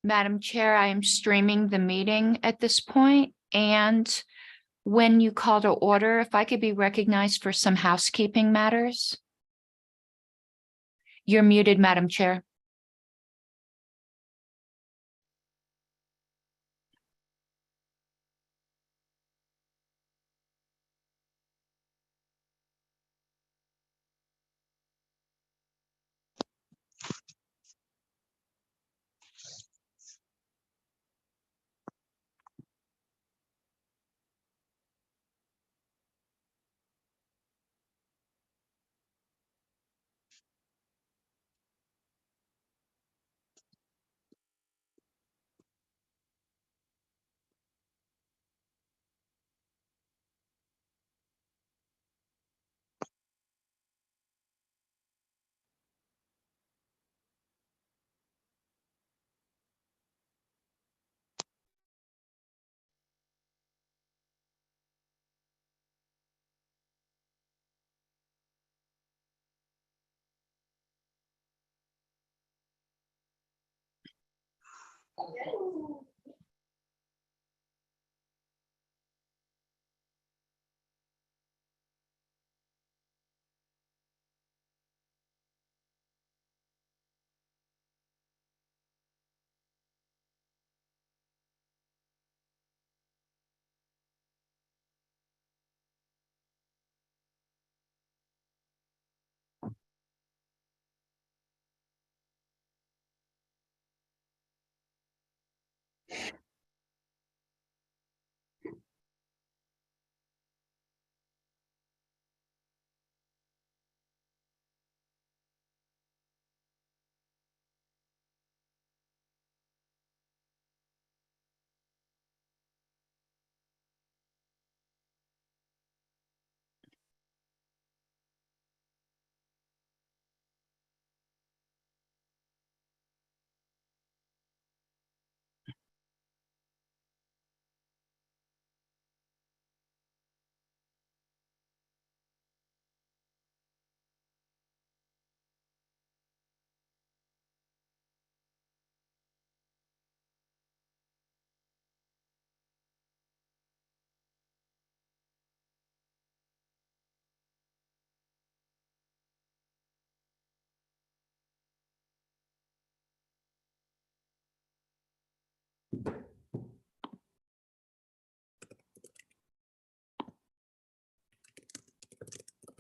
Madam Chair, I am streaming the meeting at this point, and when you call to order, if I could be recognized for some housekeeping matters. You're muted, Madam Chair.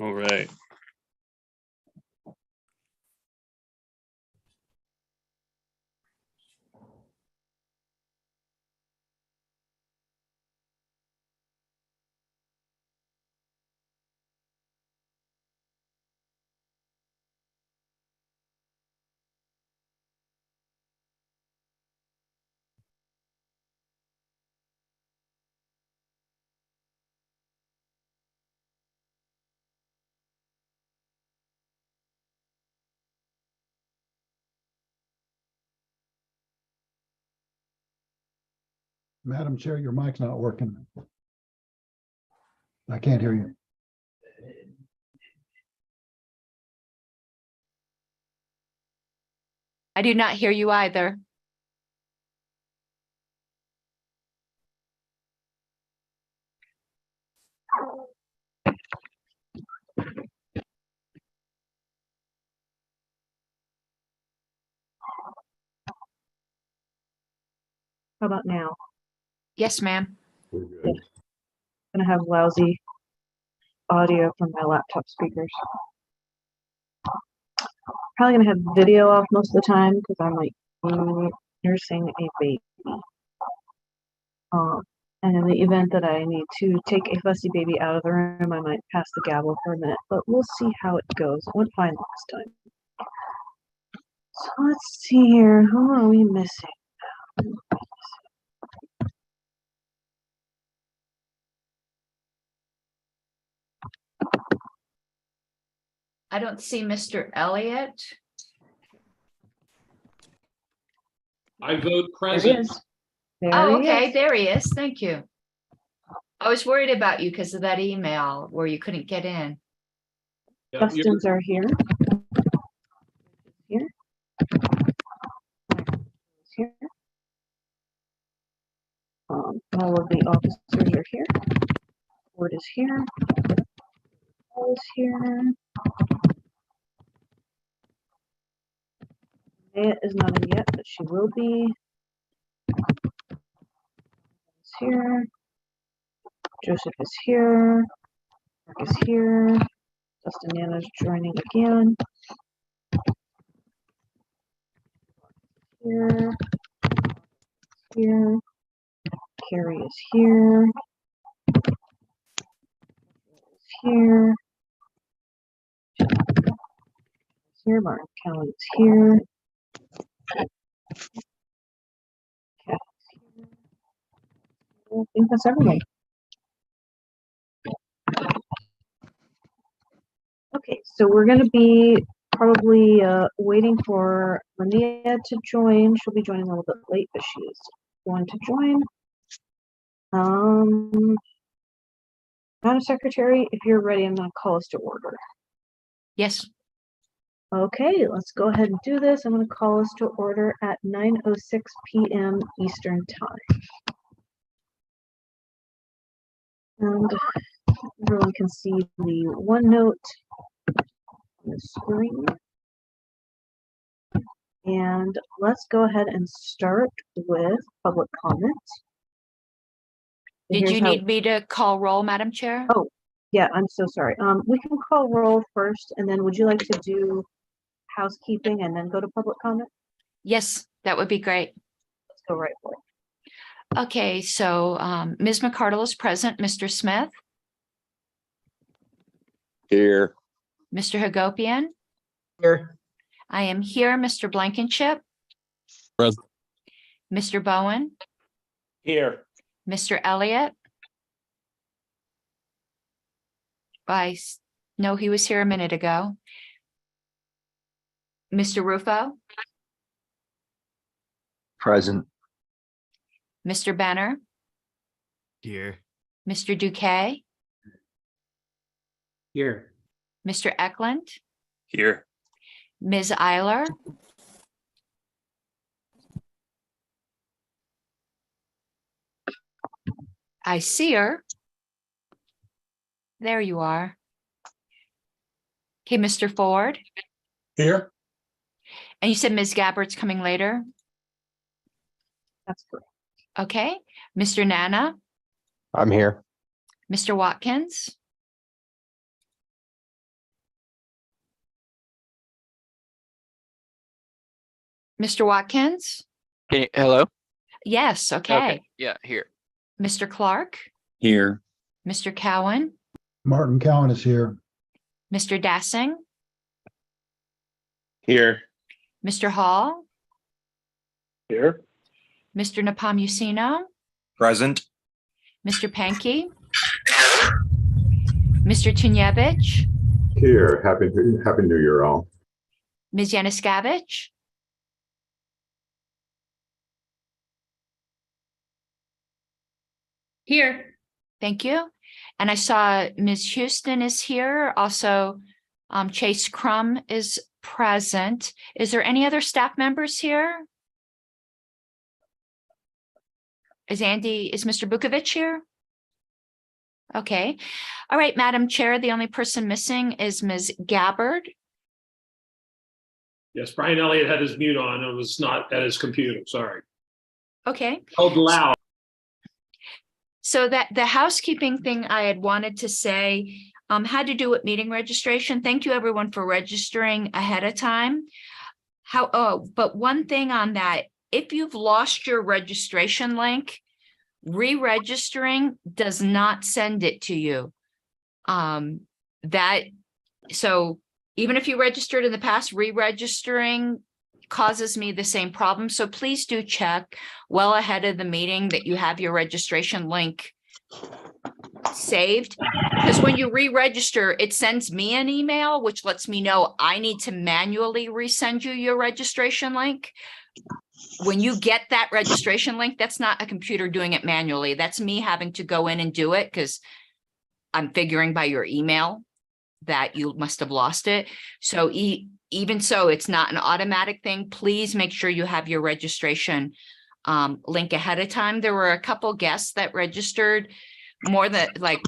All right. Madam Chair, your mic's not working. I can't hear you. I do not hear you either. How about now? Yes, ma'am. We're good. I'm gonna have lousy audio from my laptop speakers. Probably gonna have video off most of the time because I'm like nursing a baby. And in the event that I need to take a fussy baby out of the room, I might pass the gavel for a minute, but we'll see how it goes. I went fine last time. So let's see here. Who are we missing? I don't see Mr. Elliott. I vote There he present. is. There Oh, he okay, is. there he is. Thank you. I was worried about you because of that email where you couldn't get in. Yep, Dustin's are here. Here. Here. All of the officers are here. Board is here. Paul is here. Maya is not in yet, but she will be. Is here. Joseph is here. Mark is here. Dustin Nana's joining again. Here. Here. Carrie is here. Here. Here. Martin Cowan is here. Kat is here. I think that's everyone. Okay, so we're going to be probably waiting for Linnea to join. She'll be joining a little bit late, but she is going to join. Madam Secretary, if you're ready, I'm going to call us to order. Yes. Okay, let's go ahead and do this. I'm going to call us to order at 9:06 p.m. Eastern Time. And everyone can see the OneNote on the screen. And let's go ahead and start with public comment. Did Here's you how- need me to call roll, Madam Chair? Oh. Yeah, I'm so sorry. We can call roll first, and then would you like to do housekeeping and then go to public comment? Yes, that would be great. Let's go right for it. Okay, so Ms. McCardle is present. Mr. Smith, Here. Mr. Hagopian, Here. I am here. Mr. Blankenship, Present. Mr. Bowen, Here. Mr. Elliott. No, he was here a minute ago. Mr. Rufo, Present. Mr. Benner, Here. Mr. Duque, Here. Mr. Eklund, Here. Ms. Eiler. I see her. There you are. Okay, Mr. Ford. Here? And you said Ms. Gabbard's coming later? That's correct. Okay, Mr. Nana, I'm here. Mr. Watkins. Mr. Watkins? Hello? Yes, okay. Yeah, here. Mr. Clark, Here. Mr. Cowan, Martin Cowan is here. Mr. Dassing, Here. Mr. Hall, Here. Mr. Nepomuceno, Present. Mr. Pankey, Mr. Tunyevich, Here, happy New Year, all. Ms. Yanuskavich, Here. thank you. And I saw Ms. Houston is here. Also, Chase Crum is present. Is there any other staff members here? Is Mr. Bukovic here? Okay. All right, Madam Chair, the only person missing is Ms. Gabbard. Yes, Brian Elliott had his mute on. It was not at his computer. Sorry. Okay. Held loud. So that the housekeeping thing I had wanted to say had to do with meeting registration. Thank you everyone for registering ahead of time. But one thing on that, if you've lost your registration link, re-registering does not send it to you. So even if you registered in the past, re-registering causes me the same problem. So please do check well ahead of the meeting that you have your registration link saved. Because when you re-register, it sends me an email, which lets me know I need to manually resend you your registration link. When you get that registration link, that's not a computer doing it manually. That's me having to go in and do it because I'm figuring by your email that you must have lost it. So even so, it's not an automatic thing. Please make sure you have your registration link ahead of time. There were a couple guests that registered more than like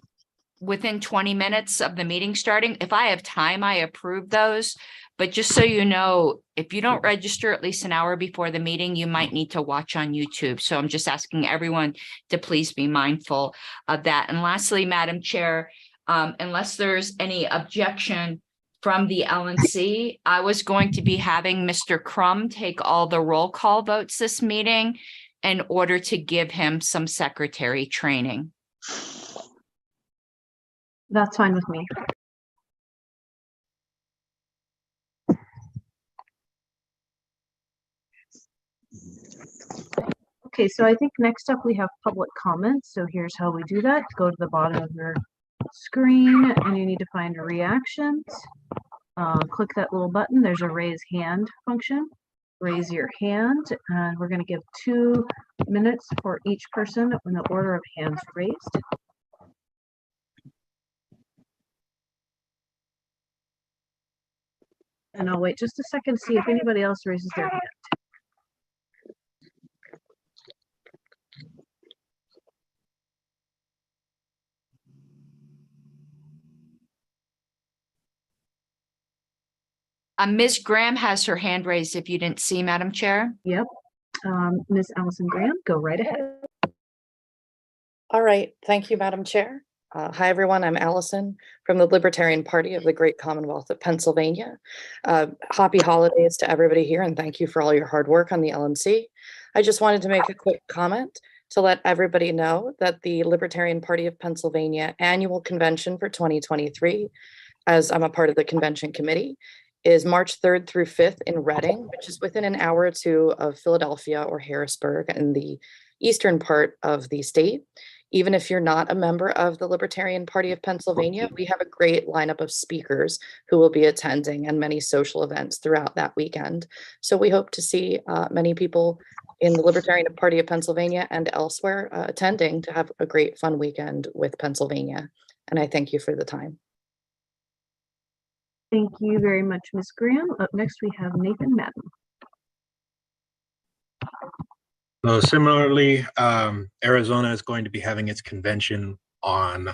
within 20 minutes of the meeting starting. If I have time, I approve those. But just so you know, if you don't register at least an hour before the meeting, you might need to watch on YouTube. So I'm just asking everyone to please be mindful of that. And lastly, Madam Chair, unless there's any objection from the LNC, I was going to be having Mr. Crum take all the roll call votes this meeting in order to give him some secretary training. That's fine with me. Okay, so I think next up we have public comments. So here's how we do that. Go to the bottom of your screen and you need to find reactions. Click that little button. There's a raise hand function. Raise your hand, and we're going to give 2 minutes for each person in the order of hands raised. And I'll wait just a second to see if anybody else raises their hand. Ms. Graham has her hand raised if you didn't see, Madam Chair. Yep. Ms. Allison Graham, go right ahead. All right. Thank you, Madam Chair. Hi, everyone. I'm Allison from the Libertarian Party of the Great Commonwealth of Pennsylvania. Happy holidays to everybody here, and thank you for all your hard work on the LNC. I just wanted to make a quick comment to let everybody know that the Libertarian Party of Pennsylvania annual convention for 2023, as I'm a part of the convention committee, is March 3rd through 5th in Reading, which is within an hour or two of Philadelphia or Harrisburg in the eastern part of the state. Even if you're not a member of the Libertarian Party of Pennsylvania, we have a great lineup of speakers who will be attending and many social events throughout that weekend. So we hope to see many people in the Libertarian Party of Pennsylvania and elsewhere attending to have a great fun weekend with Pennsylvania. And I thank you for the time. Thank you very much, Ms. Graham. Up next, we have Nathan Madden. So similarly, Arizona is going to be having its convention on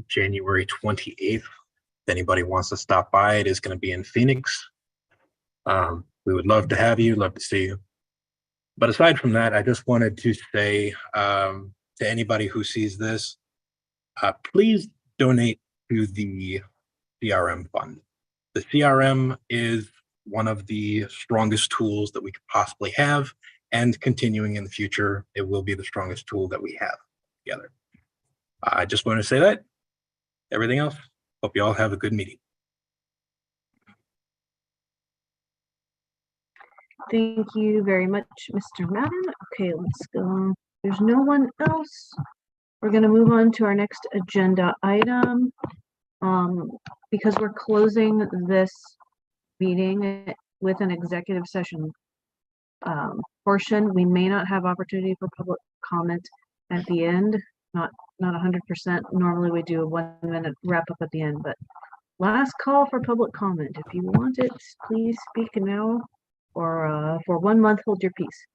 January 28th. If anybody wants to stop by, it is going to be in Phoenix. We would love to have you, love to see you. But aside from that, I just wanted to say to anybody who sees this, please donate to the CRM fund. The CRM is one of the strongest tools that we could possibly have, and continuing in the future, it will be the strongest tool that we have together. I just want to say that. Everything else, hope you all have a good meeting. Thank you very much, Mr. Madden. Okay, let's go. There's no one else. We're going to move on to our next agenda item. Because we're closing this meeting with an executive session portion, we may not have opportunity for public comment at the end. Not 100%. Normally we do a 1-minute wrap up at the end, but last call for public comment. If you want it, please speak now, or for 1 month, hold your peace.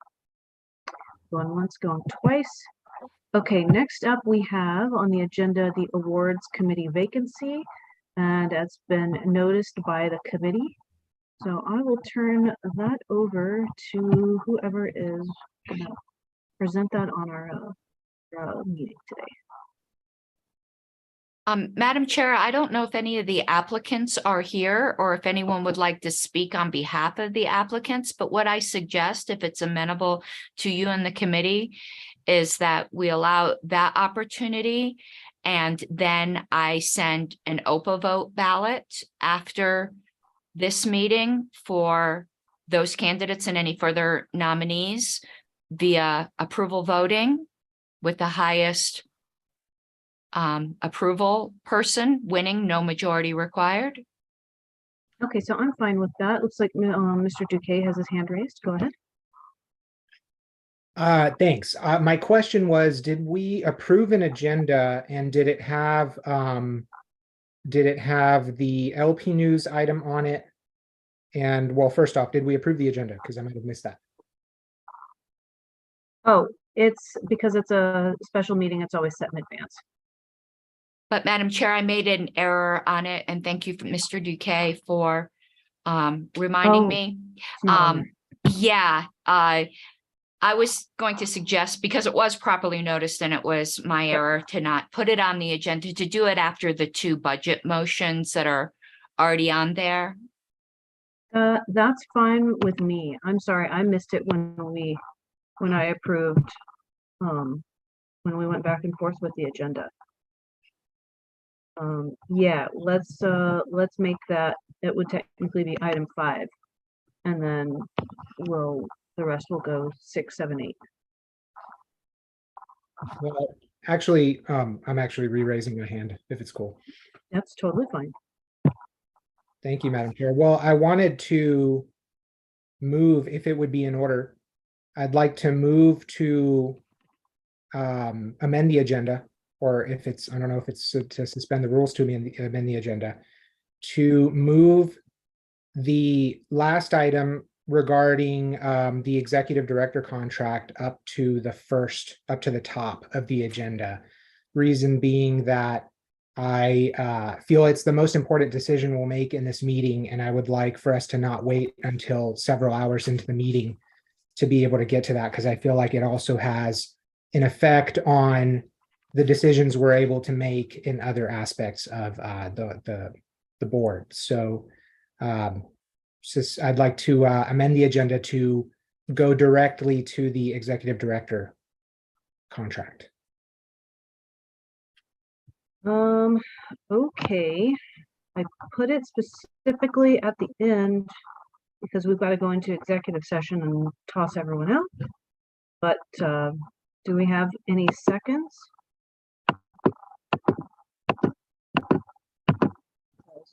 Going once, going twice. Okay, next up we have on the agenda the awards committee vacancy, and it's been noticed by the committee. So I will turn that over to whoever is going to present that on our meeting today. Madam Chair, I don't know if any of the applicants are here or if anyone would like to speak on behalf of the applicants, but what I suggest, if it's amenable to you and the committee, is that we allow that opportunity, and then I send an OPA vote ballot after this meeting for those candidates and any further nominees via approval voting, with the highest approval person winning, no majority required. Okay, so I'm fine with that. Looks like Mr. Duque has his hand raised. Go ahead. Thanks. My question was, did we approve an agenda, and did it have the LP News item on it? And well, first off, did we approve the agenda? Because I might have missed that. Oh, it's because it's a special meeting, it's always set in advance. But Madam Chair, I made an error on it, and thank you, Mr. Duque, for reminding Oh, me. It's not on there. Yeah, I was going to suggest, because it was properly noticed and it was my Yep. error to not put it on the agenda, to do it after the two budget motions that are already on there. That's fine with me. I'm sorry, I missed it when I approved, when we went back and forth with the agenda. Yeah, let's make that, it would technically be item 5. And then the rest will go 6, 7, 8. Well, actually, I'm actually re-raising my hand if it's cool. That's totally fine. Thank you, Madam Chair. Well, I wanted to move, if it would be in order, I'd like to move to amend the agenda, or if it's, I don't know if it's to suspend the rules to amend the agenda, to move the last item regarding the executive director contract up to the top of the agenda. Reason being that I feel it's the most important decision we'll make in this meeting, and I would like for us to not wait until several hours into the meeting to be able to get to that, because I feel like it also has an effect on the decisions we're able to make in other aspects of the board. So I'd like to amend the agenda to go directly to the executive director contract. Okay. I put it specifically at the end because we've got to go into executive session and toss everyone out. But do we have any seconds?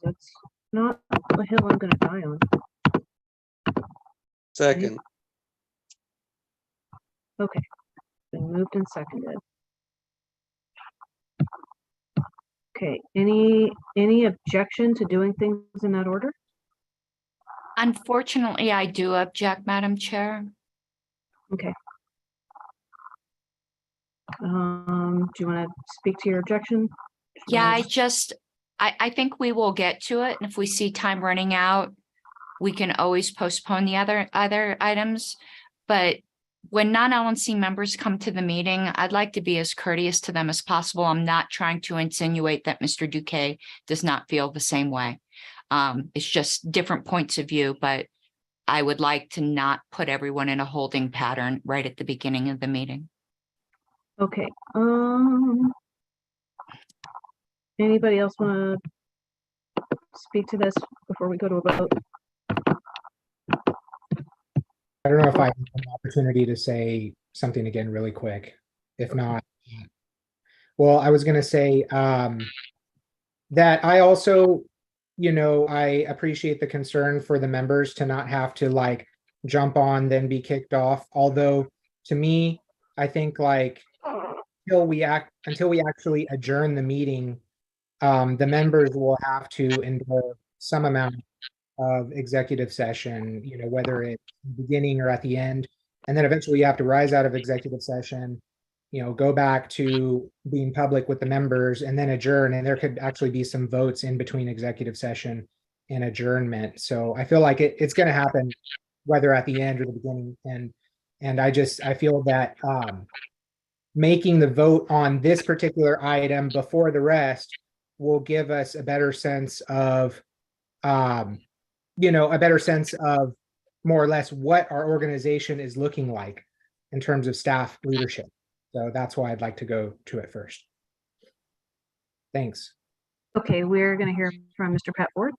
That's not a hill I'm going to die on. Second. Okay, been moved and seconded. Okay, any objection to doing things in that order? Unfortunately, I do object, Madam Chair. Okay. Do you want to speak to your objection? Yeah, I think we will get to it. And if we see time running out, we can always postpone the other items. But when non-LNC members come to the meeting, I'd like to be as courteous to them as possible. I'm not trying to insinuate that Mr. Duque does not feel the same way. It's just different points of view, but I would like to not put everyone in a holding pattern right at the beginning of the meeting. Okay. Anybody else want to speak to this before we go to a vote? I don't know if I have an opportunity to say something again really quick. If not, well, I was going to say that I also, I appreciate the concern for the members to not have to like jump on, then be kicked off. Although to me, I think like until we actually adjourn the meeting, the members will have to endure some amount of executive session, whether it's beginning or at the end. And then eventually you have to rise out of executive session, go back to being public with the members and then adjourn. And there could actually be some votes in between executive session and adjournment. So I feel like it's going to happen whether at the end or the beginning. And I feel that making the vote on this particular item before the rest will give us a better sense of more or less what our organization is looking like in terms of staff leadership. So that's why I'd like to go to it first. Thanks. Okay, we're going to hear from Mr. Pat Ford.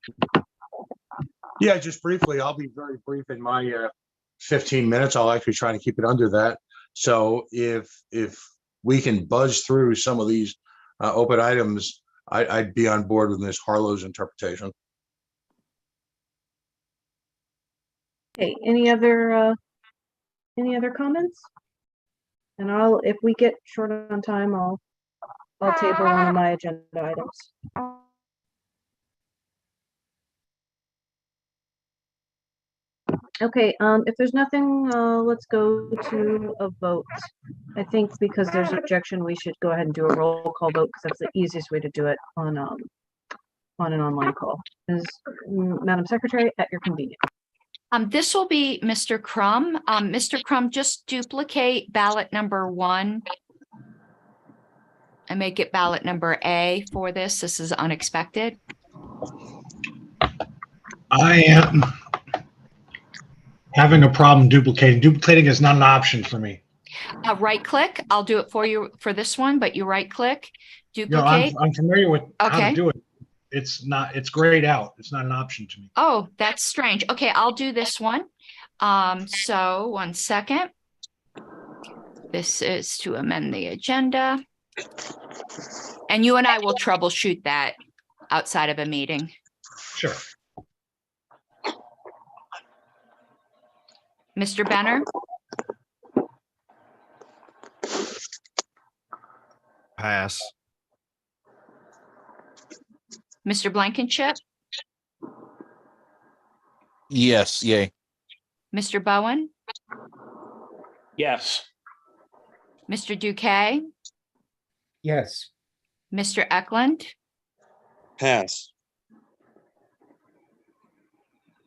Yeah, just briefly, I'll be very brief in my 15 minutes. I'll actually try to keep it under that. So if we can buzz through some of these open items, I'd be on board with Ms. Harlow's interpretation. Okay, any other comments? And if we get short on time, I'll table one of my agenda items. Okay, if there's nothing, let's go to a vote. I think because there's objection, we should go ahead and do a roll call vote because that's the easiest way to do it on an online call. Madam Secretary, at your convenience. This will be Mr. Crum. Mr. Crum, just duplicate ballot number 1 and make it ballot number A for this. This is unexpected. I am having a problem duplicating. Duplicating is not an option for me. Right click. I'll do it for you for this one, but you right click, No, duplicate. I'm familiar with how Okay. to do it. It's grayed out. It's not an option to me. Oh, that's strange. Okay, I'll do this one. So 1 second. This is to amend the agenda. And you and I will troubleshoot that outside of a meeting. Sure. Mr. Benner, Pass. Mr. Blankenship, Yes, yay. Mr. Bowen, Yes. Mr. Duque, Yes. Mr. Eklund, Pass.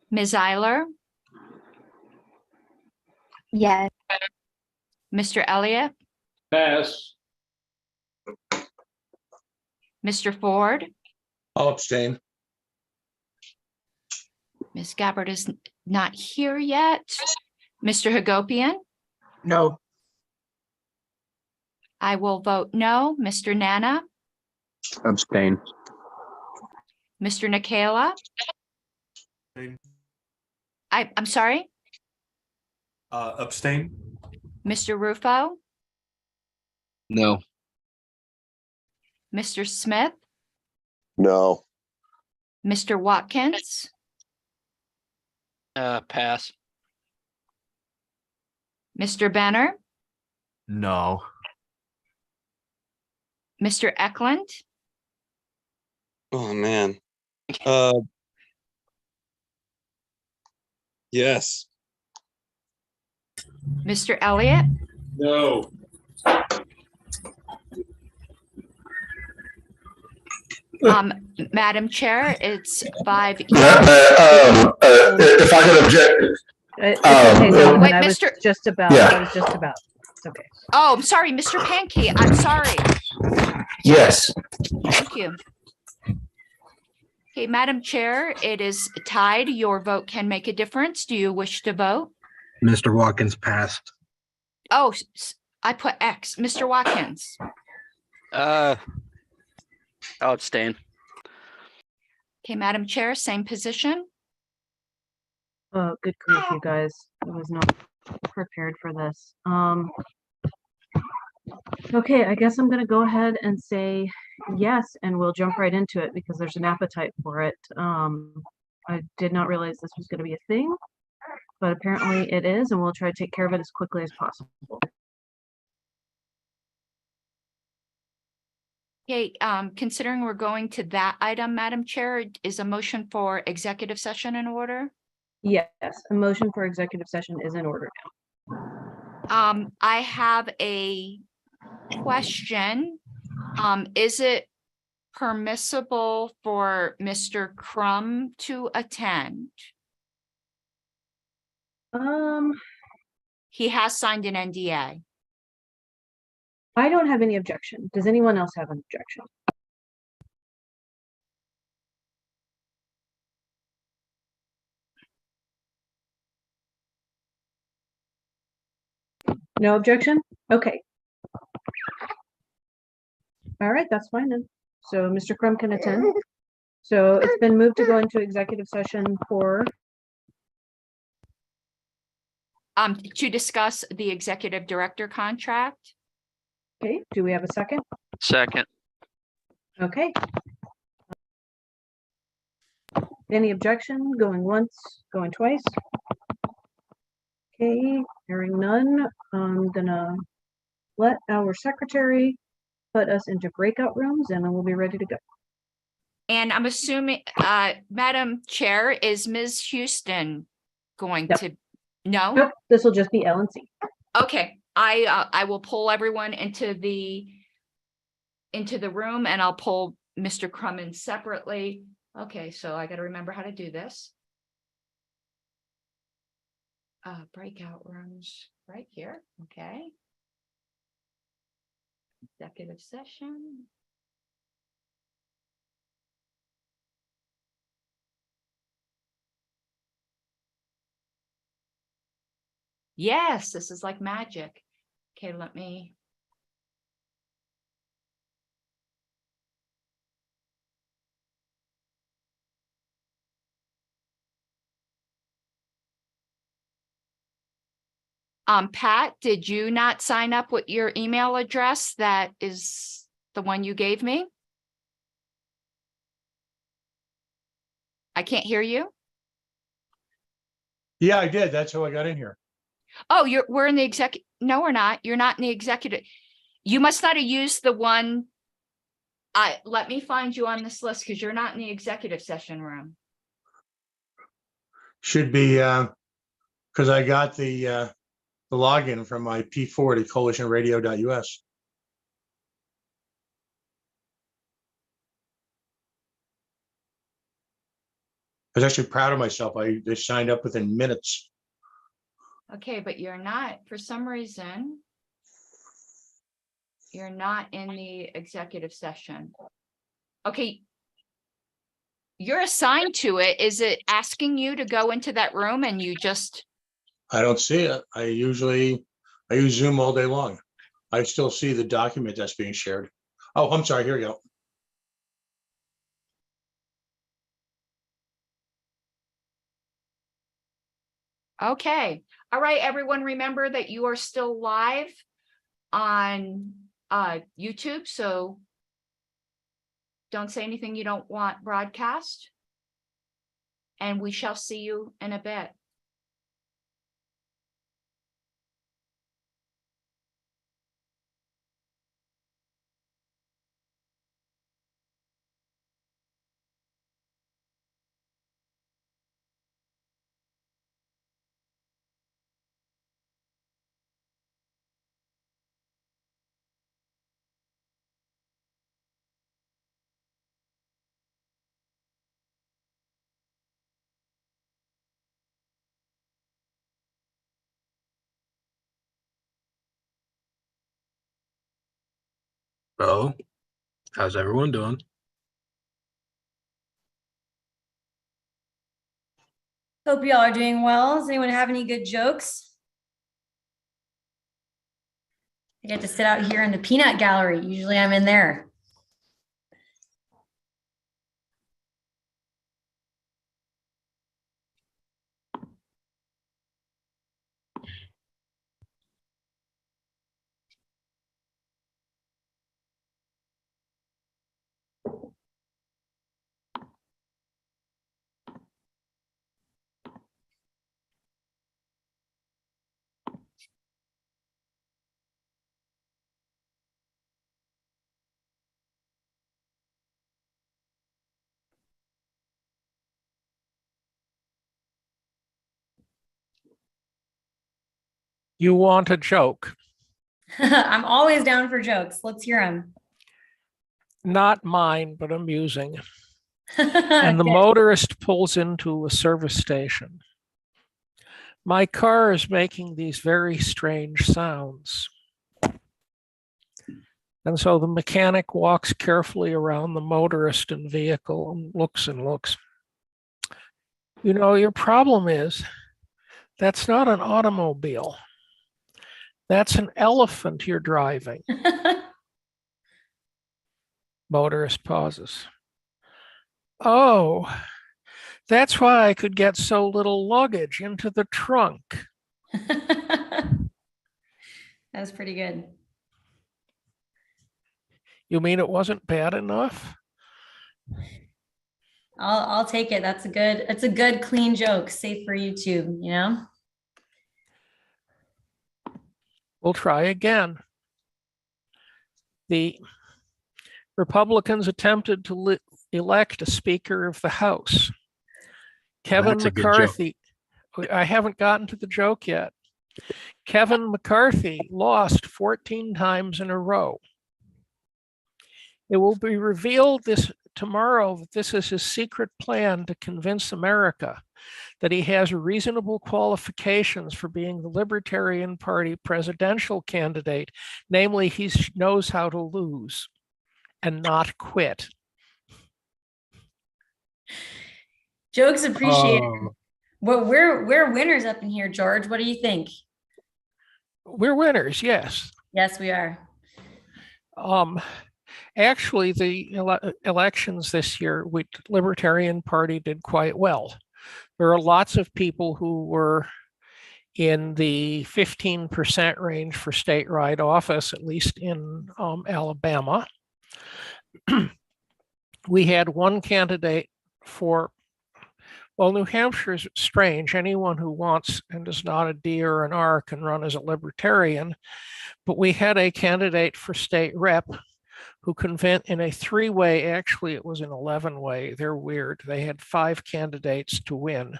Ms. Eiler, Yes. Mr. Elliott, Pass. Mr. Ford, I'll abstain. Ms. Gabbard is not here yet. Mr. Hagopian, No. I will vote no. Mr. Nana, Abstain. Mr. Nikayla. I'm sorry, Abstain. Mr. Rufo, No. Mr. Smith, No. Mr. Watkins, Pass. Mr. Benner, No. Mr. Eklund, Oh, man. Yes. Mr. Elliott, No. Madam Chair, it's 5. If I could object, It's okay, Sullivan, Wait, I was Mr. just about, Yeah. I was just about, it's okay. Oh, I'm sorry, Mr. Pankey. I'm sorry. yes. Thank you. Okay, Madam Chair, it is tied. Your vote can make a difference. Do you wish to vote? Mr. Watkins passed. Oh, I put X. Mr. Watkins. I'll abstain. Okay, Madam Chair, same position. Oh, good grief, you guys. I was not prepared for this. Okay, I guess I'm gonna go ahead and say yes, and we'll jump right into it because there's an appetite for it. I did not realize this was gonna be a thing, but apparently it is, and we'll try to take care of it as quickly as possible. Okay, considering we're going to that item, Madam Chair, is a motion for executive session in order? Yes, a motion for executive session is in order now. I have a question. Is it permissible for Mr. Crum to attend? He has signed an NDA. I don't have any objection. Does anyone else have an objection? No objection? Okay. All right, that's fine then. So Mr. Crum can attend. So it's been moved to go into executive session for, To discuss the executive director contract. okay, do we have a second? Second. Okay. Any objection? Going once, going twice? Okay, hearing none, I'm gonna let our secretary put us into breakout rooms and then we'll be ready to go. And I'm assuming, Madam Chair, is Ms. Houston going Yep. to No? Nope, this will just be LNC. Okay, I will pull everyone into the room and I'll pull Mr. Crum in separately. Okay, so I got to remember how to do this. Breakout rooms right here. Okay. Executive session. Yes, this is like magic. Okay, let me. Pat, did you not sign up with your email address? That is the one you gave me. I can't hear you. Yeah, I did. That's how I got in here. Oh, we're in the executive. No, we're not. You're not in the executive. You must not have used the one. Let me find you on this list because you're not in the executive session room. Should be, because I got the login from my P4 to coalitionradio.us. I was actually proud of myself. They signed up within minutes. Okay, but you're not, for some reason, you're not in the executive session. Okay. You're assigned to it. Is it asking you to go into that room and you just, I don't see it. I use Zoom all day long. I still see the document that's being shared. Oh, I'm sorry. Here we go. okay. All right, everyone, remember that you are still live on YouTube, so don't say anything you don't want broadcast. And we shall see you in a bit. So, how's everyone doing? Hope y'all are doing well. Does anyone have any good jokes? I get to sit out here in the peanut gallery. Usually I'm in there. You want a joke? I'm always down for jokes. Let's hear them. Not mine, but amusing. And the motorist pulls into a service station. My car is making these very strange sounds. And so the mechanic walks carefully around the motorist and vehicle and looks and looks. You know, your problem is that's not an automobile. That's an elephant you're driving. Motorist pauses. Oh, that's why I could get so little luggage into the trunk. That was pretty good. You mean it wasn't bad enough? I'll take it. That's a good clean joke. Safe for YouTube, you know? We'll try again. The Republicans attempted to elect a Speaker of the House. Kevin That's a good McCarthy. I haven't gotten to the joke yet. Kevin McCarthy lost 14 times in a row. It will be revealed tomorrow that this is his secret plan to convince America that he has reasonable qualifications for being the Libertarian Party presidential candidate. Namely, he knows how to lose and not quit. Jokes appreciated. Oh, Well, we're winners up in here, George. What do you think? We're winners, yes. Yes, we are. Actually, the elections this year, Libertarian Party did quite well. There are lots of people who were in the 15% range for statewide office, at least in Alabama. We had one candidate for, well, New Hampshire is strange. Anyone who wants and is not a D or an R can run as a Libertarian. But we had a candidate for state rep who convinced in a 3-way, actually it was an 11-way, they're weird. They had 5 candidates to win.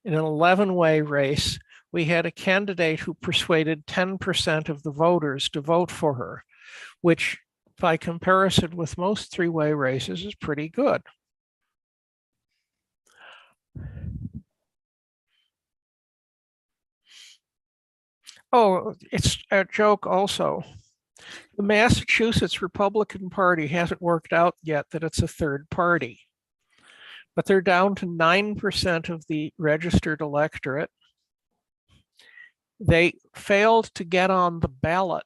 In an 11-way race, we had a candidate who persuaded 10% of the voters to vote for her, which by comparison with most 3-way races is pretty good. Oh, it's a joke also. The Massachusetts Republican Party hasn't worked out yet that it's a third party, but they're down to 9% of the registered electorate. They failed to get on the ballot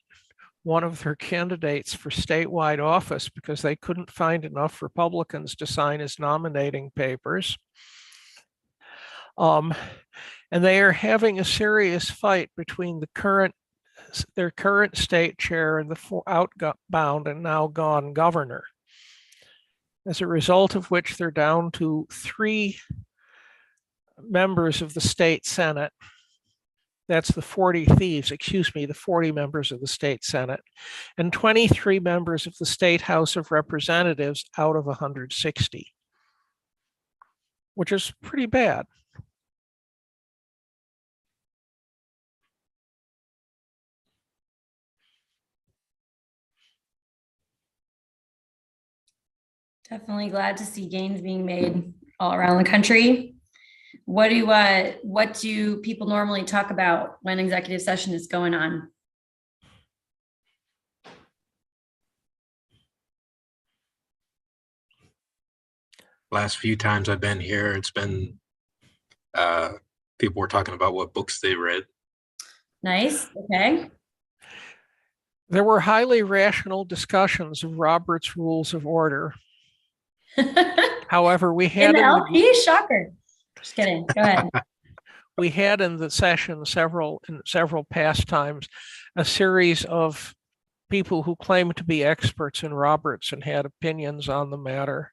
one of their candidates for statewide office because they couldn't find enough Republicans to sign his nominating papers. And they are having a serious fight between their current state chair and the outbound and now gone governor. As a result of which they're down to 3 members of the state Senate. That's the 40 thieves, the 40 members of the state Senate, and 23 members of the state House of Representatives out of 160, which is pretty bad. Definitely glad to see gains being made all around the country. What do people normally talk about when executive session is going on? last few times I've been here, it's been people were talking about what books they read. Nice. Okay. There were highly rational discussions of Robert's Rules of Order. However, we had in the LP, shocker. Just kidding. Go ahead. We had in the session several past times a series of people who claimed to be experts in Roberts and had opinions on the matter.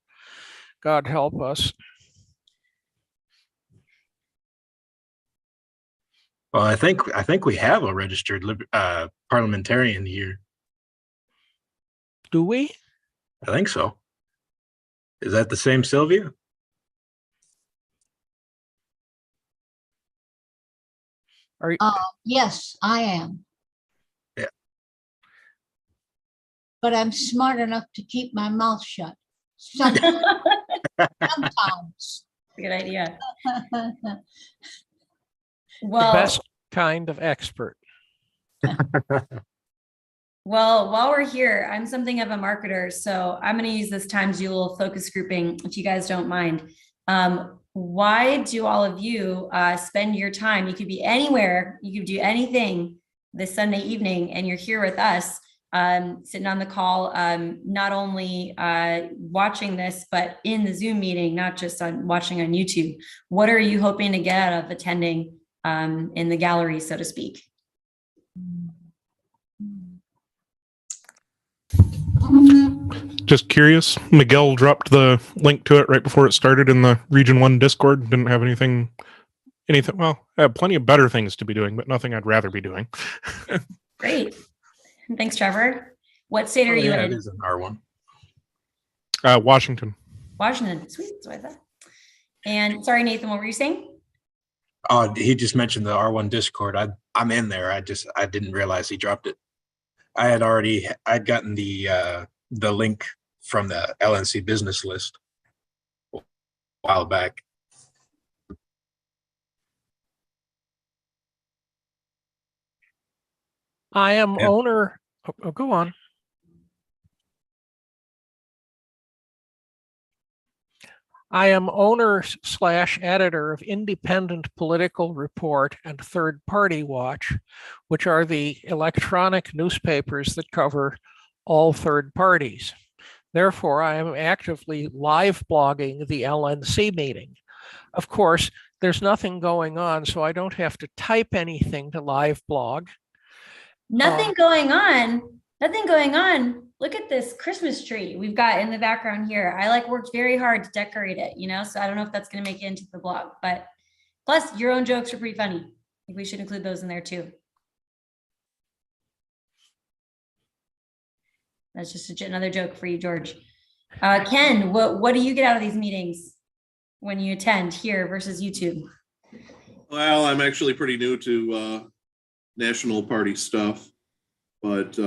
God help us. Well, I think we have a registered parliamentarian here. Do we? I think so. Is that the same Sylvia? Yes, I am. Yeah. But I'm smart enough to keep my mouth shut. Sometimes. Good idea. Well, the best kind of expert. Well, while we're here, I'm something of a marketer, so I'm going to use this time to do a little focus grouping, if you guys don't mind. Why do all of you spend your time? You could be anywhere, you could do anything this Sunday evening, and you're here with us, sitting on the call, not only watching this, but in the Zoom meeting, not just watching on YouTube. What are you hoping to get out of attending in the gallery, so to speak? Just curious, Miguel dropped the link to it right before it started in the Region 1 Discord. Didn't have anything, well, I have plenty of better things to be doing, but nothing I'd rather be doing. Great. Thanks, Trevor. What state are you in? It is an R1. Washington. Washington. Sweet. That's what I thought. And sorry, Nathan, what were you saying? Oh, he just mentioned the R1 Discord. I'm in there. I didn't realize he dropped it. I'd gotten the link from the LNC business list a while back. I am Yeah. owner. Oh, go on. I am owner / editor of Independent Political Report and Third Party Watch, which are the electronic newspapers that cover all third parties. Therefore, I am actively live blogging the LNC meeting. Of course, there's nothing going on, so I don't have to type anything to live blog. Nothing going on. Nothing going on. Look at this Christmas tree we've got in the background here. I worked very hard to decorate it, so I don't know if that's going to make it into the blog, but plus your own jokes are pretty funny. I think we should include those in there too. That's just another joke for you, George. Ken, what do you get out of these meetings when you attend here versus YouTube? Well, I'm actually pretty new to national party stuff, but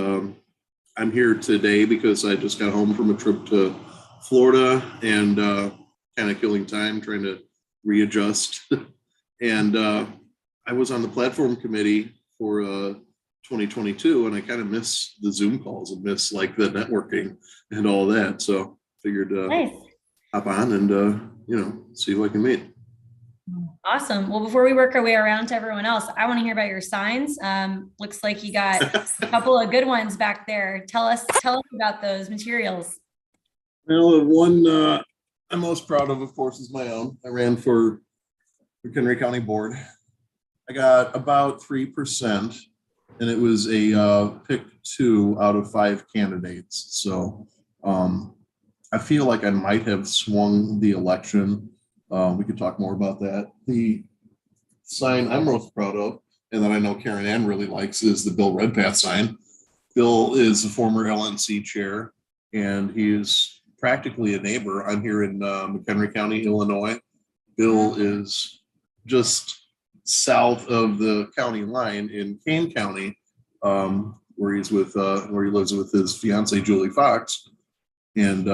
I'm here today because I just got home from a trip to Florida and kind of killing time trying to readjust. And I was on the platform committee for 2022, and I kind of miss the Zoom calls and miss the networking and all that. So figured Nice. hop on and see who I can meet. Awesome. Well, before we work our way around to everyone else, I want to hear about your signs. Looks like you got a couple of good ones back there. Tell us about those materials. Well, the one I'm most proud of course, is my own. I ran for McHenry County Board. I got about 3%, and it was a pick 2 out of 5 candidates. So I feel like I might have swung the election. We could talk more about that. The sign I'm most proud of, and that I know Karen Ann really likes, is the Bill Redpath sign. Bill is a former LNC chair, and he is practically a neighbor. I'm here in McHenry County, Illinois. Bill is just south of the county line in Kane County, where he lives with his fiancee Julie Fox, and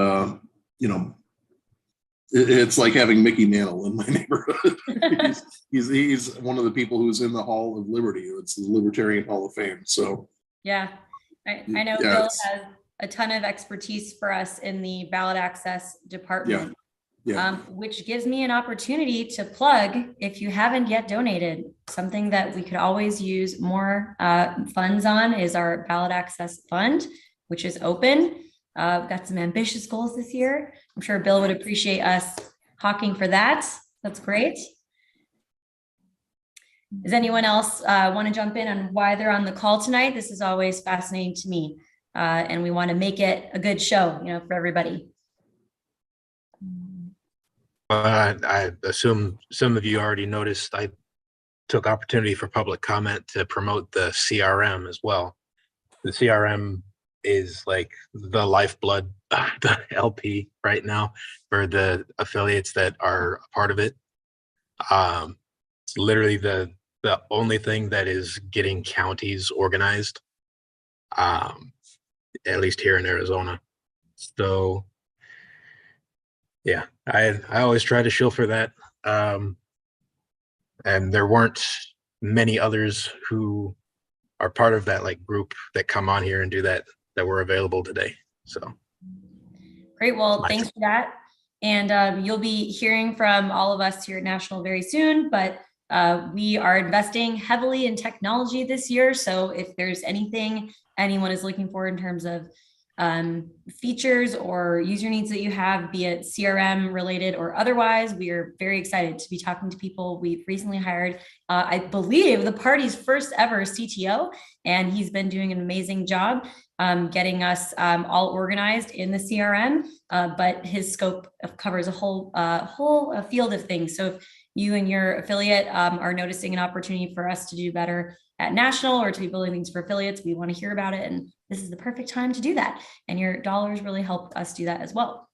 it's like having Mickey Mantle in my neighborhood. he's one of the people who's in the Hall of Liberty. It's the Libertarian Hall of Fame. So yeah, I know Bill has a ton of expertise for us in the ballot access department. Yeah. Which gives me an opportunity to plug, if you haven't yet donated, something that we could always use more funds on is our ballot access fund, which is open. We've got some ambitious goals this year. I'm sure Bill would appreciate us hawking for that. That's great. Does anyone else want to jump in on why they're on the call tonight? This is always fascinating to me. And we want to make it a good show, for everybody. I assume some of you already noticed I took opportunity for public comment to promote the CRM as well. The CRM is like the lifeblood, the LP right now for the affiliates that are a part of it. It's literally the only thing that is getting counties organized, at least here in Arizona. So yeah, I always try to shill for that. And there weren't many others who are part of that group that come on here and do that were available today. So great. Well, thanks for that. And you'll be hearing from all of us here at National very soon, but we are investing heavily in technology this year. So if there's anything anyone is looking for in terms of features or user needs that you have, be it CRM related or otherwise, we are very excited to be talking to people. We've recently hired, I believe, the party's first ever CTO, and he's been doing an amazing job getting us all organized in the CRM, but his scope covers a whole field of things. So if you and your affiliate are noticing an opportunity for us to do better at national or to be building things for affiliates, we want to hear about it. And this is the perfect time to do that. And your dollars really help us do that as well.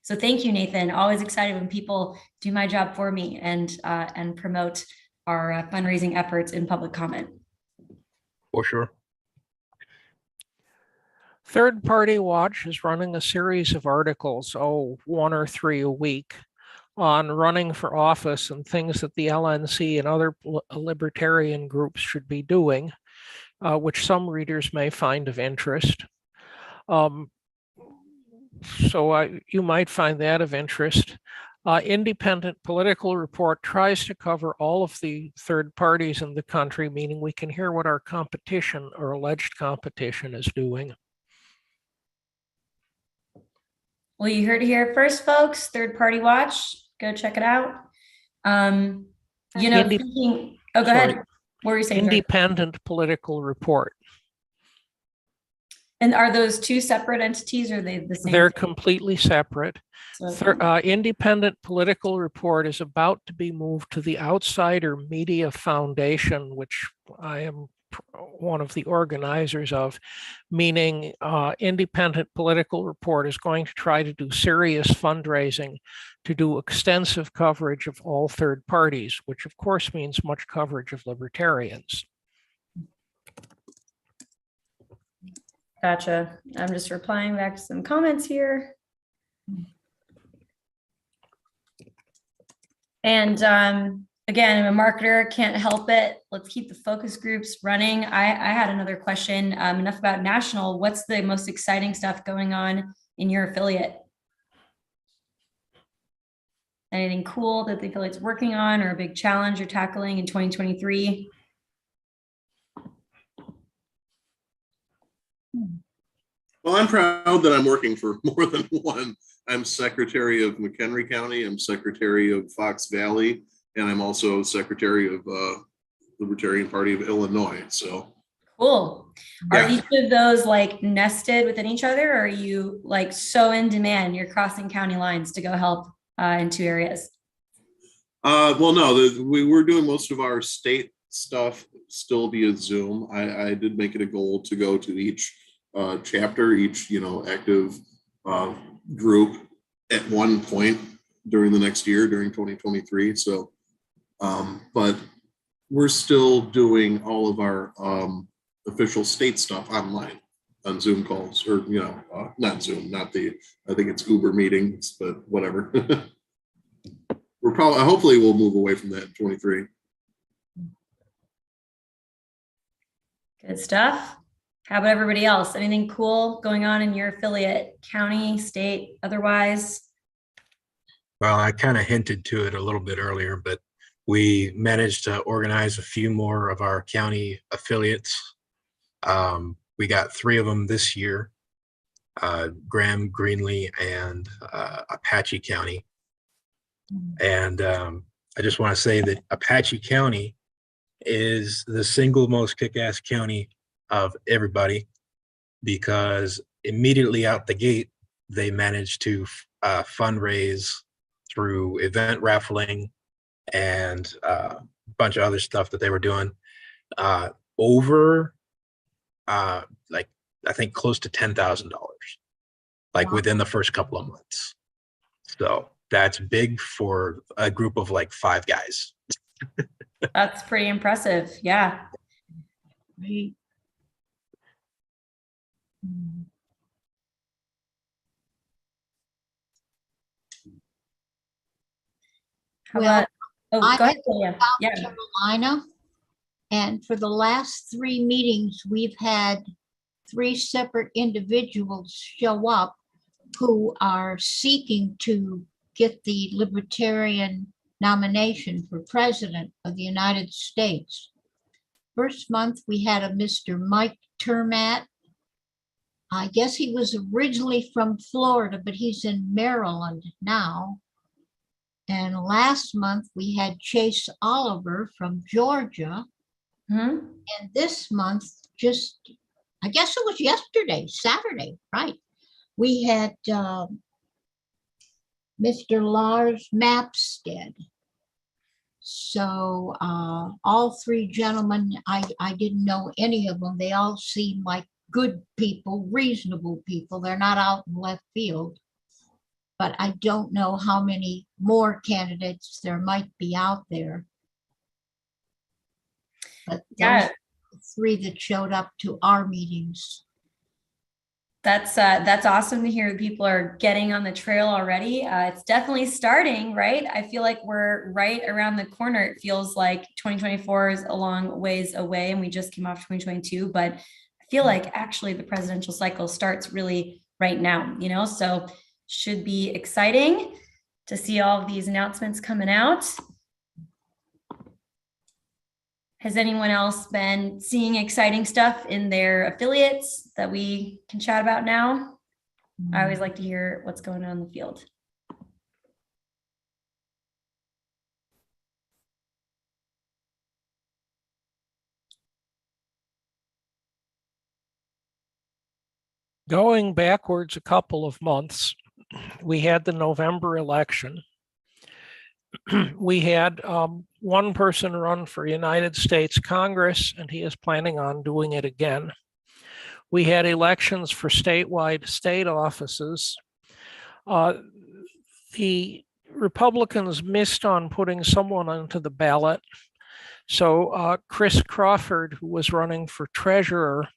So thank you, Nathan. Always excited when people do my job for me and promote fundraising efforts in public comment. For sure. Third Party Watch is running a series of articles, 1 or 3 a week, on running for office and things that the LNC and other libertarian groups should be doing, which some readers may find of interest. So you might find that of interest. Independent Political Report tries to cover all of the third parties in the country, meaning we can hear what our competition or alleged competition is doing. Well, you heard it here first, folks. Third Party Watch, go check it out. Oh, go ahead. What were you saying? Independent Political Report. And are those two separate entities, or are they the same? They're completely separate. Independent Political Report is about to be moved to the Outsider Media Foundation, which I am one of the organizers of, meaning Independent Political Report is going to try to do serious fundraising to do extensive coverage of all third parties, which of course means much coverage of libertarians. Gotcha. I'm just replying back to some comments here. And again, I'm a marketer, can't help it. Let's keep the focus groups running. I had another question, enough about national. What's the most exciting stuff going on in your affiliate? Anything cool that the affiliate's working on, or a big challenge you're tackling in 2023? Well, I'm proud that I'm working for more than one. I'm secretary of McHenry County, I'm secretary of Fox Valley, and I'm also secretary of Libertarian Party of Illinois. So cool. Are yeah. each of those like nested within each other, or are you like so in demand you're crossing county lines to go help in 2 areas? Well, no, we're doing most of our state stuff still via Zoom. I did make it a goal to go to each chapter, each active group at one point during the next year, during 2023. So, but we're still doing all of our official state stuff online on Zoom calls, or not Zoom, I think it's Uber meetings, but whatever. Hopefully we'll move away from that in 23. Good stuff. How about everybody else? Anything cool going on in your affiliate, county, state, otherwise? Well, I kind of hinted to it a little bit earlier, but we managed to organize a few more of our county affiliates. We got 3 of them this year, Graham, Greenlee, and Apache County. And I just want to say that Apache County is the single most kick-ass county of everybody, because immediately out the gate, they managed to fundraise through event raffling and a bunch of other stuff that they were doing over like I think close to $10,000, like within the first couple of months. So that's big for a group of like 5 guys. That's pretty impressive. Yeah. How Well, about, go ahead, Julia. South Carolina, and for the last 3 meetings, we've had 3 separate individuals show up who are seeking to get the Libertarian nomination for President of the United States. First month, we had a Mr. Mike Termat. I guess he was originally from Florida, but he's in Maryland now. And last month, we had Chase Oliver from Georgia. And this month, I guess it was yesterday, Saturday, right? We had Mr. Lars Mapstead. So all 3 gentlemen, I didn't know any of them. They all seem like good people, reasonable people. They're not out in left field. But I don't know how many more candidates there might be out there. but those Yeah. three that showed up to our meetings. That's awesome to hear people are getting on the trail already. It's definitely starting, right? I feel like we're right around the corner. It feels like 2024 is a long ways away and we just came off 2022, but I feel like actually the presidential cycle starts really right now, you know, so should be exciting to see all of these announcements coming out. Has anyone else been seeing exciting stuff in their affiliates that we can chat about now? I always like to hear what's going on in the field. Going backwards a couple of months, we had the November election. We had one person run for United States Congress, and he is planning on doing it again. We had elections for statewide state offices. The Republicans missed on putting someone onto the ballot. So Chris Crawford, who was running for treasurer,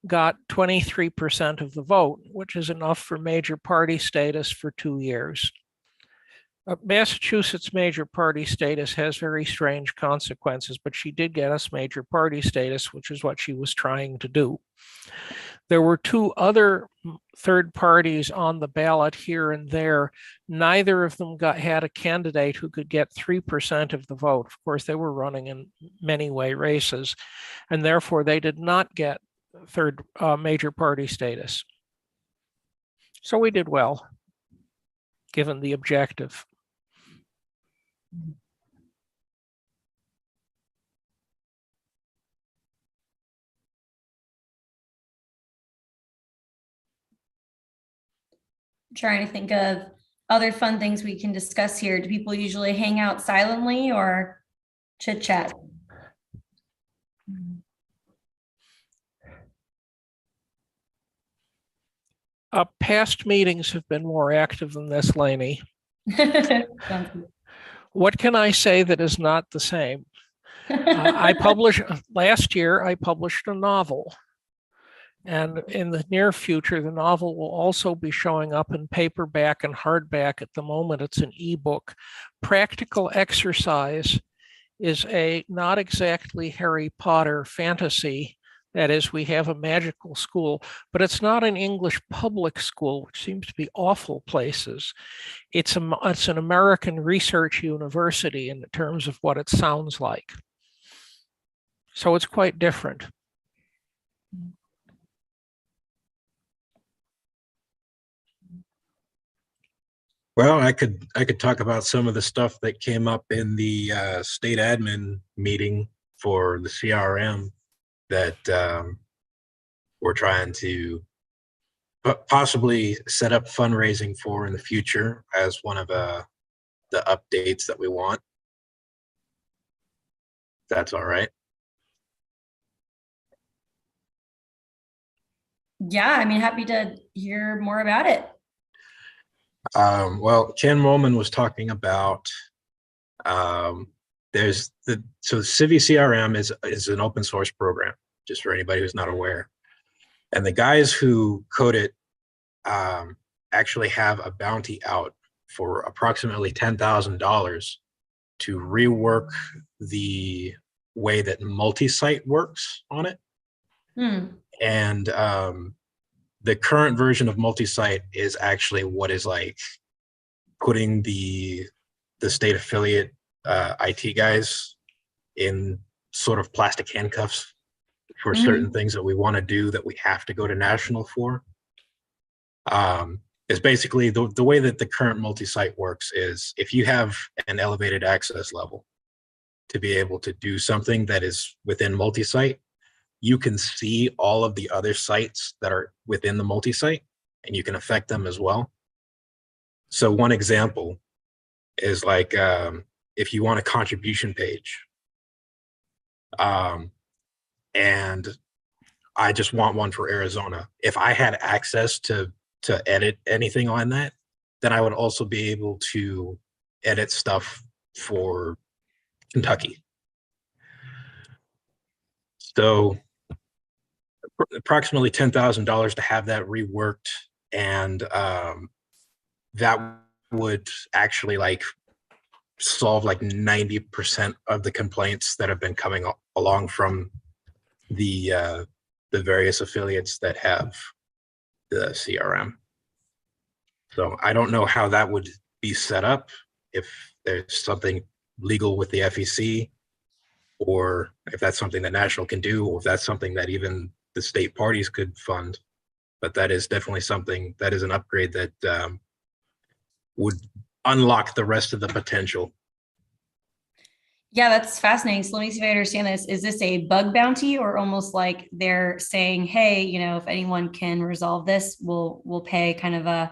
got 23% of the vote, which is enough for major party status for 2 years. Massachusetts major party status has very strange consequences, but she did get us major party status, which is what she was trying to do. There were two other third parties on the ballot here and there. Neither of them had a candidate who could get 3% of the vote. Of course, they were running in many way races, and therefore they did not get third major party status. So we did well, given the objective. I'm trying to think of other fun things we can discuss here. Do people usually hang out silently or chit chat? Past meetings have been more active than this, Lainey. What can I say that is not the same? Last year, I published a novel. And in the near future, the novel will also be showing up in paperback and hardback. At the moment, it's an ebook. Practical Exercise is a not exactly Harry Potter fantasy. That is, we have a magical school, but it's not an English public school, which seems to be awful places. It's an American research university in terms of what it sounds like. So it's quite different. Well, I could talk about some of the stuff that came up in the state admin meeting for the CRM that we're trying to possibly set up fundraising for in the future as one of the updates that we want. That's all right. Yeah, I mean, happy to hear more about it. Well, Ken Moman was talking about there's the Civi CRM is an open source program, just for anybody who's not aware. And the guys who code it actually have a bounty out for approximately $10,000 to rework the way that multi-site works on it. And the current version of multi-site is actually what is like putting the state affiliate IT guys in sort of plastic handcuffs for certain things that we want to do that we have to go to national for. Is basically the way that the current multi-site works is if you have an elevated access level to be able to do something that is within multi-site, you can see all of the other sites that are within the multi-site and you can affect them as well. So one example is like if you want a contribution page and I just want one for Arizona. If I had access to edit anything on that, then I would also be able to edit stuff for Kentucky. So approximately $10,000 to have that reworked, and that would actually like solve like 90% of the complaints that have been coming along from the various affiliates that have the CRM. So I don't know how that would be set up, if there's something legal with the FEC, or if that's something that national can do, or if that's something that even the state parties could fund. But that is definitely something, that is an upgrade that would unlock the rest of the potential. Yeah, that's fascinating. So let me see if I understand this. Is this a bug bounty, or almost like they're saying, hey, you know, if anyone can resolve this, we'll pay kind of a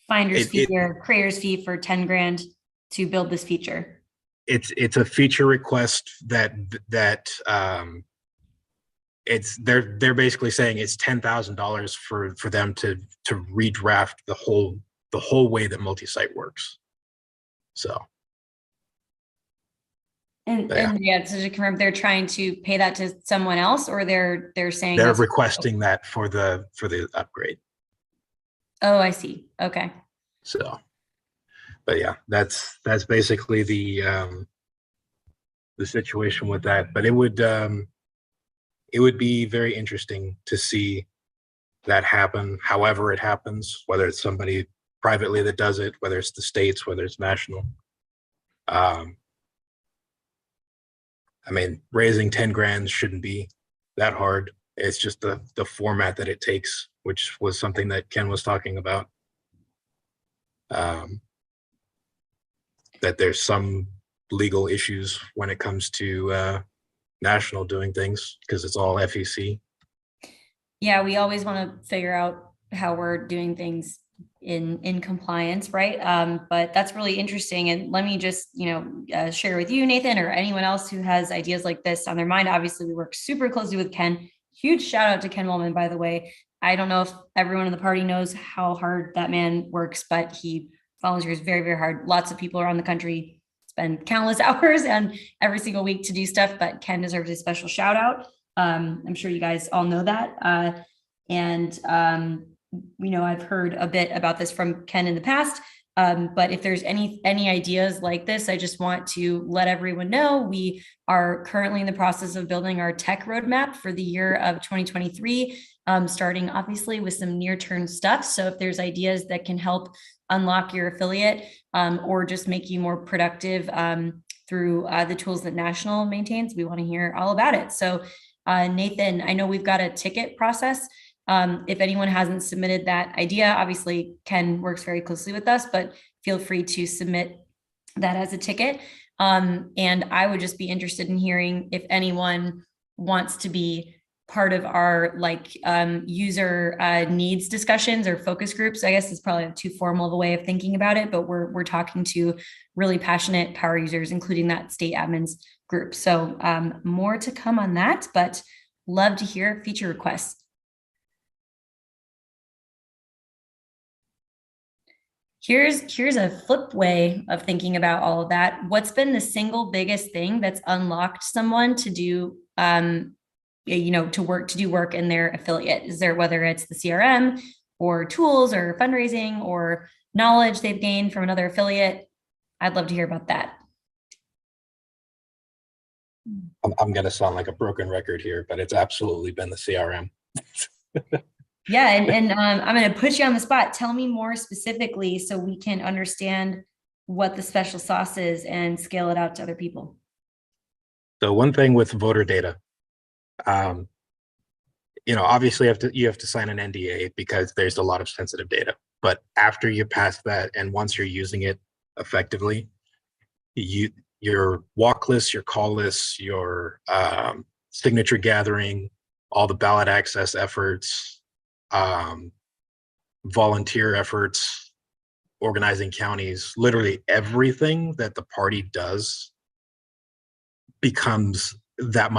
finder's fee or creator's fee for 10 grand to build this feature? It's a feature request that they're basically saying it's $10,000 for them to redraft the whole way that multi-site works. So. And yeah, so to confirm, they're trying to pay that to someone else, or they're saying they're requesting that for the upgrade. Oh, I see. Okay. So, but yeah, that's basically the situation with that. But it would be very interesting to see that happen, however it happens, whether it's somebody privately that does it, whether it's the states, whether it's national. I mean, raising 10 grand shouldn't be that hard. It's just the format that it takes, which was something that Ken was talking about. That there's some legal issues when it comes to national doing things, because it's all FEC. Yeah, we always want to figure out how we're doing things in compliance, right? But that's really interesting. And let me just, share with you, Nathan, or anyone else who has ideas like this on their mind. Obviously, we work super closely with Ken. Huge shout out to Ken Wellman, by the way. I don't know if everyone in the party knows how hard that man works, but he volunteers very, very hard. Lots of people around the country spend countless hours and every single week to do stuff, but Ken deserves a special shout out. I'm sure you guys all know that. I've heard a bit about this from Ken in the past, but if there's any ideas like this, I just want to let everyone know we are currently in the process of building our tech roadmap for the year of 2023, starting obviously with some near-term stuff. So if there's ideas that can help unlock your affiliate or just make you more productive through the tools that National maintains, we want to hear all about it. So Nathan, I know we've got a ticket process. If anyone hasn't submitted that idea, obviously Ken works very closely with us, but feel free to submit that as a ticket. And I would just be interested in hearing if anyone wants to be part of our user needs discussions or focus groups. I guess it's probably too formal of a way of thinking about it, but we're talking to really passionate power users, including that state admins group. So more to come on that, but love to hear feature requests. Here's a flip way of thinking about all of that. What's been the single biggest thing that's unlocked someone to do, to do work in their affiliate? Is there, whether it's the CRM or tools or fundraising or knowledge they've gained from another affiliate? I'd love to hear about that. I'm going to sound like a broken record here, but it's absolutely been the CRM. Yeah, and I'm going to put you on the spot. Tell me more specifically so we can understand what the special sauce is and scale it out to other people. So one thing with voter data, obviously you have to sign an NDA because there's a lot of sensitive data. But after you pass that, and once you're using it effectively, your walk lists, your call lists, your signature gathering, all the ballot access efforts, volunteer efforts, organizing counties, literally everything that the party does becomes that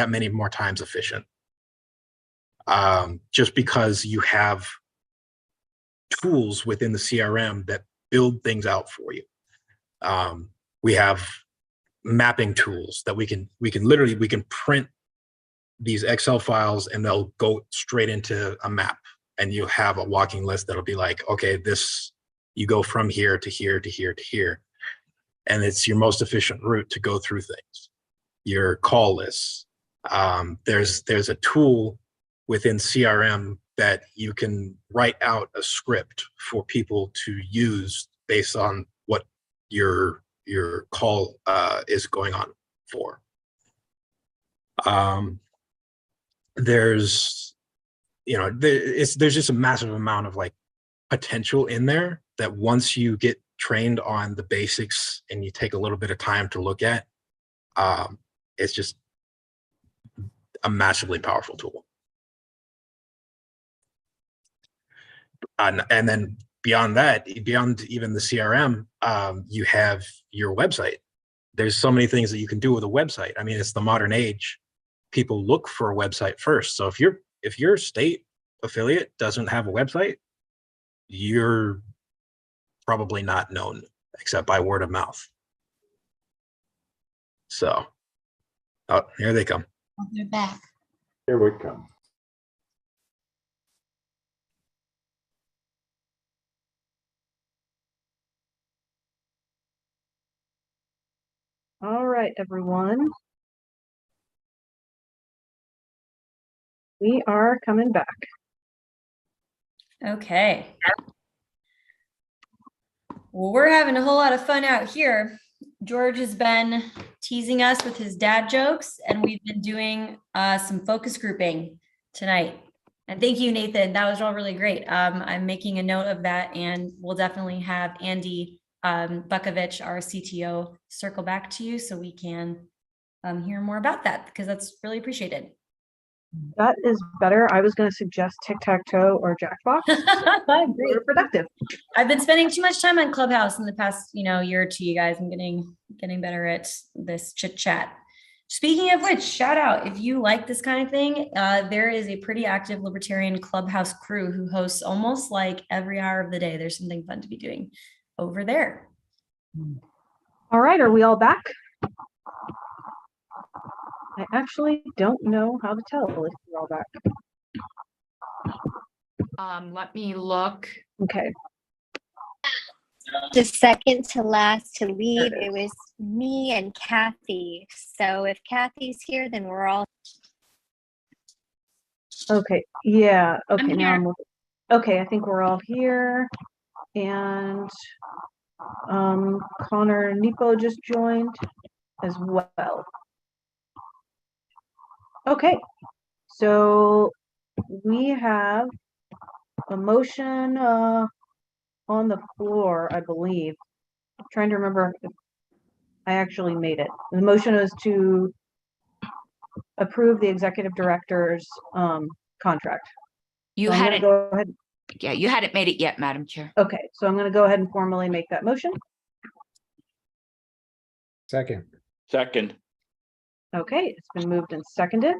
many more times efficient. Just because you have tools within the CRM that build things out for you. We have mapping tools that we can print these Excel files and they'll go straight into a map, and you have a walking list that'll be like, okay, this, you go from here to here to here to here. And it's your most efficient route to go through things. Your call lists. There's a tool within CRM that you can write out a script for people to use based on what your call is going on for. There's just a massive amount of like potential in there that once you get trained on the basics and you take a little bit of time to look at, it's just a massively powerful tool. And then beyond that, beyond even the CRM, you have your website. There's so many things that you can do with a website. I mean, it's the modern age. People look for a website first. So if your state affiliate doesn't have a website, you're probably not known except by word of mouth. So, oh, here they come. Oh, they're back. Here we come. All right, everyone. We are coming back. Okay. Well, we're having a whole lot of fun out here. George has been teasing us with his dad jokes, and we've been doing some focus grouping tonight. And thank you, Nathan. That was all really great. I'm making a note of that, and we'll definitely have Andy Bukovich, our CTO, circle back to you so we can hear more about that, because that's really appreciated. That is better. I was going to suggest tic-tac-toe or Jackbox. I agree. We're productive. I've been spending too much time on Clubhouse in the past, year or two, you guys. I'm getting better at this chit chat. Speaking of which, shout out, if you like this kind of thing, there is a pretty active Libertarian Clubhouse crew who hosts almost like every hour of the day. There's something fun to be doing over there. All right, are we all back? I actually don't know how to tell if we're all back. Let me look. Okay. The second to last to leave, it was me and Kathy. So if Kathy's here, then we're all. Okay. Yeah. Okay. I'm Now here. okay. I think we're all here. And Connor Nepo just joined as well. Okay. So we have a motion on the floor, I believe. I'm trying to remember if I actually made it. The motion is to approve the executive director's contract. You So I'm gonna hadn't, go ahead. yeah, you hadn't made it yet, Madam Chair. Okay, so I'm going to go ahead and formally make that motion. Second. Second. Okay, it's been moved and seconded.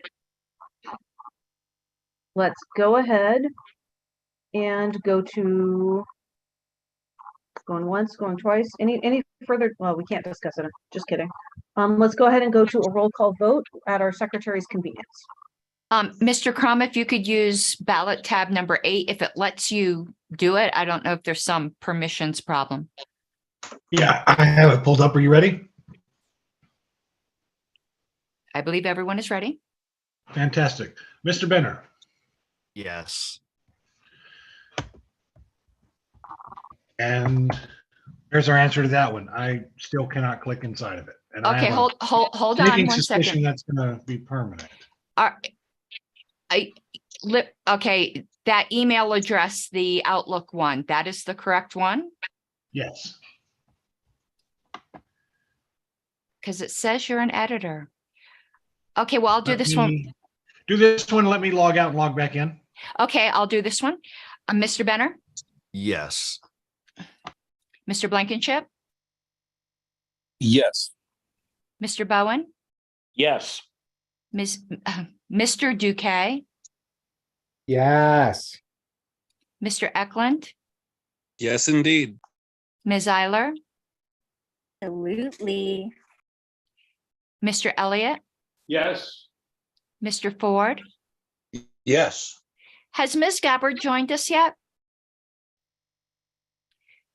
Let's go ahead and go to going once, going twice. Any further? Well, we can't discuss it. Just kidding. Let's go ahead and go to a roll call vote at our secretary's convenience. Mr. Crum, if you could use ballot tab number 8, if it lets you do it. I don't know if there's some permissions problem. Yeah, I have it pulled up. Are you ready? I believe everyone is ready. Fantastic. Mr. Benner. Yes. And there's our answer to that one. I still cannot click inside of it. And I Okay, have a hold on sneaking one suspicion second. that's gonna be permanent. Okay, that email address, the Outlook one, that is the correct one? Yes. Because it says you're an editor. Okay, well, I'll do this one. Do this one. Let me log out and log back in. Okay, I'll do this one. Mr. Benner, Yes. Mr. Blankenship, Yes. Mr. Bowen, Yes. Mr. Duque, Yes. Mr. Eklund, Yes, indeed. Ms. Eiler, Absolutely. Mr. Elliott, Yes. Mr. Ford? Yes. Has Ms. Gabbard joined us yet?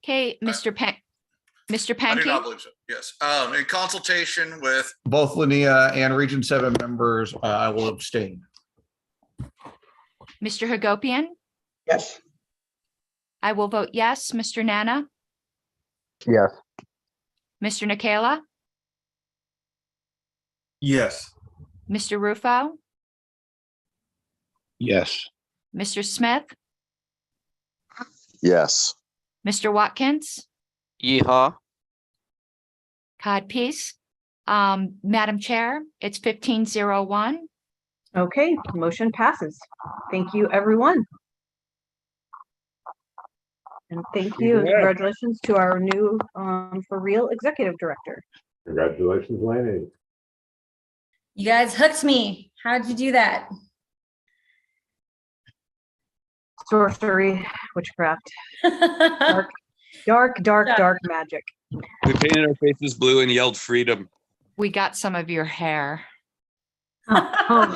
Okay, Mr. Mr. I do not Pankey? believe so. Yes. In consultation with both Linnea and Region 7 members, I will abstain. Mr. Hagopian? Yes. I will vote yes. Mr. Nana? Yes. Mr. Nikela? Yes. Mr. Rufo? Yes. Mr. Smith? Yes. Mr. Watkins? Yeehaw. Codpiece? Madam Chair, it's 1501. Okay, motion passes. Thank you, everyone. And thank you, and congratulations to our new, for real executive director. Congratulations, Laney. You guys hooked me. How'd you do that? Sorcery, witchcraft, dark magic. We painted our faces blue and yelled freedom. We got some of your hair. Oh,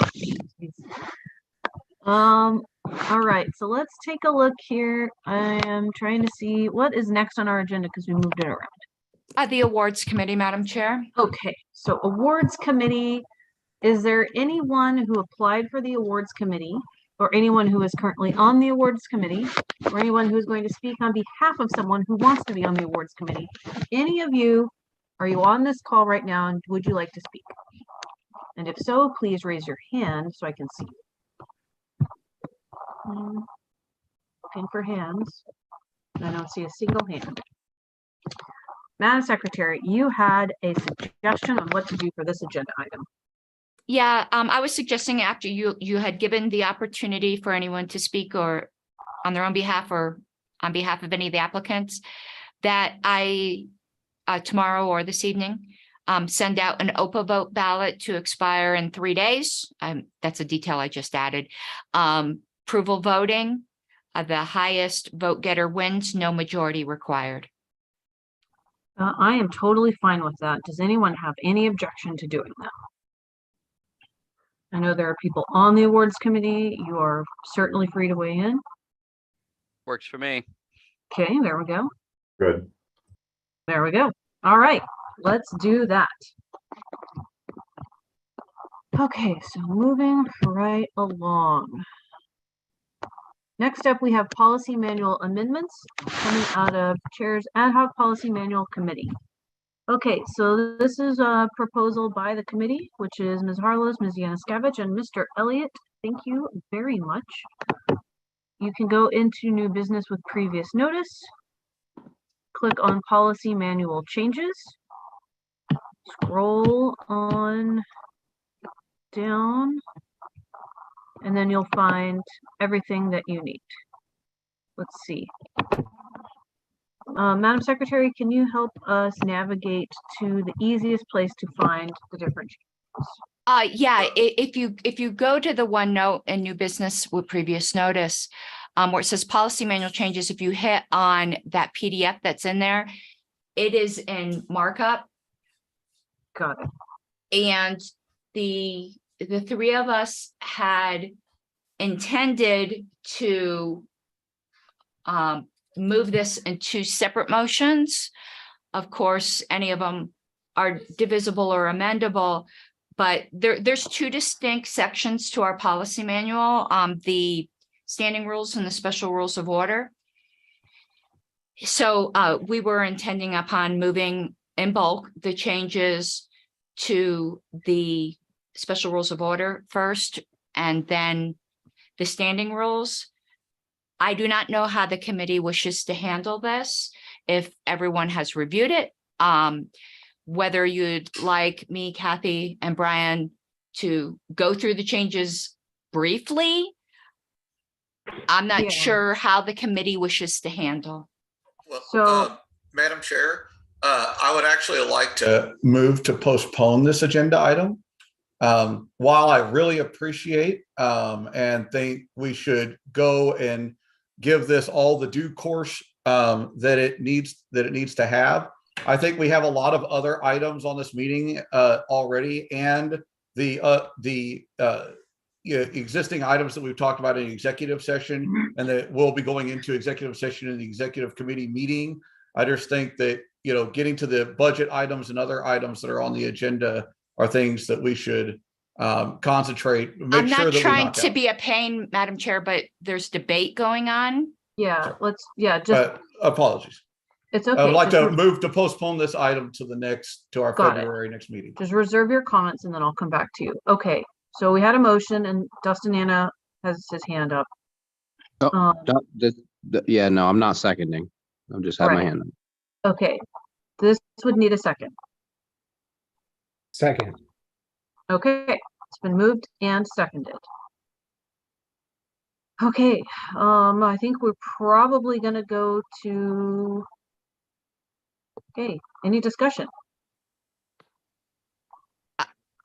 all right, so let's take a look here. I am trying to see what is next on our agenda because we moved it around. The awards committee, Madam Chair. Okay, so awards committee. Is there anyone who applied for the awards committee or anyone who is currently on the awards committee or anyone who is going to speak on behalf of someone who wants to be on the awards committee? Any of you, are you on this call right now and would you like to speak? And if so, please raise your hand so I can see you. Looking for hands. I don't see a single hand. Madam Secretary, you had a suggestion on what to do for this agenda item. Yeah, I was suggesting after you had given the opportunity for anyone to speak or on their own behalf or on behalf of any of the applicants, that I tomorrow or this evening send out an OPA vote ballot to expire in 3 days. That's a detail I just added. Approval voting, the highest vote getter wins, no majority required. I am totally fine with that. Does anyone have any objection to doing that? I know there are people on the awards committee. You are certainly free to weigh in. Works for me. Okay, there we go. Good. There we go. All right, let's do that. Okay, so moving right along. Next up, we have policy manual amendments coming out of Chair's Ad Hoc Policy Manual Committee. Okay, so this is a proposal by the committee, which is Ms. Harlows, Ms. Yanuskevich, and Mr. Elliott. Thank you very much. You can go into new business with previous notice. Click on policy manual changes. Scroll on down, and then you'll find everything that you need. Let's see. Madam Secretary, can you help us navigate to the easiest place to find the different changes? Yeah, if you go to the OneNote and new business with previous notice, where it says policy manual changes, if you hit on that PDF that's in there, it is in markup. Got it. And the three of us had intended to move this in 2 separate motions. Of course, any of them are divisible or amendable, but there's 2 distinct sections to our policy manual, the standing rules and the special rules of order. So we were intending upon moving in bulk the changes to the special rules of order first, and then the standing rules. I do not know how the committee wishes to handle this, if everyone has reviewed it, whether you'd like me, Kathy, and Brian to go through the changes briefly. I'm not sure how the committee wishes to handle. Well, Madam Chair, I would actually like to move to postpone this agenda item. While I really appreciate and think we should go and give this all the due course that it needs to have, I think we have a lot of other items on this meeting already, and existing items that we've talked about in executive session, and that we'll be going into executive session in the executive committee meeting. I just think that, getting to the budget items and other items that are on the agenda are things that we should concentrate. I'm not trying to be a pain, Madam Chair, but there's debate going on. Yeah, just, apologies. it's okay. I would like just to move to postpone this item to our Got it. February next meeting. Just reserve your comments and then I'll come back to you. Okay, so we had a motion and Dustin Anna has his hand up. Oh, yeah, no, I'm not seconding. I'm just have my Right. hand up. Okay, this would need a second. Second. Okay, it's been moved and seconded. Okay, I think we're probably gonna go to, okay, any discussion?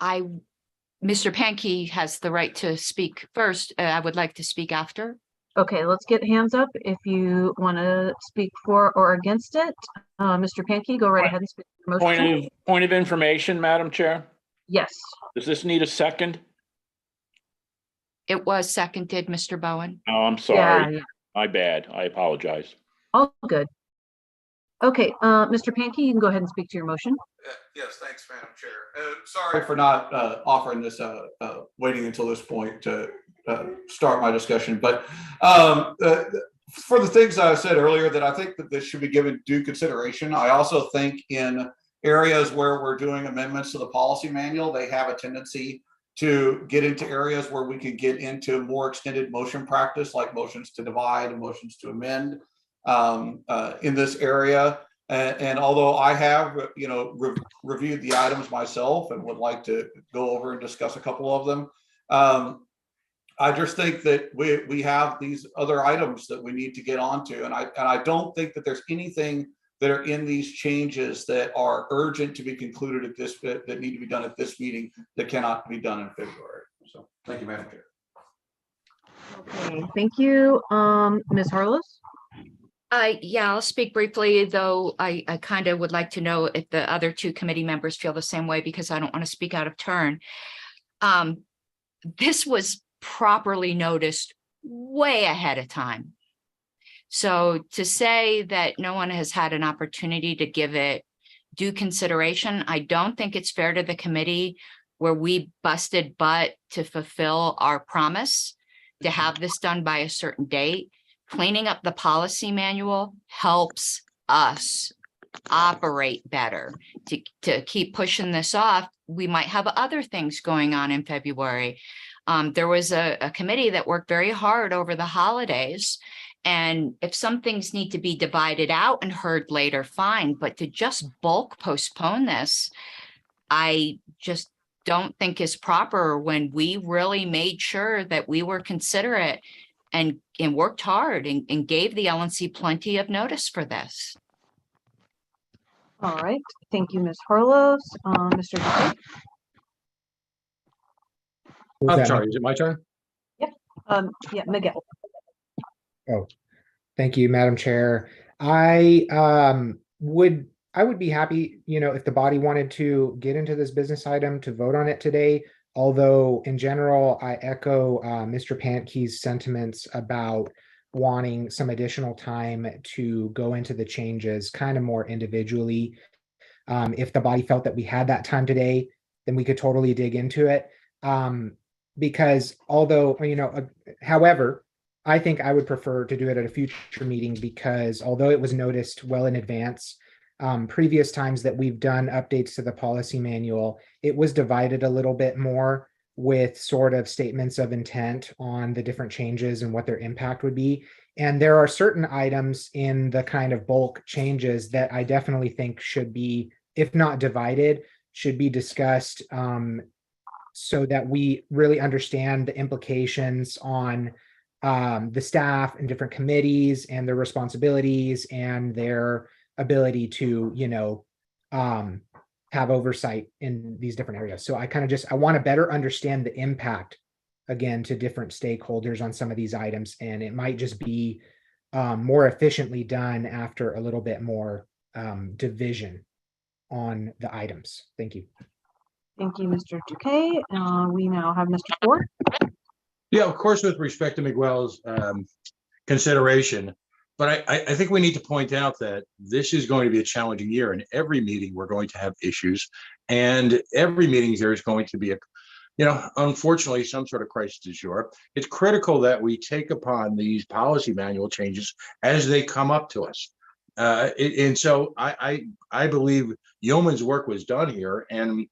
Mr. Pankey has the right to speak first. I would like to speak after. Okay, let's get hands up if you want to speak for or against it. Mr. Pankey, go right ahead and speak your motion. Point of information, Madam Chair. Yes. Does this need a second? It was seconded, Mr. Bowen. Oh, I'm sorry. Yeah. My bad. I apologize. All good. Okay, Mr. Pankey, you can go ahead and speak to your motion. Yes, thanks, Madam Chair. Sorry for not offering this, waiting until this point to start my discussion. But for the things I said earlier, that I think that this should be given due consideration. I also think in areas where we're doing amendments to the policy manual, they have a tendency to get into areas where we can get into more extended motion practice, like motions to divide and motions to amend in this area. And although I have, reviewed the items myself and would like to go over and discuss a couple of them, I just think that we have these other items that we need to get onto, and I don't think that there's anything that are in these changes that are urgent to be concluded at this that need to be done at this meeting that cannot be done in February. So thank you, Madam Chair. Okay, thank you. Ms. Harless? Yeah, I'll speak briefly, though I kind of would like to know if the other two committee members feel the same way, because I don't want to speak out of turn. This was properly noticed way ahead of time. So to say that no one has had an opportunity to give it due consideration, I don't think it's fair to the committee, where we busted butt to fulfill our promise to have this done by a certain date. Cleaning up the policy manual helps us operate better. To keep pushing this off, we might have other things going on in February. There was a committee that worked very hard over the holidays. And if some things need to be divided out and heard later, fine. But to just bulk postpone this, I just don't think is proper, when we really made sure that we were considerate and worked hard and gave the LNC plenty of notice for this. All right, thank you, Ms. Harlos. Mr. Dupuy? I'm sorry, is it my turn? Yep. Yeah, Miguel. Oh, thank you, Madam Chair. I would be happy, if the body wanted to get into this business item to vote on it today. Although in general, I echo Mr. Pankey's sentiments about wanting some additional time to go into the changes kind of more individually. If the body felt that we had that time today, then we could totally dig into it. Because although, however, I think I would prefer to do it at a future meeting, because although it was noticed well in advance, previous times that we've done updates to the policy manual, it was divided a little bit more with sort of statements of intent on the different changes and what their impact would be. And there are certain items in the kind of bulk changes that I definitely think should be, if not divided, should be discussed so that we really understand the implications on the staff and different committees and their responsibilities and their ability to, have oversight in these different areas. So I kind of I want to better understand the impact, again, to different stakeholders on some of these items. And it might just be more efficiently done after a little bit more division on the items. Thank you. Thank you, Mr. Duque. We now have Mr. Ford. Yeah, of course, with respect to Miguel's consideration, but I think we need to point out that this is going to be a challenging year. In every meeting, we're going to have issues, and every meeting there is going to be unfortunately, some sort of crisis du jour. It's critical that we take upon these policy manual changes as they come up to us. And so I believe yeoman's work was done here, and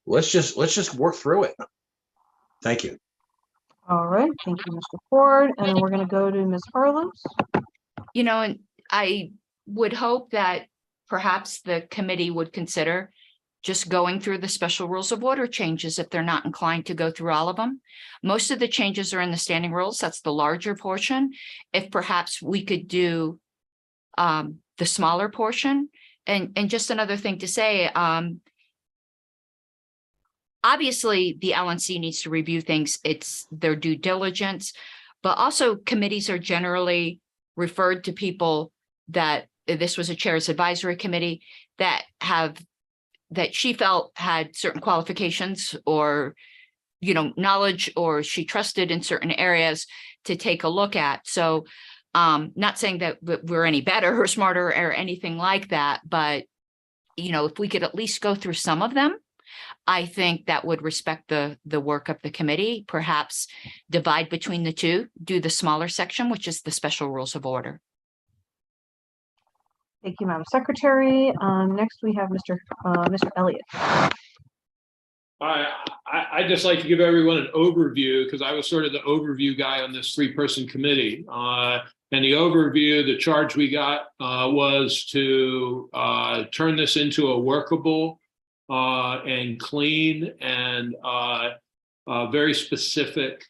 let's just work through it. Thank you. All right, thank you, Mr. Ford. And then we're going to go to Ms. Harlow. And I would hope that perhaps the committee would consider just going through the special rules of order changes if they're not inclined to go through all of them. Most of the changes are in the standing rules. That's the larger portion. If perhaps we could do the smaller portion. And just another thing to say, obviously the LNC needs to review things. It's their due diligence, but also committees are generally referred to people that this was a chair's advisory committee that she felt had certain qualifications or, knowledge, or she trusted in certain areas to take a look at. So not saying that we're any better or smarter or anything like that, but, if we could at least go through some of them, I think that would respect the work of the committee, perhaps divide between the two, do the smaller section, which is the special rules of order. Thank you, Madam Secretary. Next, we have Mr. Elliott. I just like to give everyone an overview because I was sort of the overview guy on this 3-person committee. And the overview, the charge we got was to turn this into a workable and clean and very specific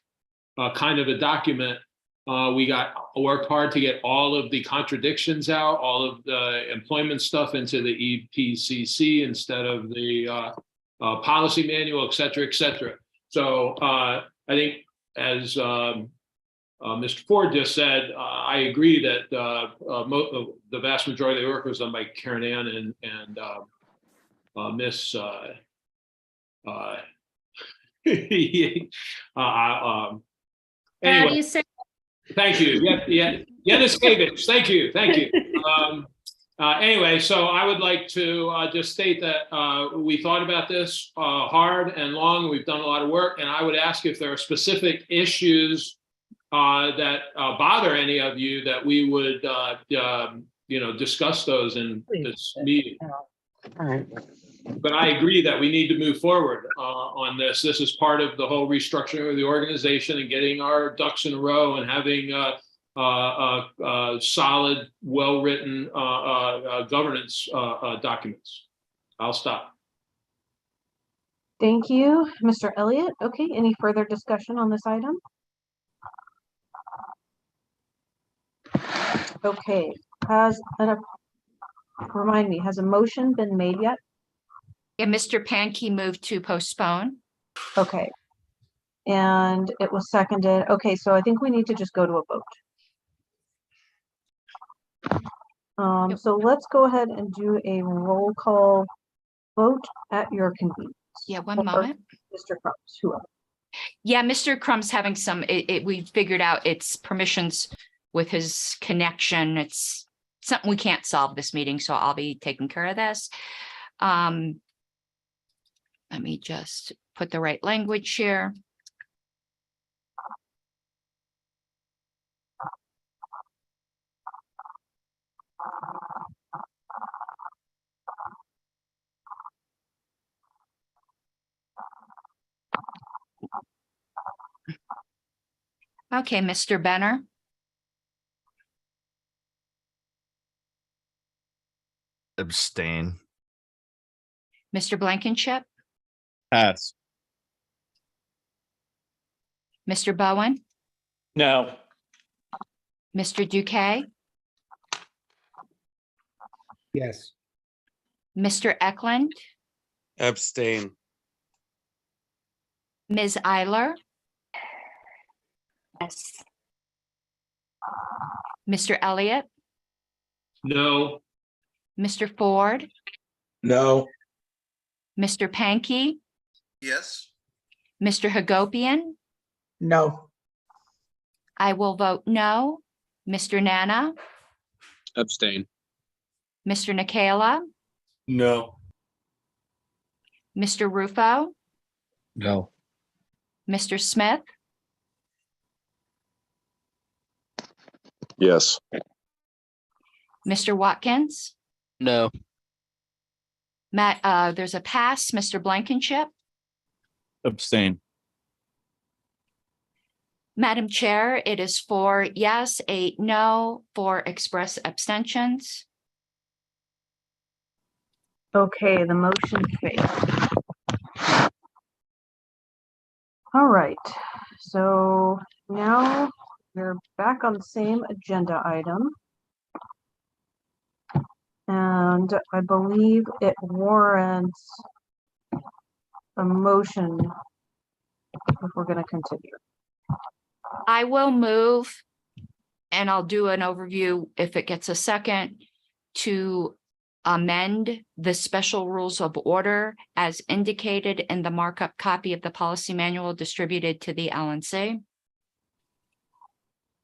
kind of a document. We worked hard to get all of the contradictions out, all of the employment stuff into the EPCC instead of the policy manual, et cetera, et cetera. So I think as Mr. Ford just said, I agree that the vast majority of the work was done by Karen Ann and Miss How do anyway, you say? thank you. Yanuskevich, thank you. Anyway, so I would like to just state that we thought about this hard and long. We've done a lot of work, and I would ask if there are specific issues that bother any of you that we would, discuss those in this meeting. All right. But I agree that we need to move forward on this. This is part of the whole restructuring of the organization and getting our ducks in a row and having solid, well-written governance documents. I'll stop. Thank you, Mr. Elliott. Okay, any further discussion on this item? Okay, remind me, has a motion been made yet? Yeah, Mr. Pankey moved to postpone. Okay. And it was seconded. Okay, so I think we need to just go to a vote. So let's go ahead and do a roll call vote at your convenience. Yeah, one moment. Mr. Crumbs, whoever. Yeah, Mr. Crumb's having some, we figured out it's permissions with his connection. It's something we can't solve this meeting, so I'll be taking care of this. Let me just put the right language here. Okay, Mr. Benner. Abstain. Mr. Blankenship. Pass. Mr. Bowen. No. Mr. Duque. Yes. Mr. Eklund. Abstain. Ms. Eiler. Yes. Mr. Elliott. No. Mr. Ford. No. Mr. Pankey, Yes. Mr. Hagopian. No. I will vote no. Mr. Nana, Abstain. Mr. Nikayla, No. Mr. Rufo, No. Mr. Smith, Yes. Mr. Watkins, No. Matt, there's a pass, Mr. Blankenship. Abstain. Madam Chair, it is 4 yes, 8 no, 4 express abstentions. Okay, the motion failed. All right, so now we're back on the same agenda item. And I believe it warrants a motion if we're going to continue. I will move, and I'll do an overview if it gets a second, to amend the special rules of order as indicated in the markup copy of the policy manual distributed to the LNC.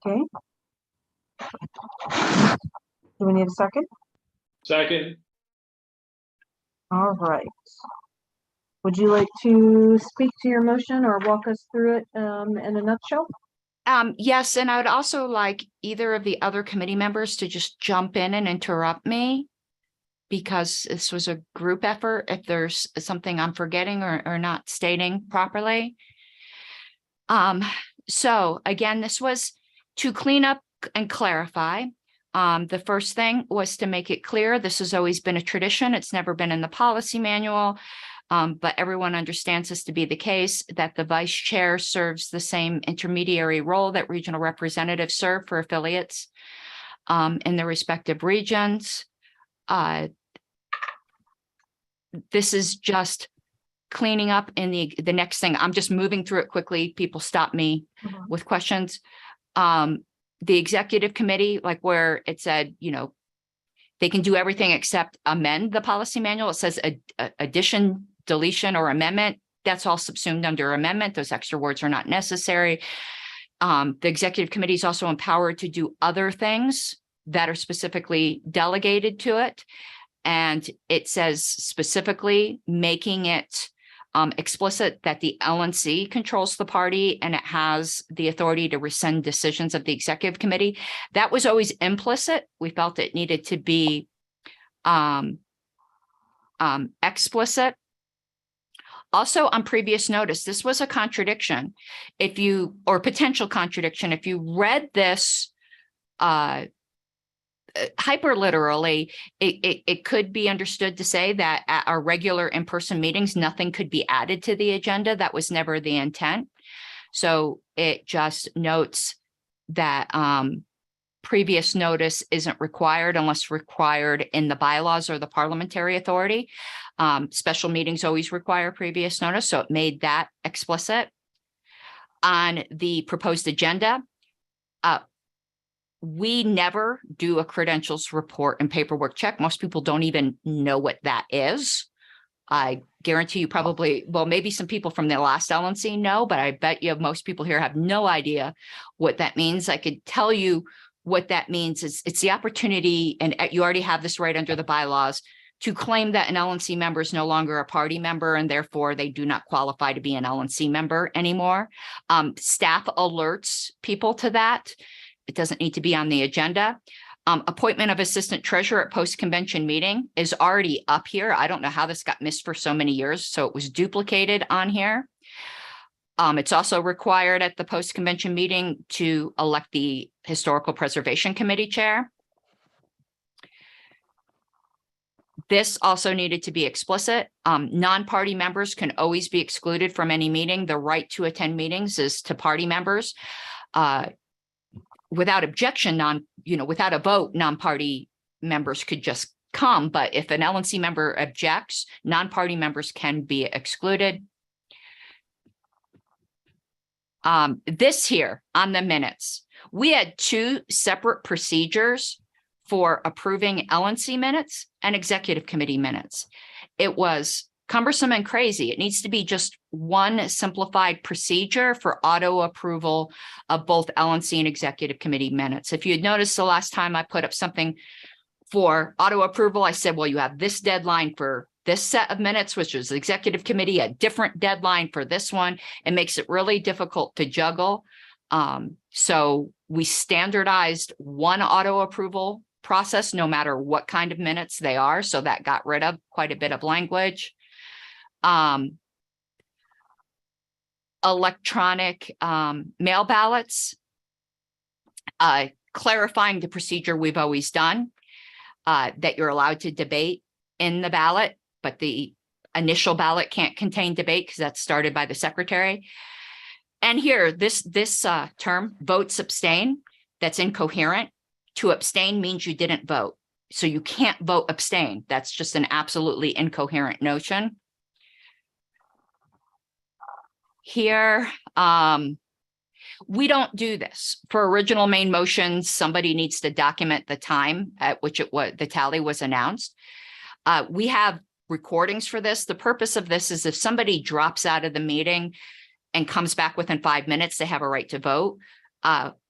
Okay. Do we need a second? Second. All right. Would you like to speak to your motion or walk us through it in a nutshell? Yes, and I would also like either of the other committee members to just jump in and interrupt me, because this was a group effort if there's something I'm forgetting or not stating properly. So again, this was to clean up and clarify. The first thing was to make it clear, this has always been a tradition. It's never been in the policy manual, but everyone understands this to be the case, that the vice chair serves the same intermediary role that regional representatives serve for affiliates in their respective regions. This is just cleaning up in the next thing. I'm just moving through it quickly. People stop me with questions. The executive committee, like where it said, you know, they can do everything except amend the policy manual. It says addition, deletion, or amendment. That's all subsumed under amendment. Those extra words are not necessary. The executive committee is also empowered to do other things that are specifically delegated to it. And it says specifically making it explicit that the LNC controls the party and it has the authority to rescind decisions of the executive committee. That was always implicit. We felt it needed to be explicit. Also, on previous notice, this was a contradiction. If you, or potential contradiction, if you read this hyper literally, it could be understood to say that at our regular in-person meetings, nothing could be added to the agenda. That was never the intent. So it just notes that previous notice isn't required unless required in the bylaws or the parliamentary authority. Special meetings always require previous notice, so it made that explicit. On the proposed agenda, we never do a credentials report and paperwork check. Most people don't even know what that is. I guarantee you probably, well, maybe some people from the last LNC know, but I bet you most people here have no idea what that means. I could tell you what that means. It's the opportunity, and you already have this right under the bylaws, to claim that an LNC member is no longer a party member and therefore they do not qualify to be an LNC member anymore. Staff alerts people to that. It doesn't need to be on the agenda. Appointment of assistant treasurer at post-convention meeting is already up here. I don't know how this got missed for so many years, so it was duplicated on here. It's also required at the post-convention meeting to elect the Historical Preservation Committee chair. This also needed to be explicit. Non-party members can always be excluded from any meeting. The right to attend meetings is to party members. Without objection, without a vote, non-party members could just come. But if an LNC member objects, non-party members can be excluded. This here on the minutes, we had 2 separate procedures for approving LNC minutes and executive committee minutes. It was cumbersome and crazy. It needs to be just one simplified procedure for auto approval of both LNC and executive committee minutes. If you had noticed the last time I put up something for auto approval, I said, well, you have this deadline for this set of minutes, which is executive committee, a different deadline for this one. It makes it really difficult to juggle. So we standardized one auto approval process, no matter what kind of minutes they are. So that got rid of quite a bit of language. Electronic mail ballots, clarifying the procedure we've always done, that you're allowed to debate in the ballot, but the initial ballot can't contain debate because that's started by the secretary. And here, this term, votes abstain, that's incoherent. To abstain means you didn't vote. So you can't vote abstain. That's just an absolutely incoherent notion. Here, we don't do this. For original main motions, somebody needs to document the time at which the tally was announced. We have recordings for this. The purpose of this is if somebody drops out of the meeting and comes back within 5 minutes, they have a right to vote.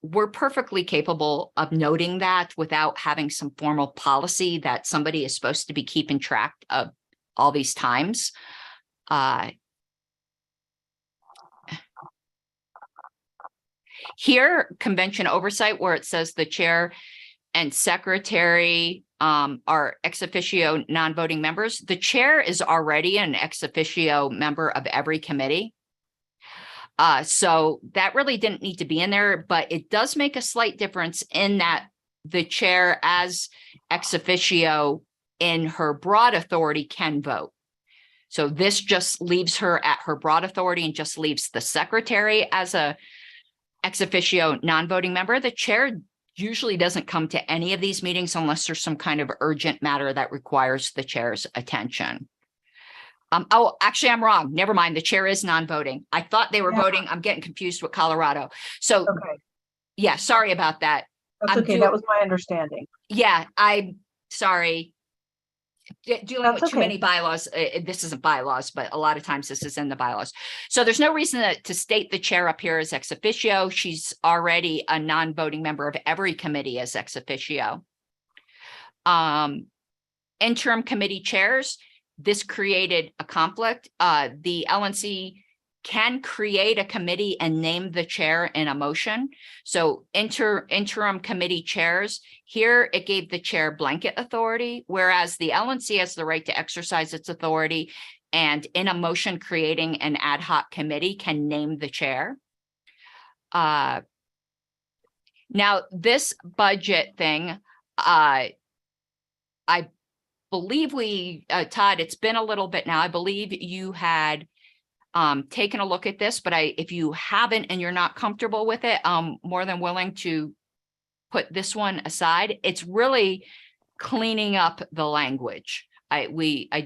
We're perfectly capable of noting that without having some formal policy that somebody is supposed to be keeping track of all these times. Here, convention oversight, where it says the chair and secretary are ex officio non-voting members. The chair is already an ex officio member of every committee. So that really didn't need to be in there, but it does make a slight difference in that the chair as ex officio in her broad authority can vote. So this just leaves her at her broad authority and just leaves the secretary as a ex officio non-voting member. The chair usually doesn't come to any of these meetings unless there's some kind of urgent matter that requires the chair's attention. Oh, actually, I'm wrong. Never mind. The chair is non-voting. I thought they were voting. I'm getting confused with Colorado. So, Okay, yeah, sorry about that. that's okay. That was my understanding. Yeah, I'm sorry. Dealing That's with too okay. many bylaws. This isn't bylaws, but a lot of times this is in the bylaws. So there's no reason to state the chair up here as ex officio. She's already a non-voting member of every committee as ex officio. Interim committee chairs. This created a conflict. The LNC can create a committee and name the chair in a motion. So interim committee chairs, here it gave the chair blanket authority, whereas the LNC has the right to exercise its authority and in a motion creating an ad hoc committee can name the chair. Now this budget thing, I believe Todd, it's been a little bit now. I believe you had taken a look at this, but if you haven't and you're not comfortable with it, I'm more than willing to put this one aside. It's really cleaning up the language. I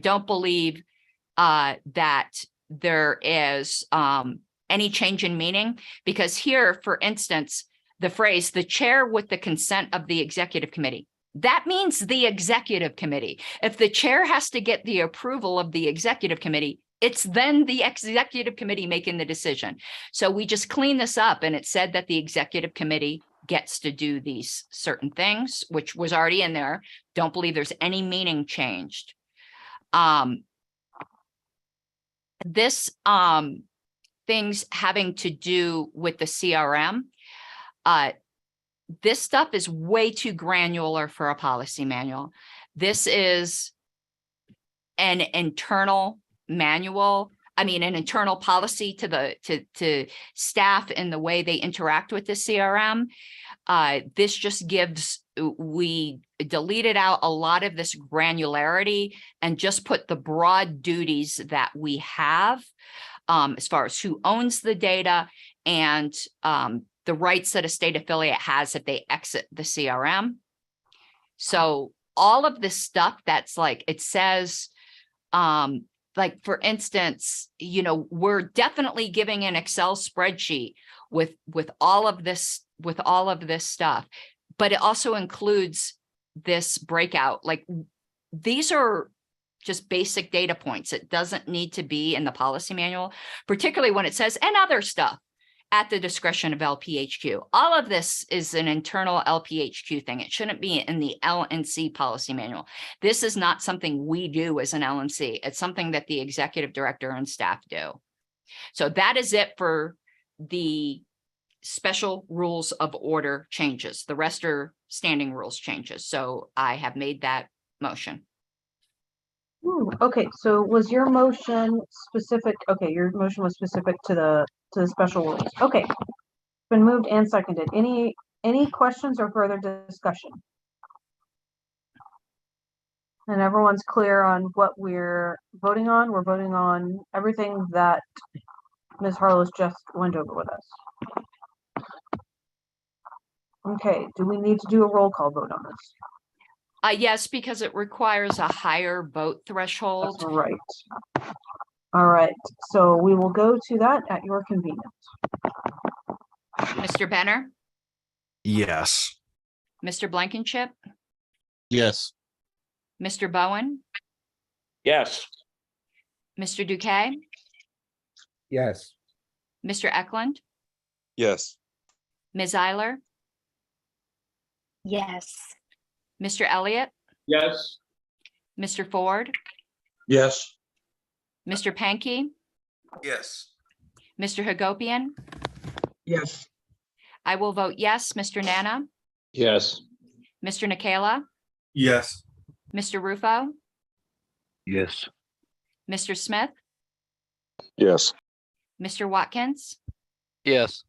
don't believe that there is any change in meaning, because here, for instance, the phrase, the chair with the consent of the executive committee, that means the executive committee. If the chair has to get the approval of the executive committee, it's then the executive committee making the decision. So we just clean this up, and it said that the executive committee gets to do these certain things, which was already in there. Don't believe there's any meaning changed. This things having to do with the CRM, this stuff is way too granular for a policy manual. This is an internal manual, an internal policy to staff in the way they interact with the CRM. This just gives, we deleted out a lot of this granularity and just put the broad duties that we have as far as who owns the data and the rights that a state affiliate has if they exit the CRM. So all of this stuff that's like, it says, like, for instance, we're definitely giving an Excel spreadsheet with all of this stuff, but it also includes this breakout. Like, these are just basic data points. It doesn't need to be in the policy manual, particularly when it says, and other stuff at the discretion of LPHQ. All of this is an internal LPHQ thing. It shouldn't be in the LNC policy manual. This is not something we do as an LNC. It's something that the executive director and staff do. So that is it for the special rules of order changes. The rest are standing rules changes. So I have made that motion. Okay, so was your motion specific? Okay, your motion was specific to the special rules. Okay, been moved and seconded. Any questions or further discussion? And everyone's clear on what we're voting on. We're voting on everything that Ms. Harlow's just went over with us. Okay, do we need to do a roll call vote on this? Yes, because it requires a higher vote threshold. That's right. All right, so we will go to that at your convenience. Mr. Benner, Yes. Mr. Blankenship, Yes. Mr. Bowen, Yes. Mr. Duque, Yes. Mr. Eklund, Yes. Ms. Eiler, Yes. Mr. Elliott, Yes. Mr. Ford, Yes. Mr. Pankey, Yes. Mr. Hagopian. Yes. I will vote yes. Mr. Nana, Yes. Mr. Nikela, Yes. Mr. Rufo, Yes. Mr. Smith, Yes. Mr. Watkins. Yes.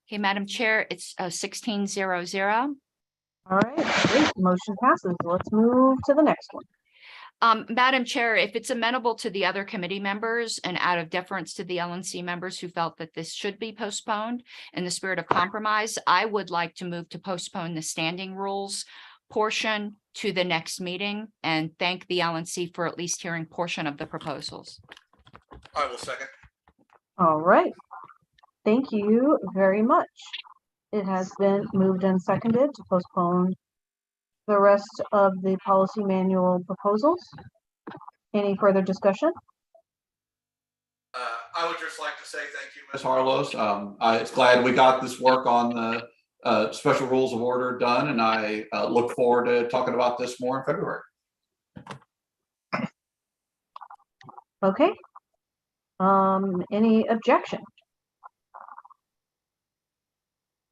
Okay, Madam Chair, it's 16-0-0. All right, great, motion passes. Let's move to the next one. Madam Chair, if it's amenable to the other committee members and out of deference to the LNC members who felt that this should be postponed in the spirit of compromise, I would like to move to postpone the standing rules portion to the next meeting and thank the LNC for at least hearing portion of the proposals. I will second. All right, thank you very much. It has been moved and seconded to postpone the rest of the policy manual proposals. Any further discussion? I would just like to say thank you, Ms. Harlows. I'm glad we got this work on the special rules of order done, and I look forward to talking about this more in February. Okay. Any objection?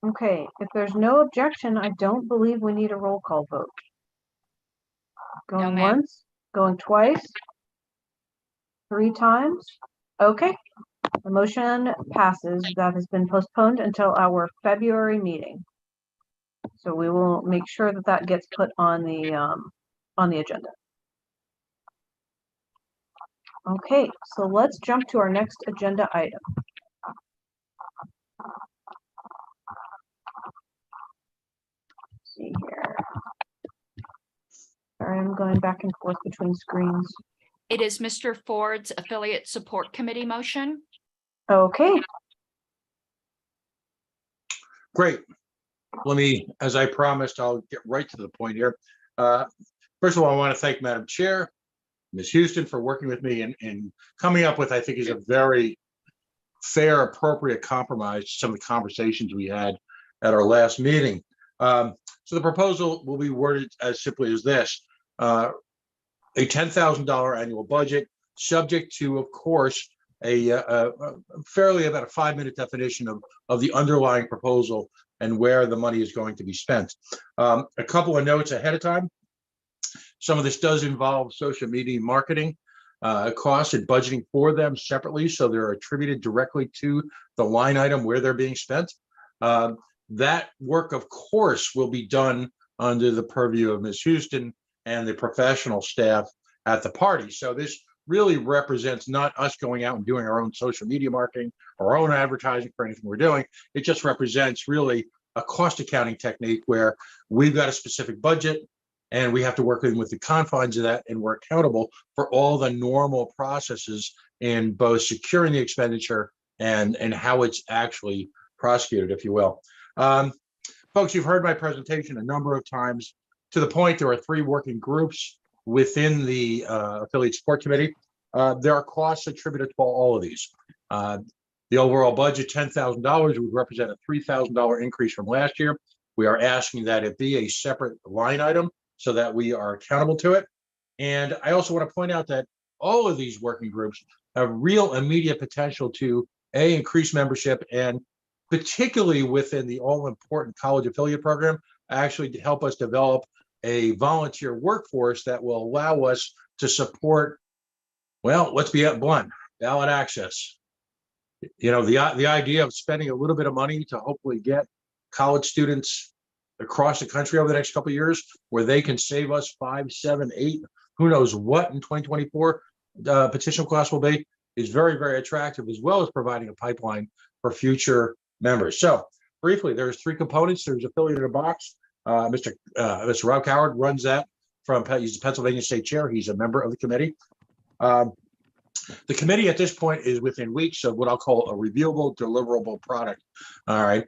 Okay, if there's no objection, I don't believe we need a roll call vote. Going ma'am. once, going twice, 3 times. Okay, the motion passes. That has been postponed until our February meeting. So we will make sure that that gets put on the agenda. Okay, so let's jump to our next agenda item. See here. Sorry, I'm going back and forth between screens. It is Mr. Ford's affiliate support committee motion. Okay. Great. Let me, as I promised, I'll get right to the point here. First of all, I want to thank Madam Chair, Ms. Houston, for working with me and coming up with, I think, is a very fair, appropriate compromise to some of the conversations we had at our last meeting. So the proposal will be worded as simply as this: a $10,000 annual budget, subject to, of course, a fairly about a 5-minute definition of the underlying proposal and where the money is going to be spent. A couple of notes ahead of time. Some of this does involve social media marketing costs and budgeting for them separately, so they're attributed directly to the line item where they're being spent. That work, of course, will be done under the purview of Ms. Houston and the professional staff at the party. So this really represents not us going out and doing our own social media marketing, our own advertising for anything we're doing. It just represents really a cost accounting technique where we've got a specific budget and we have to work with the confines of that, and we're accountable for all the normal processes in both securing the expenditure and how it's actually prosecuted, if you will. Folks, you've heard my presentation a number of times. To the point, there are 3 working groups within the affiliate support committee. There are costs attributed to all of these. The overall budget, $10,000, would represent a $3,000 increase from last year. We are asking that it be a separate line item so that we are accountable to it. And I also want to point out that all of these working groups have real immediate potential to increase membership, and particularly within the all-important college affiliate program, actually to help us develop a volunteer workforce that will allow us to support, well, let's be blunt, ballot access. You know, the idea of spending a little bit of money to hopefully get college students across the country over the next couple of years, where they can save us 5, 7, 8, who knows what in 2024 petition cost will be, is very, very attractive, as well as providing a pipeline for future members. So briefly, there's 3 components. There's affiliate in a box. Mr. Rob Coward runs that he's the Pennsylvania State Chair. He's a member of the committee. The committee at this point is within weeks of what I'll call a reviewable, deliverable product. All right.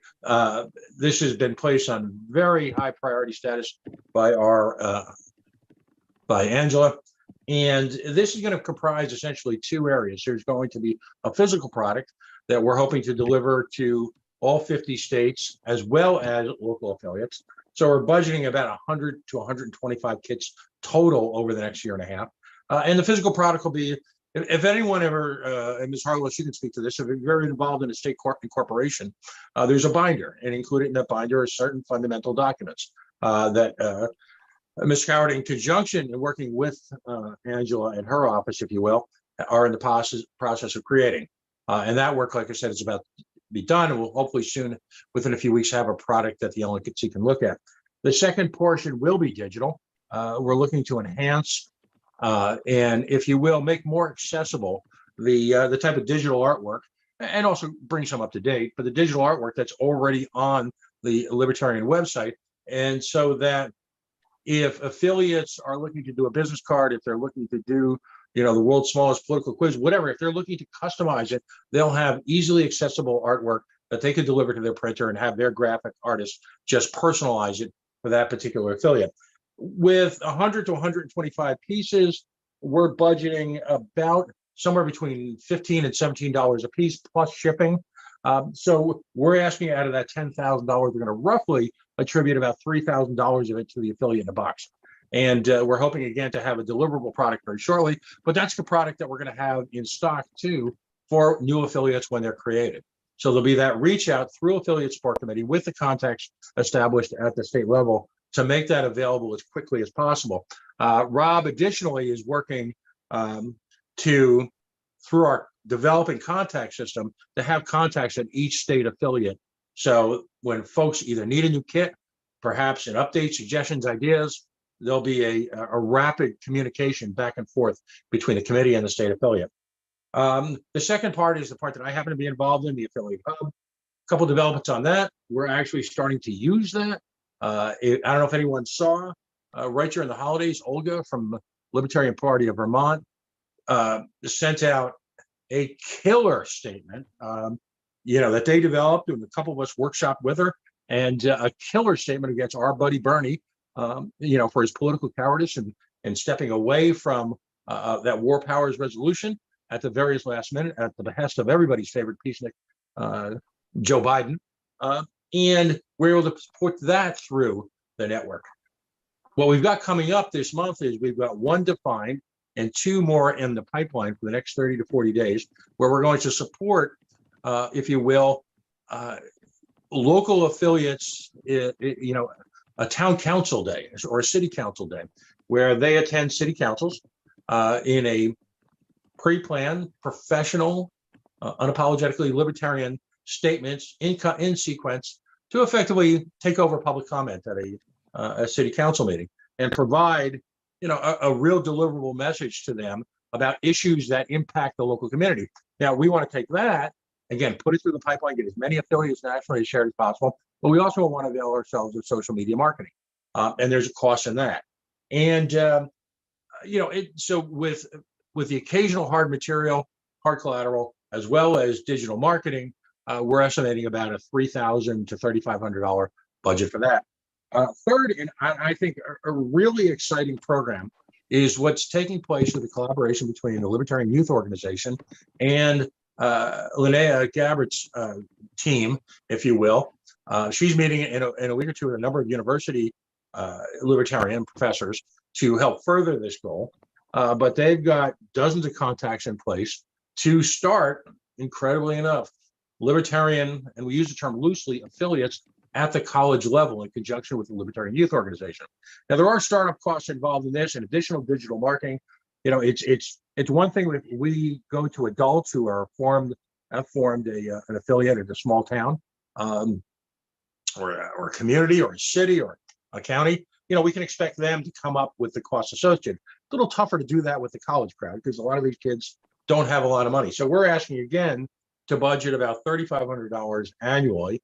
This has been placed on very high priority status by by Angela. And this is going to comprise essentially 2 areas. There's going to be a physical product that we're hoping to deliver to all 50 states, as well as local affiliates. So we're budgeting about 100 to 125 kits total over the next year and a half. And the physical product will be, if anyone ever, and Ms. Harless, you can speak to this, if you're very involved in a state incorporation, there's a binder, and included in that binder are certain fundamental documents that Ms. Coward, in conjunction and working with Angela and her office, if you will, are in the process of creating. And that work, like I said, is about to be done, and we'll hopefully soon, within a few weeks, have a product that the LNC can look at. The second portion will be digital. We're looking to enhance and, if you will, make more accessible the type of digital artwork, and also bring some up to date, but the digital artwork that's already on the Libertarian website. And so that if affiliates are looking to do a business card, if they're looking to do, you know, the world's smallest political quiz, whatever, if they're looking to customize it, they'll have easily accessible artwork that they can deliver to their printer and have their graphic artist just personalize it for that particular affiliate. With 100 to 125 pieces, we're budgeting about somewhere between $15 and $17 a piece plus shipping. So we're asking out of that $10,000, we're going to roughly attribute about $3,000 of it to the affiliate in a box. And we're hoping, again, to have a deliverable product very shortly, but that's the product that we're going to have in stock too for new affiliates when they're created. So there'll be that reach out through affiliate support committee with the contacts established at the state level to make that available as quickly as possible. Rob additionally is working through our developing contact system, to have contacts at each state affiliate. So when folks either need a new kit, perhaps an update, suggestions, ideas, there'll be a rapid communication back and forth between the committee and the state affiliate. The second part is the part that I happen to be involved in, the affiliate hub. A couple developments on that. We're actually starting to use that. I don't know if anyone saw, right during the holidays, Olga from the Libertarian Party of Vermont sent out a killer statement, that they developed, and a couple of us workshopped with her, and a killer statement against our buddy Bernie, for his political cowardice and stepping away from that war powers resolution at the very last minute at the behest of everybody's favorite peacenik, Joe Biden. And we're able to put that through the network. What we've got coming up this month is we've got 1 defined and 2 more in the pipeline for the next 30 to 40 days, where we're going to support, if you will, local affiliates, a town council day or a city council day, where they attend city councils in a pre-planned, professional, unapologetically libertarian statements in sequence to effectively take over public comment at a city council meeting and provide, a real deliverable message to them about issues that impact the local community. Now, we want to take that, again, put it through the pipeline, get as many affiliates nationally shared as possible, but we also want to avail ourselves of social media marketing. And there's a cost in that. And, so with the occasional hard material, hard collateral, as well as digital marketing, we're estimating about a $3,000 to $3,500 budget for that. Third, and I think a really exciting program is what's taking place with the collaboration between the Libertarian Youth Organization and Linnea Gabbard's team, if you will. She's meeting in a week or two with a number of university libertarian professors to help further this goal. But they've got dozens of contacts in place to start, incredibly enough, libertarian, and we use the term loosely, affiliates at the college level in conjunction with the Libertarian Youth Organization. Now, there are startup costs involved in this and additional digital marketing. You know, it's one thing if we go to adults who are have formed an affiliate at a small town, or a community or a city or a county. You know, we can expect them to come up with the costs associated. A little tougher to do that with the college crowd because a lot of these kids don't have a lot of money. So we're asking again to budget about $3,500 annually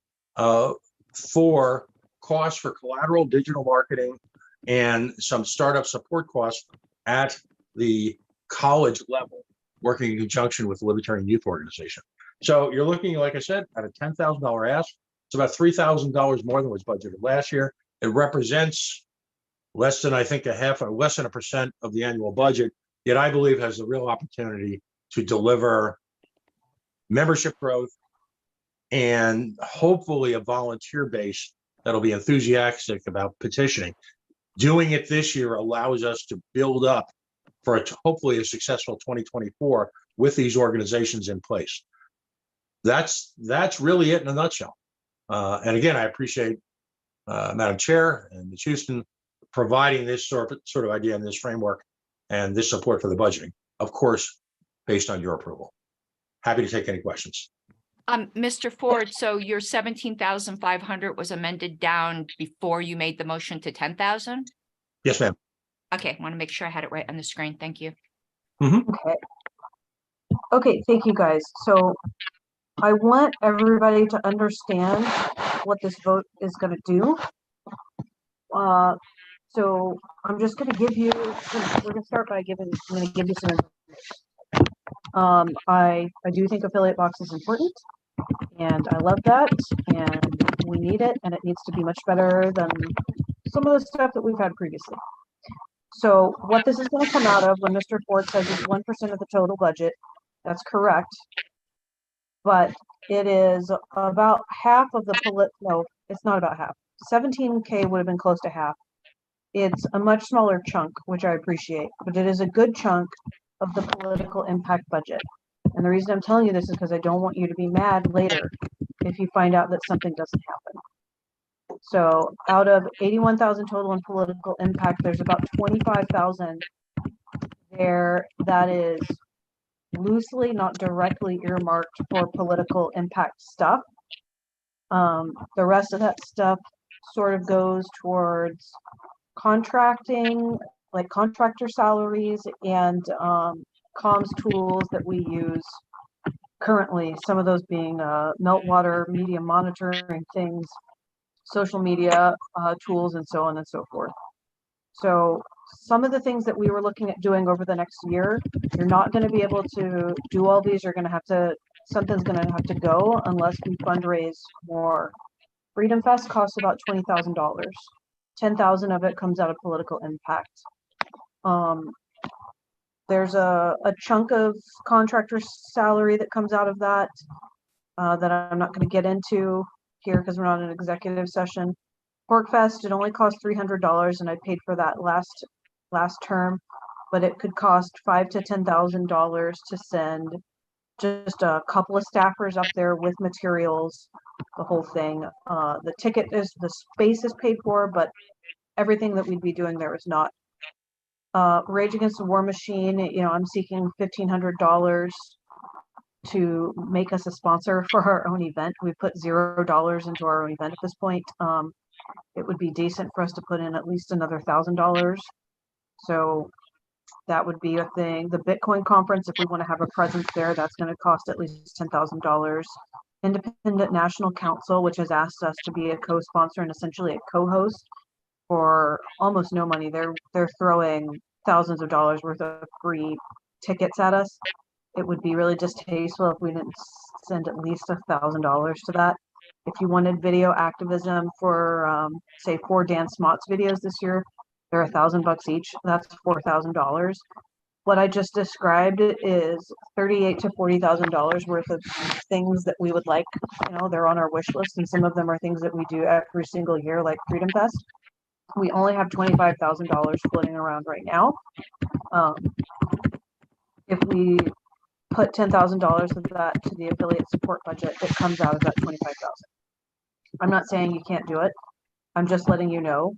for costs for collateral, digital marketing, and some startup support costs at the college level, working in conjunction with the Libertarian Youth Organization. So you're looking, like I said, at a $10,000 ask. It's about $3,000 more than was budgeted last year. It represents less than, I think, less than 1% of the annual budget, yet I believe has the real opportunity to deliver membership growth and hopefully a volunteer base that'll be enthusiastic about petitioning. Doing it this year allows us to build up for hopefully a successful 2024 with these organizations in place. That's really it in a nutshell. And again, I appreciate Madam Chair and Ms. Houston providing this sort of idea and this framework and this support for the budgeting, of course, based on your approval. Happy to take any questions. Mr. Ford, so your 17,500 was amended down before you made the motion to 10,000? Yes, ma'am. Okay, want to make sure I had it right on the screen. Thank you. Okay. Okay, thank you guys. So I want everybody to understand what this vote is going to do. So I'm just going to give you, we're going to start by I'm going to give you some information. I do think affiliate box is important, and I love that, and we need it, and it needs to be much better than some of the stuff that we've had previously. So what this is going to come out of when Mr. Ford says it's 1% of the total budget, that's correct. But it is about half of the no, it's not about half. 17K would have been close to half. It's a much smaller chunk, which I appreciate, but it is a good chunk of the political impact budget. And the reason I'm telling you this is because I don't want you to be mad later if you find out that something doesn't happen. So out of 81,000 total in political impact, there's about 25,000 there that is loosely, not directly earmarked for political impact stuff. The rest of that stuff sort of goes towards contracting, like contractor salaries and comms tools that we use currently, some of those being meltwater, media monitoring things, social media tools, and so on and so forth. So some of the things that we were looking at doing over the next year, you're not going to be able to do all these. You're going to have to, something's going to have to go unless we fundraise more. Freedom Fest costs about $20,000. 10,000 of it comes out of political impact. There's a chunk of contractor salary that comes out of that that I'm not going to get into here because we're not in an executive session. Pork Fest, it only cost $300, and I paid for that last term, but it could cost $5,000 to $10,000 to send just a couple of staffers up there with materials, the whole thing. The ticket is, the space is paid for, but everything that we'd be doing there is not. Rage Against the War Machine, you know, I'm seeking $1,500 to make us a sponsor for our own event. We put $0 into our own event at this point. It would be decent for us to put in at least another $1,000. So that would be a thing. The Bitcoin conference, if we want to have a presence there, that's going to cost at least $10,000. Independent National Council, which has asked us to be a co-sponsor and essentially a co-host for almost no money. They're throwing thousands of dollars worth of free tickets at us. It would be really distasteful if we didn't send at least $1,000 to that. If you wanted video activism for, say, 4 Dan Smott's videos this year, They're $1,000 each. That's $4,000. What I just described is $38,000 to $40,000 worth of things that we would like. You know, they're on our wish list, and some of them are things that we do every single year, like Freedom Fest. We only have $25,000 floating around right now. If we put $10,000 of that to the affiliate support budget, it comes out of that 25,000. I'm not saying you can't do it. I'm just letting you know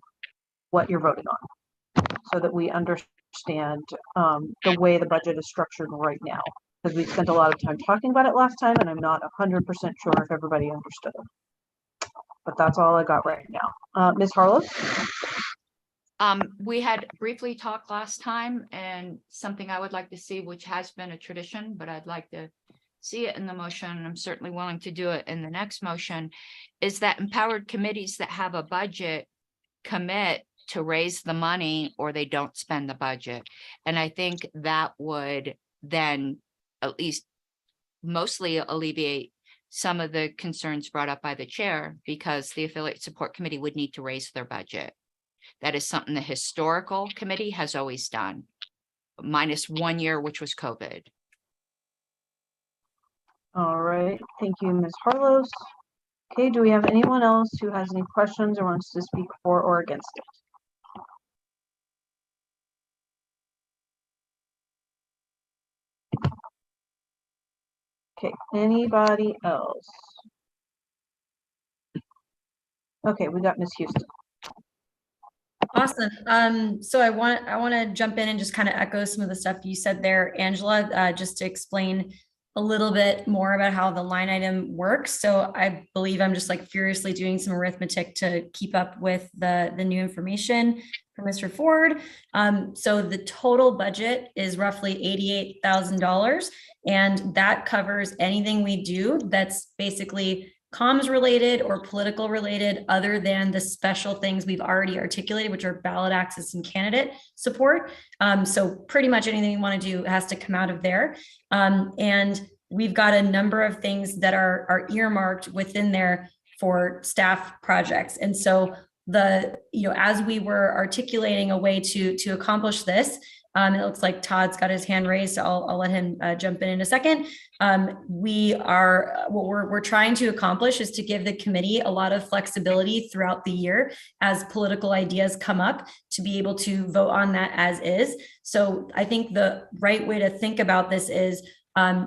what you're voting on, so that we understand the way the budget is structured right now. Because we spent a lot of time talking about it last time, and I'm not 100% sure if everybody understood it. But that's all I got right now. Ms. Harlow? We had briefly talked last time, and something I would like to see, which has been a tradition, but I'd like to see it in the motion, and I'm certainly willing to do it in the next motion, is that empowered committees that have a budget commit to raise the money or they don't spend the budget. And I think that would then at least mostly alleviate some of the concerns brought up by the chair, because the affiliate support committee would need to raise their budget. That is something the historical committee has always done, minus 1 year, which was COVID. All right, thank you, Ms. Harlow. Okay, do we have anyone else who has any questions or wants to speak for or against it? Okay, anybody else? Okay, we got Ms. Houston. Awesome. So I want to jump in and just kind of echo some of the stuff you said there, Angela, just to explain a little bit more about how the line item works. So I believe I'm just like furiously doing some arithmetic to keep up with the new information from Mr. Ford. So the total budget is roughly $88,000, and that covers anything we do that's basically comms related or political related, other than the special things we've already articulated, which are ballot access and candidate support. So pretty much anything we want to do has to come out of there. And we've got a number of things that are earmarked within there for staff projects. And so as we were articulating a way to accomplish this, it looks like Todd's got his hand raised, so I'll let him jump in a second. What we're trying to accomplish is to give the committee a lot of flexibility throughout the year as political ideas come up, to be able to vote on that as is. So I think the right way to think about this is,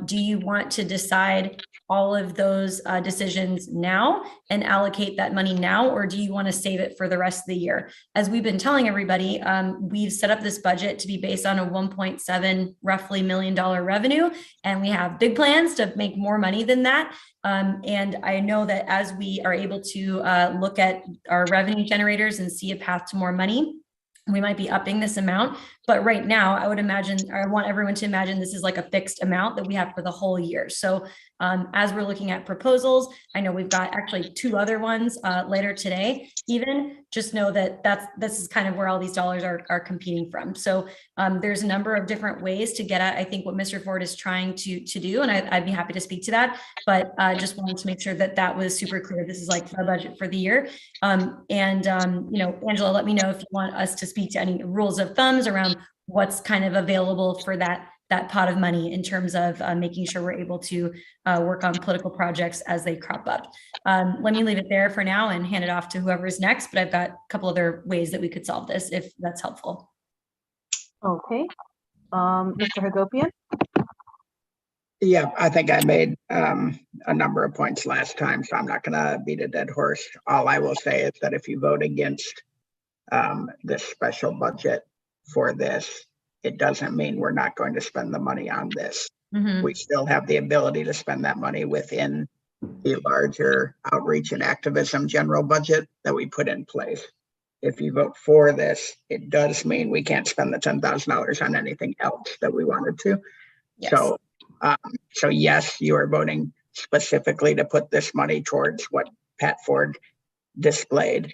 do you want to decide all of those decisions now and allocate that money now, or do you want to save it for the rest of the year? As we've been telling everybody, we've set up this budget to be based on a $1.7 roughly $1 million revenue, and we have big plans to make more money than that. And I know that as we are able to look at our revenue generators and see a path to more money, we might be upping this amount. But right now, I want everyone to imagine this is like a fixed amount that we have for the whole year. So as we're looking at proposals, I know we've got actually 2 other ones later today. Even just know that this is kind of where all these dollars are competing from. So there's a number of different ways to get at, I think, what Mr. Ford is trying to do, and I'd be happy to speak to that. But just wanted to make sure that was super clear. This is like our budget for the year. Angela, let me know if you want us to speak to any rules of thumbs around what's kind of available for that pot of money in terms of making sure we're able to work on political projects as they crop up. Let me leave it there for now and hand it off to whoever is next, but I've got a couple other ways that we could solve this if that's helpful. Okay. Mr. Hagopian? Yeah, I think I made a number of points last time, so I'm not going to beat a dead horse. All I will say is that if you vote against this special budget for this, it doesn't mean we're not going to spend the money on this. We still have the ability to spend that money within the larger outreach and activism general budget that we put in place. If you vote for this, it does mean we can't spend the $10,000 on anything else that we wanted to. Yes. So yes, you are voting specifically to put this money towards what Pat Ford displayed.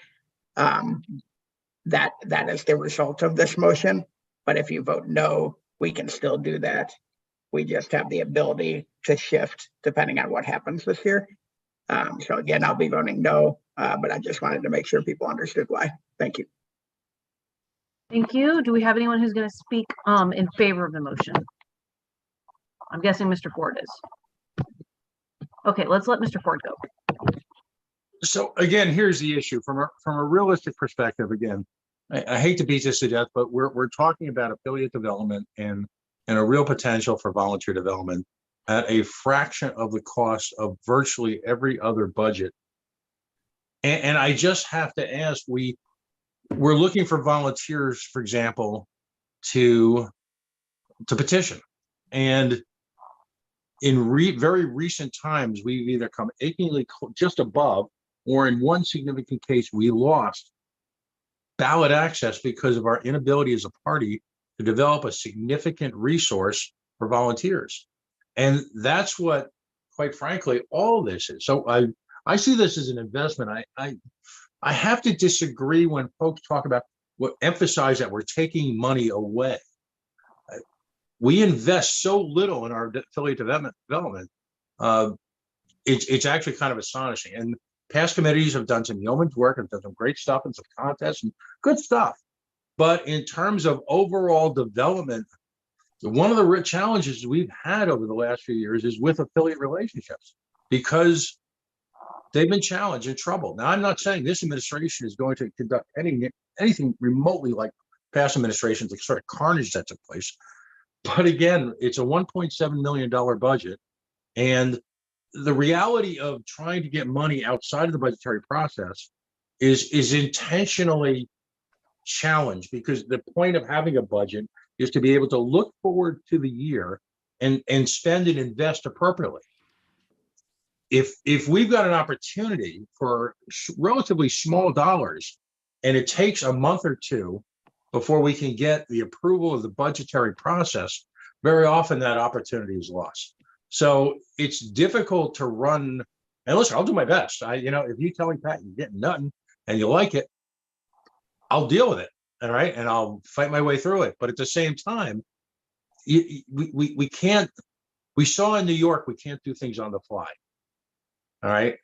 That is the result of this motion. But if you vote no, we can still do that. We just have the ability to shift depending on what happens this year. So again, I'll be voting no, but I just wanted to make sure people understood why. Thank you. Thank you. Do we have anyone who's going to speak in favor of the motion? I'm guessing Mr. Ford is. Okay, let's let Mr. Ford go. So again, here's the issue from a realistic perspective. Again, I hate to beat this to death, but we're talking about affiliate development and a real potential for volunteer development at a fraction of the cost of virtually every other budget. And I just have to ask, we're looking for volunteers, for example, to petition. And in very recent times, we've either come achingly just above, or in one significant case, we lost ballot access because of our inability as a party to develop a significant resource for volunteers. And that's what, quite frankly, all this is. So I see this as an investment. I have to disagree when folks talk about emphasize that we're taking money away. We invest so little in our affiliate development. It's actually kind of astonishing. And past committees have done some yeoman's work and done some great stuff and some contests and good stuff. But in terms of overall development, one of the real challenges we've had over the last few years is with affiliate relationships, because they've been challenged and troubled. Now, I'm not saying this administration is going to conduct anything remotely like past administrations, the sort of carnage that took place. But again, it's a $1.7 million budget. And the reality of trying to get money outside of the budgetary process is intentionally challenged, because the point of having a budget is to be able to look forward to the year and spend and invest appropriately. If we've got an opportunity for relatively small dollars and it takes a month or two before we can get the approval of the budgetary process, very often that opportunity is lost. So it's difficult to run. And listen, I'll do my best. If you tell me, Pat, you're getting nothing and you like it, I'll deal with it. All right. And I'll fight my way through it. But at the same time, we can't, we saw in New York, we can't do things on the fly. All right.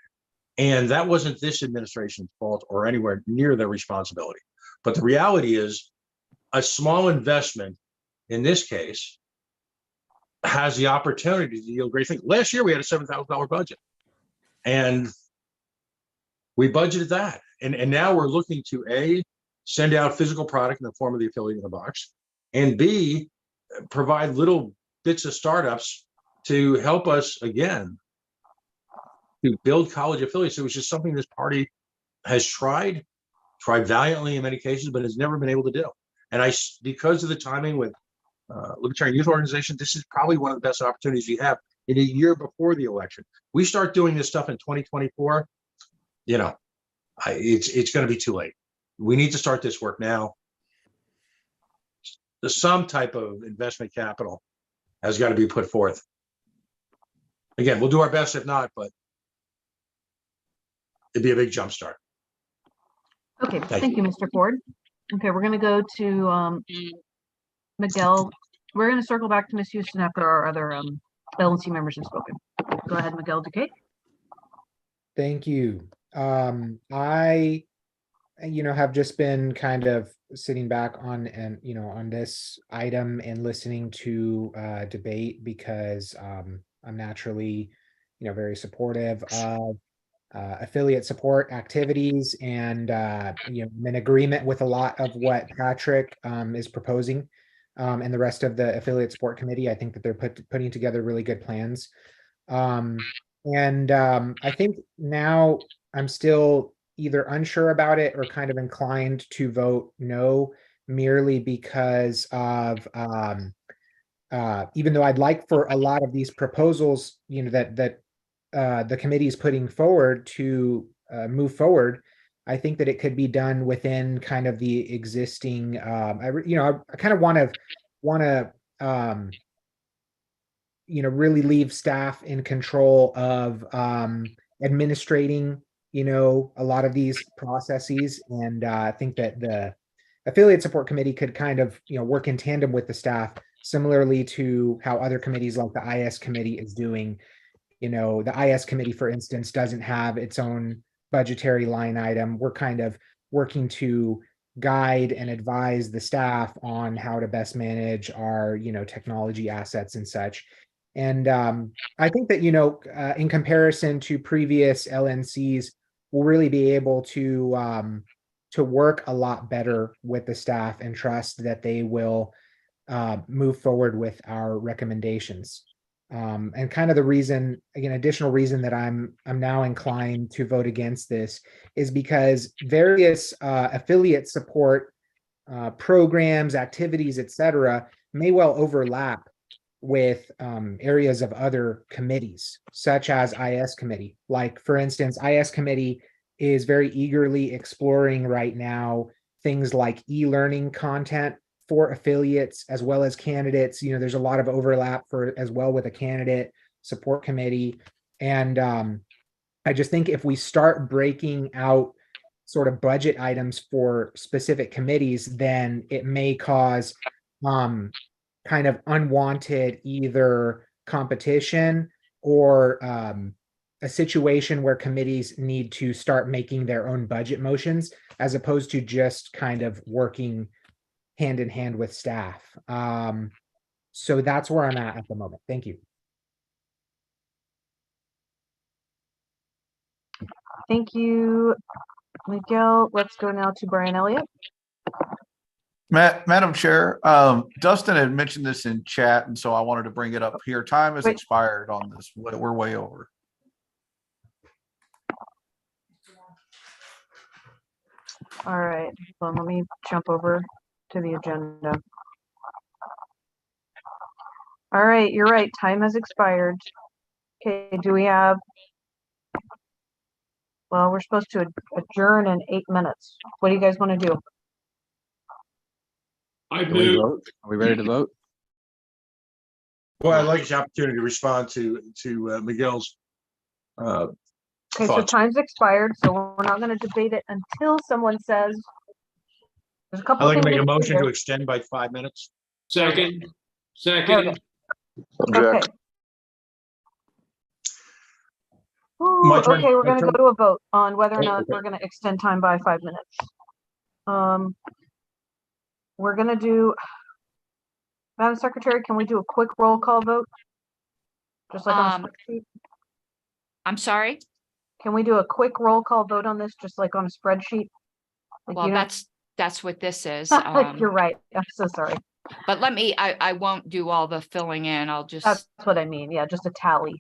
And that wasn't this administration's fault or anywhere near their responsibility. But the reality is, a small investment in this case has the opportunity to yield great things. Last year, we had a $7,000 budget and we budgeted that. And now we're looking to A, send out physical product in the form of the affiliate in the box, and B, provide little bits of startups to help us, again, to build college affiliates. It was just something this party has tried valiantly in many cases, but has never been able to do. And because of the timing with Libertarian Youth Organization, this is probably one of the best opportunities we have in a year before the election. We start doing this stuff in 2024, it's going to be too late. We need to start this work now. Some type of investment capital has got to be put forth. Again, we'll do our best if not, but it'd be a big jump start. Okay, thank you, Mr. Ford. Okay, we're going to go to Miguel. We're going to circle back to Ms. Houston after our other LNC members have spoken. Go ahead, Miguel Duque. Thank you. I have just been kind of sitting back on on this item and listening to debate, because I'm naturally very supportive of affiliate support activities, and I'm in agreement with a lot of what Patrick is proposing, and the rest of the affiliate support committee. I think that they're putting together really good plans, and I think now I'm still either unsure about it or kind of inclined to vote no, merely because of even though I'd like for a lot of these proposals that the committee is putting forward to move forward, I think that it could be done within kind of the existing. I kind of want to really leave staff in control of administrating a lot of these processes, and I think that the affiliate support committee could kind of work in tandem with the staff, similarly to how other committees like the IS committee is doing. The IS committee, for instance, doesn't have its own budgetary line item. We're kind of working to guide and advise the staff on how to best manage our, technology assets and such. And I think that, in comparison to previous LNCs, we'll really be able to work a lot better with the staff and trust that they will move forward with our recommendations. And kind of the reason, again, additional reason that I'm now inclined to vote against this is because various affiliate support programs, activities, etc., may well overlap with areas of other committees, such as IS committee. Like, for instance, IS committee is very eagerly exploring right now things like e-learning content for affiliates as well as candidates. There's a lot of overlap as well with a candidate support committee. And I just think if we start breaking out sort of budget items for specific committees, then it may cause kind of unwanted either competition or a situation where committees need to start making their own budget motions as opposed to just kind of working hand in hand with staff. So that's where I'm at the moment. Thank you. Thank you, Miguel. Let's go now to Brian Elliott. Madam Chair, Dustin had mentioned this in chat, and so I wanted to bring it up here. Time has expired on this. We're way over. All right, so let me jump over to the agenda. All right, you're right. Time has expired. Okay, do we have? Well, we're supposed to adjourn in 8 minutes. What do you guys want to do? Can we vote? Are we ready to vote? Well, I'd like the opportunity to respond to Miguel's Okay, so thoughts. time's expired, so we're not going to debate it until someone says. There's a couple. I'd like to make a things motion here. to extend by 5 minutes. Second. Okay. Object. Ooh, My turn. okay, we're My going to turn. go to a vote on whether or Oh, not okay. we're going to extend time by 5 minutes. We're going to do, Madam Secretary, can we do a quick roll call vote? Just like on a spreadsheet? I'm sorry. Can we do a quick roll call vote on this, just like on a spreadsheet? Like, Well, you know- that's what this is. You're right. I'm so sorry. But I won't do all the filling in. I'll just. That's what I mean. Yeah, just a tally.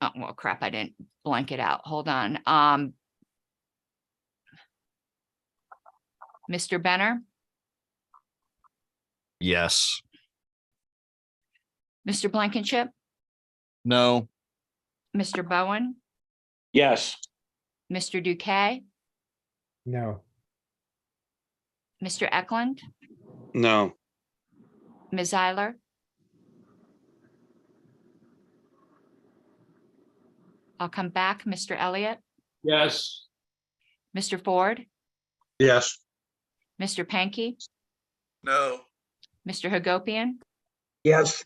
Oh, well, crap, I didn't blank it out. Hold on. Mr. Benner, Yes. Mr. Blankenship, No. Mr. Bowen, Yes. Mr. Duque, No. Mr. Eklund, No. Ms. Eiler. I'll come back. Mr. Elliott, Yes. Mr. Ford, Yes. Mr. Pankey, No. Mr. Hagopian. Yes.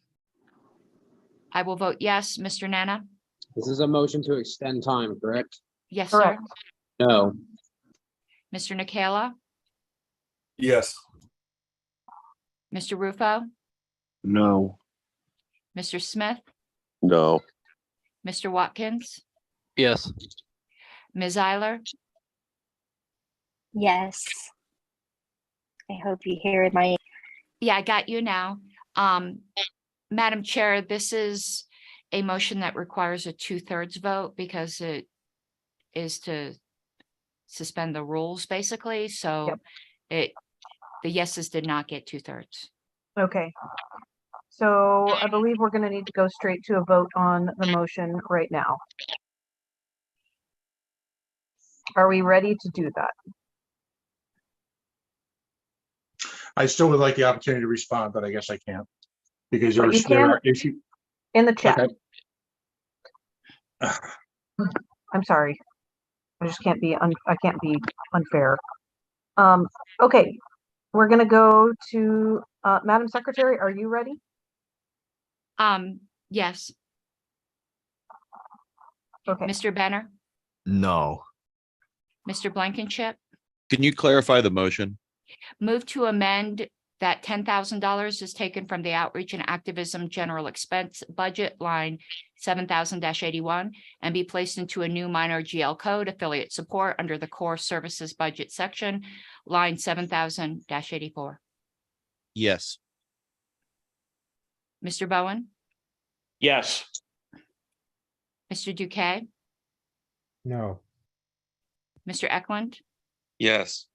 I will vote yes. Mr. Nana. This is a motion to extend time, correct? Yes, sir. Correct. No. Mr. Nikela, Yes. Mr. Rufo, No. Mr. Smith, No. Mr. Watkins, Yes. Ms. Eiler. Yes. I hope you hear my. Yeah, I got you now. Madam Chair, this is a motion that requires a 2/3 vote because it is to suspend the rules, basically. So the yeses did not get 2/3. Okay. So I believe we're going to need to go straight to a vote on the motion right now. Are we ready to do that? I still would like the opportunity to respond, but I guess I can't because But you there can are issues. in the chat. Okay. I'm sorry. I just can't be I can't be unfair. Okay, we're gonna go to Madam Secretary. Are you ready? Yes. Okay. Mr. Benner, No. Mr. Blankenship, Can you clarify the motion? Move to amend that $10,000 is taken from the outreach and activism general expense budget line 7,000-81 and be placed into a new minor GL code affiliate support under the core services budget section, line 7,000-84. Yes. Mr. Bowen, Yes. Mr. Duque, No. Mr. Eklund, Yes.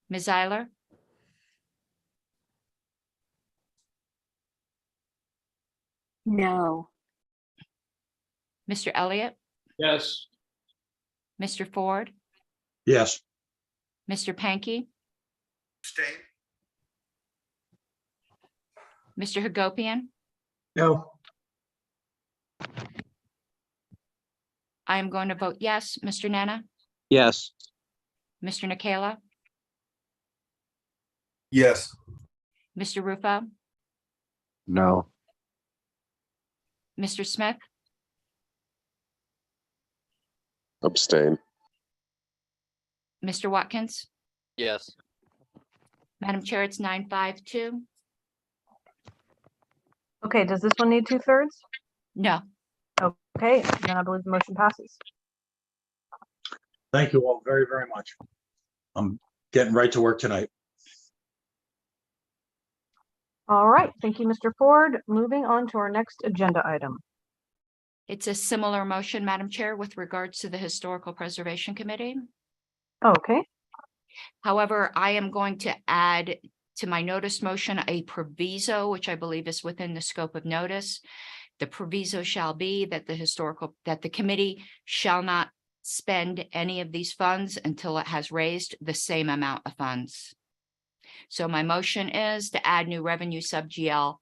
Ms. Zeiler, No. Mr. Elliott, Yes. Mr. Ford, Yes. Mr. Pankey, Abstain. Mr. Hagopian. No. I am going to vote yes. Mr. Nana, Yes. Mr. Nikela, Yes. Mr. Rufo, No. Mr. Smith, Abstain. Mr. Watkins. Yes. Madam Chair, it's 952. Okay, does this one need 2/3? No. Okay, then I believe the motion passes. Thank you all very, very much. I'm getting right to work tonight. All right, thank you, Mr. Ford. Moving on to our next agenda item. It's a similar motion, Madam Chair, with regards to the Historical Preservation Committee. Okay, However, I am going to add to my notice motion a proviso, which I believe is within the scope of notice. The proviso shall be that the committee shall not spend any of these funds until it has raised the same amount of funds. So my motion is to add new revenue sub GL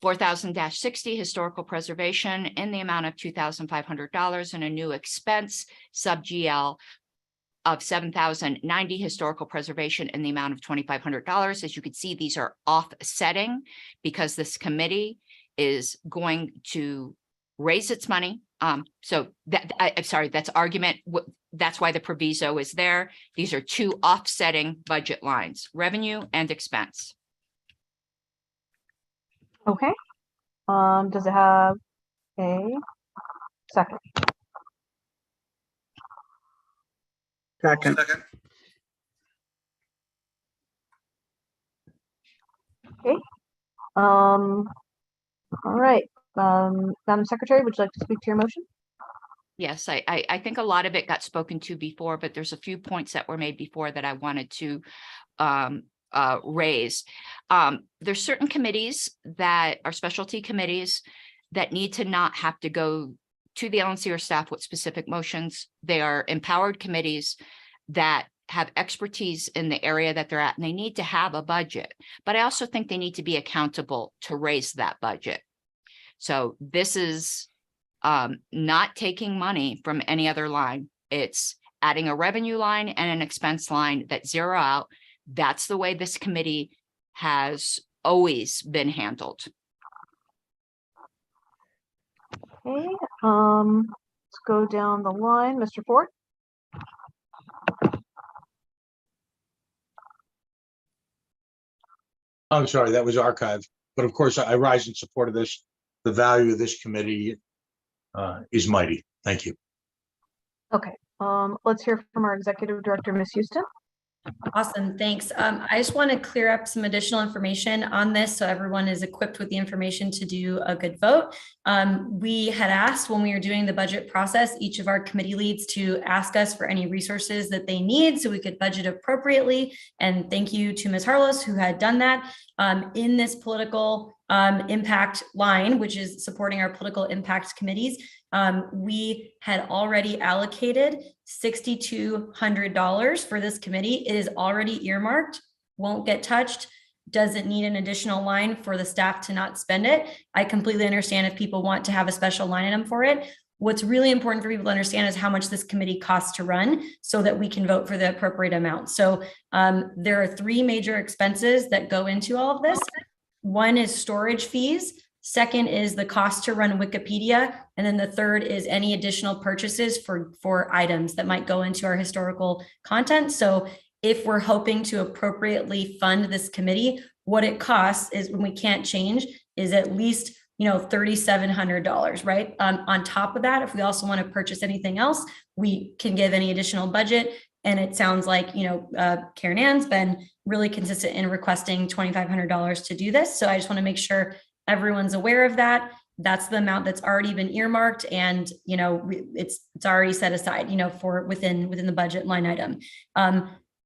4000-60 historical preservation in the amount of $2,500 and a new expense sub GL of 7,090 historical preservation in the amount of $2,500. As you can see, these are offsetting because this committee is going to raise its money. So I'm sorry, that's argument. That's why the proviso is there. These are two offsetting budget lines, revenue and expense. okay. Does it have a second? Second. Okay. All right. Madam Secretary, would you like to speak to your motion? Yes, I think a lot of it got spoken to before, but there's a few points that were made before that I wanted to raise. There's certain committees that are specialty committees that need to not have to go to the LNC or staff with specific motions. They are empowered committees that have expertise in the area that they're at, and they need to have a budget. But I also think they need to be accountable to raise that budget. So this is not taking money from any other line. It's adding a revenue line and an expense line that zero out. That's the way this committee has always been handled. Okay, let's go down the line. Mr. Ford? I'm sorry, that was archived, but of course I rise in support of this. The value of this committee is mighty. Thank you. Okay, let's hear from our Executive Director, Ms. Houston. Awesome, thanks. I just want to clear up some additional information on this so everyone is equipped with the information to do a good vote. We had asked when we were doing the budget process, each of our committee leads to ask us for any resources that they need so we could budget appropriately. And thank you to Ms. Harlos who had done that. In this political impact line, which is supporting our political impact committees, we had already allocated $6,200 for this committee. It is already earmarked, won't get touched, doesn't need an additional line for the staff to not spend it. I completely understand if people want to have a special line item for it. What's really important for people to understand is how much this committee costs to run so that we can vote for the appropriate amount. So there are three major expenses that go into all of this. One is storage fees. Second is the cost to run Wikipedia. And then the third is any additional purchases for items that might go into our historical content. So if we're hoping to appropriately fund this committee, what it costs is, when we can't change, is at least $3,700, right? On top of that, if we also want to purchase anything else, we can give any additional budget. And it sounds like, Karen Ann's been really consistent in requesting $2,500 to do this. So I just want to make sure everyone's aware of that. That's the amount that's already been earmarked, and it's already set aside, for within the budget line item.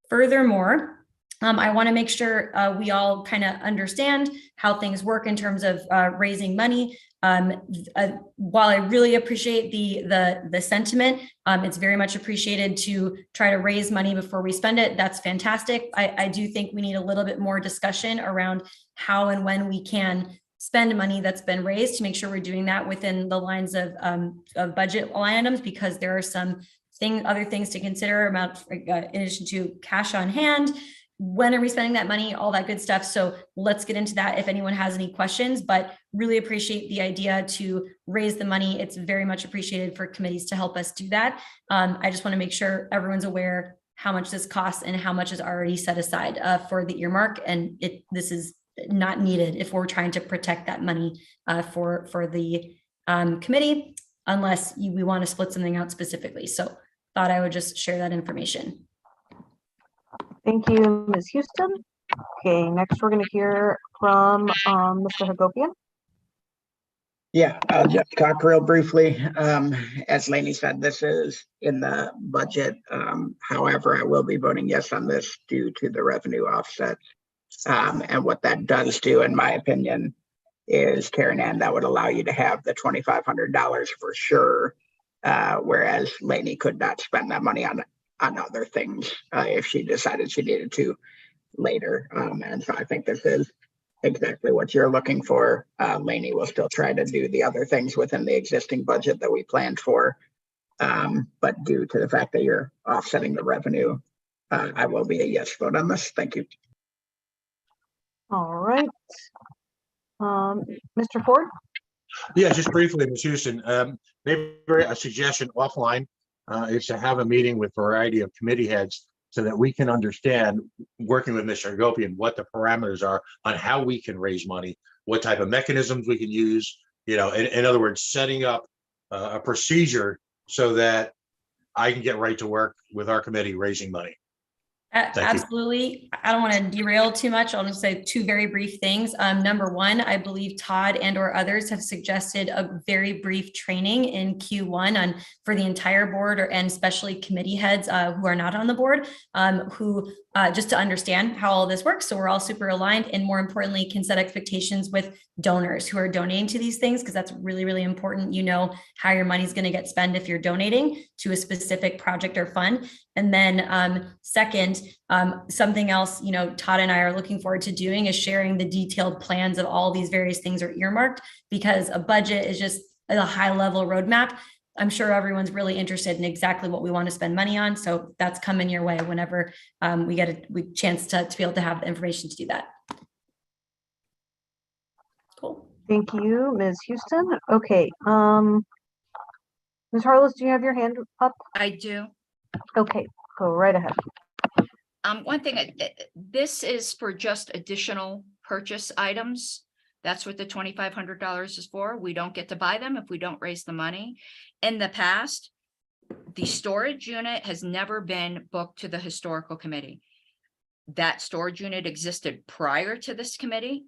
Furthermore, I want to make sure we all kind of understand how things work in terms of raising money. While I really appreciate the sentiment, it's very much appreciated to try to raise money before we spend it. That's fantastic. I do think we need a little bit more discussion around how and when we can spend money that's been raised, to make sure we're doing that within the lines of budget line items, because there are some other things to consider about, in addition to cash on hand. When are we spending that money? All that good stuff. So let's get into that if anyone has any questions, but really appreciate the idea to raise the money. It's very much appreciated for committees to help us do that. I just want to make sure everyone's aware how much this costs and how much is already set aside for the earmark. And this is not needed if we're trying to protect that money for the committee, unless we want to split something out specifically. So thought I would just share that information. Thank you, Ms. Houston. Okay, next we're going to hear from Mr. Hagopian. Yeah, I'll just talk real briefly. As Lainey said, this is in the budget. However, I will be voting yes on this due to the revenue offset. And what that does do, in my opinion, is, Karen Ann, that would allow you to have the $2,500 for sure, whereas Lainey could not spend that money on other things if she decided she needed to later. And so I think this is exactly what you're looking for. Lainey will still try to do the other things within the existing budget that we planned for. But due to the fact that you're offsetting the revenue, I will be a yes vote on this. Thank you. All right. Mr. Ford? Yeah, just briefly, Ms. Houston, maybe a suggestion offline is to have a meeting with a variety of committee heads so that we can understand, working with Mr. Hagopian, what the parameters are on how we can raise money, what type of mechanisms we can use, in other words, setting up a procedure so that I can get right to work with our committee raising money. Absolutely. I don't want to derail too much. I'll just say two very brief things. Number one, I believe Todd and or others have suggested a very brief training in Q1 for the entire board and especially committee heads who are not on the board, who just to understand how all this works. So we're all super aligned, and more importantly, can set expectations with donors who are donating to these things, because that's really, really important. How your money is going to get spent if you're donating to a specific project or fund. And then second, something else, Todd and I are looking forward to doing is sharing the detailed plans of all these various things are earmarked, because a budget is just a high level roadmap. I'm sure everyone's really interested in exactly what we want to spend money on. So that's coming your way whenever we get a chance to be able to have the information to do that. Cool. Thank you, Ms. Houston. Okay. Ms. Harless, do you have your hand up? I do. Okay, go right ahead. One thing, this is for just additional purchase items. That's what the $2,500 is for. We don't get to buy them if we don't raise the money. In the past, the storage unit has never been booked to the historical committee. That storage unit existed prior to this committee.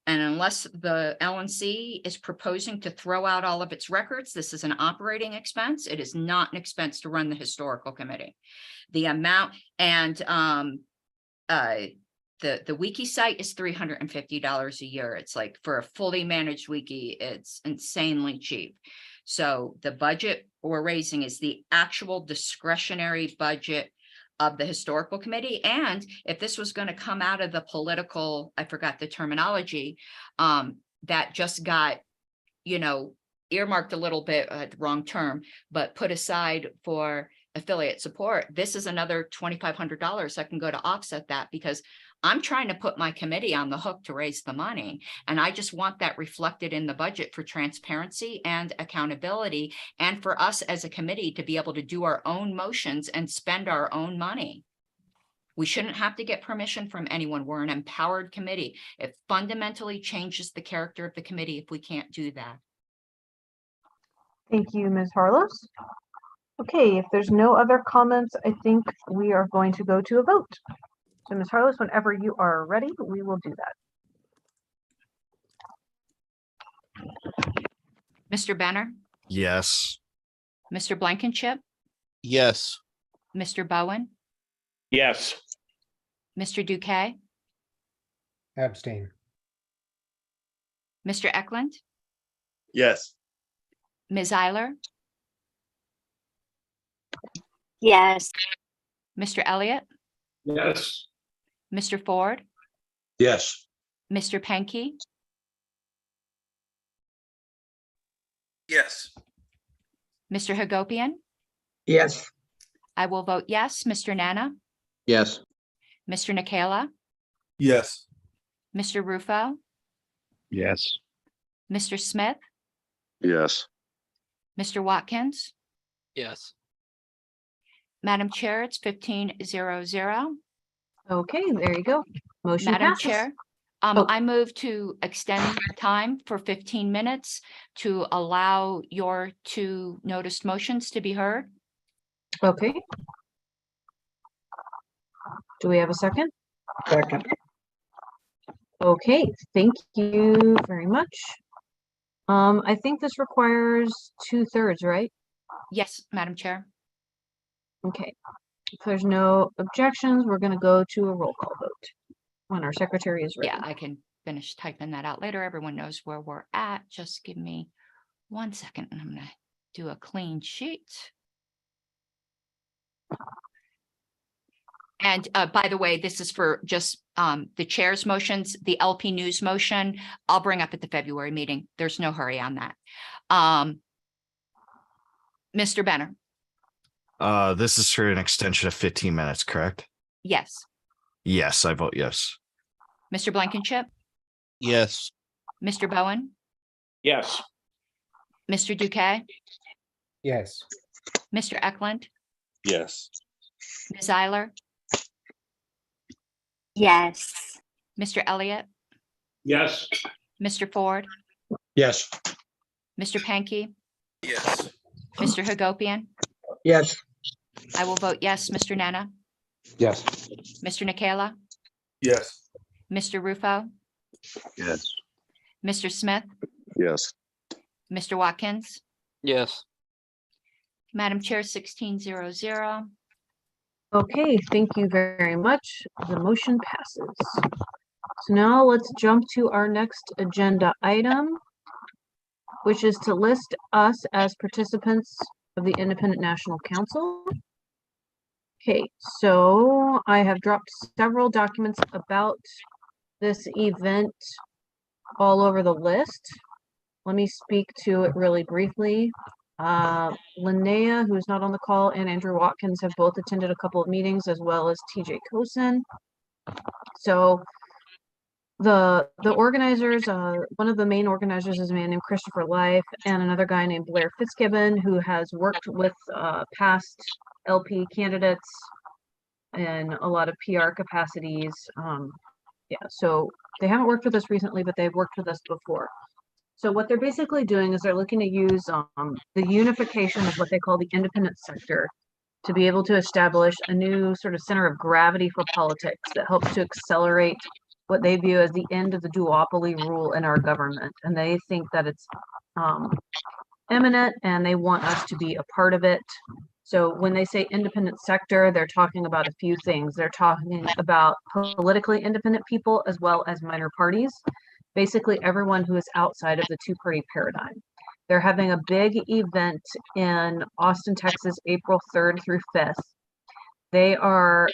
And unless the LNC is proposing to throw out all of its records, this is an operating expense. It is not an expense to run the historical committee. The amount and the wiki site is $350 a year. It's like, for a fully managed wiki, it's insanely cheap. So the budget we're raising is the actual discretionary budget of the historical committee. And if this was going to come out of the political, I forgot the terminology, that just got, earmarked a little bit, the wrong term, but put aside for affiliate support, this is another $2,500 that can go to offset that, because I'm trying to put my committee on the hook to raise the money. And I just want that reflected in the budget for transparency and accountability, and for us as a committee to be able to do our own motions and spend our own money. We shouldn't have to get permission from anyone. We're an empowered committee. It fundamentally changes the character of the committee if we can't do that. Thank you, Ms. Harlos. Okay, if there's no other comments, I think we are going to go to a vote. So Ms. Harlos, whenever you are ready, we will do that. Mr. Benner, Yes. Mr. Blankenship, Yes. Mr. Bowen, Yes. Mr. Duque, Abstain. Mr. Eklund, Yes. Ms. Eiler, Yes. Mr. Elliott, Yes. Mr. Ford, Yes. Mr. Penke, Yes. Mr. Hagopian. Yes. I will vote yes. Mr. Nana, Yes. Mr. Nikela, Yes. Mr. Rufo, Yes. Mr. Smith, Yes. Mr. Watkins. Yes. Madam Chair, it's 15-0-0. Okay, there you go. Motion Madam passes. Chair, Oh. I move to extend time for 15 minutes to allow your two noticed motions to be heard. Okay. Do we have a second? Second. Okay, thank you very much. I think this requires 2/3, right? Yes, Madam Chair. Okay. If there's no objections, we're going to go to a roll call vote when our secretary is ready. Yeah, I can finish typing that out later. Everyone knows where we're at. Just give me 1 second and I'm going to do a clean sheet. And by the way, this is for just the chair's motions, the LP News motion, I'll bring up at the February meeting. There's no hurry on that. Mr. Benner, This is for an extension of 15 minutes, correct? yes. Yes, I vote yes. Mr. Blankenship, Yes. Mr. Bowen, Yes. Mr. Duque, Yes. Mr. Eklund, Yes. Ms. Eiler, Yes. Mr. Elliott, Yes. Mr. Ford, Yes. Mr. Penke, Yes. Mr. Hagopian. Yes. I will vote yes. Mr. Nana, Yes. Mr. Nikela, Yes. Mr. Rufo, Yes. Mr. Smith, Yes. Mr. Watkins. Yes. Madam Chair, 16-0-0. Okay, thank you very much. The motion passes. So now let's jump to our next agenda item, which is to list us as participants of the Independent National Council. Okay, so I have dropped several documents about this event all over the list. Let me speak to it really briefly. Linnea, who is not on the call, and Andrew Watkins have both attended a couple of meetings, as well as TJ Kosen. So the organizers, one of the main organizers is a man named Christopher Life, and another guy named Blair Fitzgibbon, who has worked with past LP candidates in a lot of PR capacities. Yeah, so they haven't worked with us recently, but they've worked with us before. So what they're basically doing is they're looking to use the unification of what they call the independent sector to be able to establish a new sort of center of gravity for politics that helps to accelerate what they view as the end of the duopoly rule in our government. And they think that it's imminent and they want us to be a part of it. So when they say independent sector, they're talking about a few things. They're talking about politically independent people as well as minor parties, basically everyone who is outside of the two-party paradigm. They're having a big event in Austin, Texas, April 3rd through 5th. They are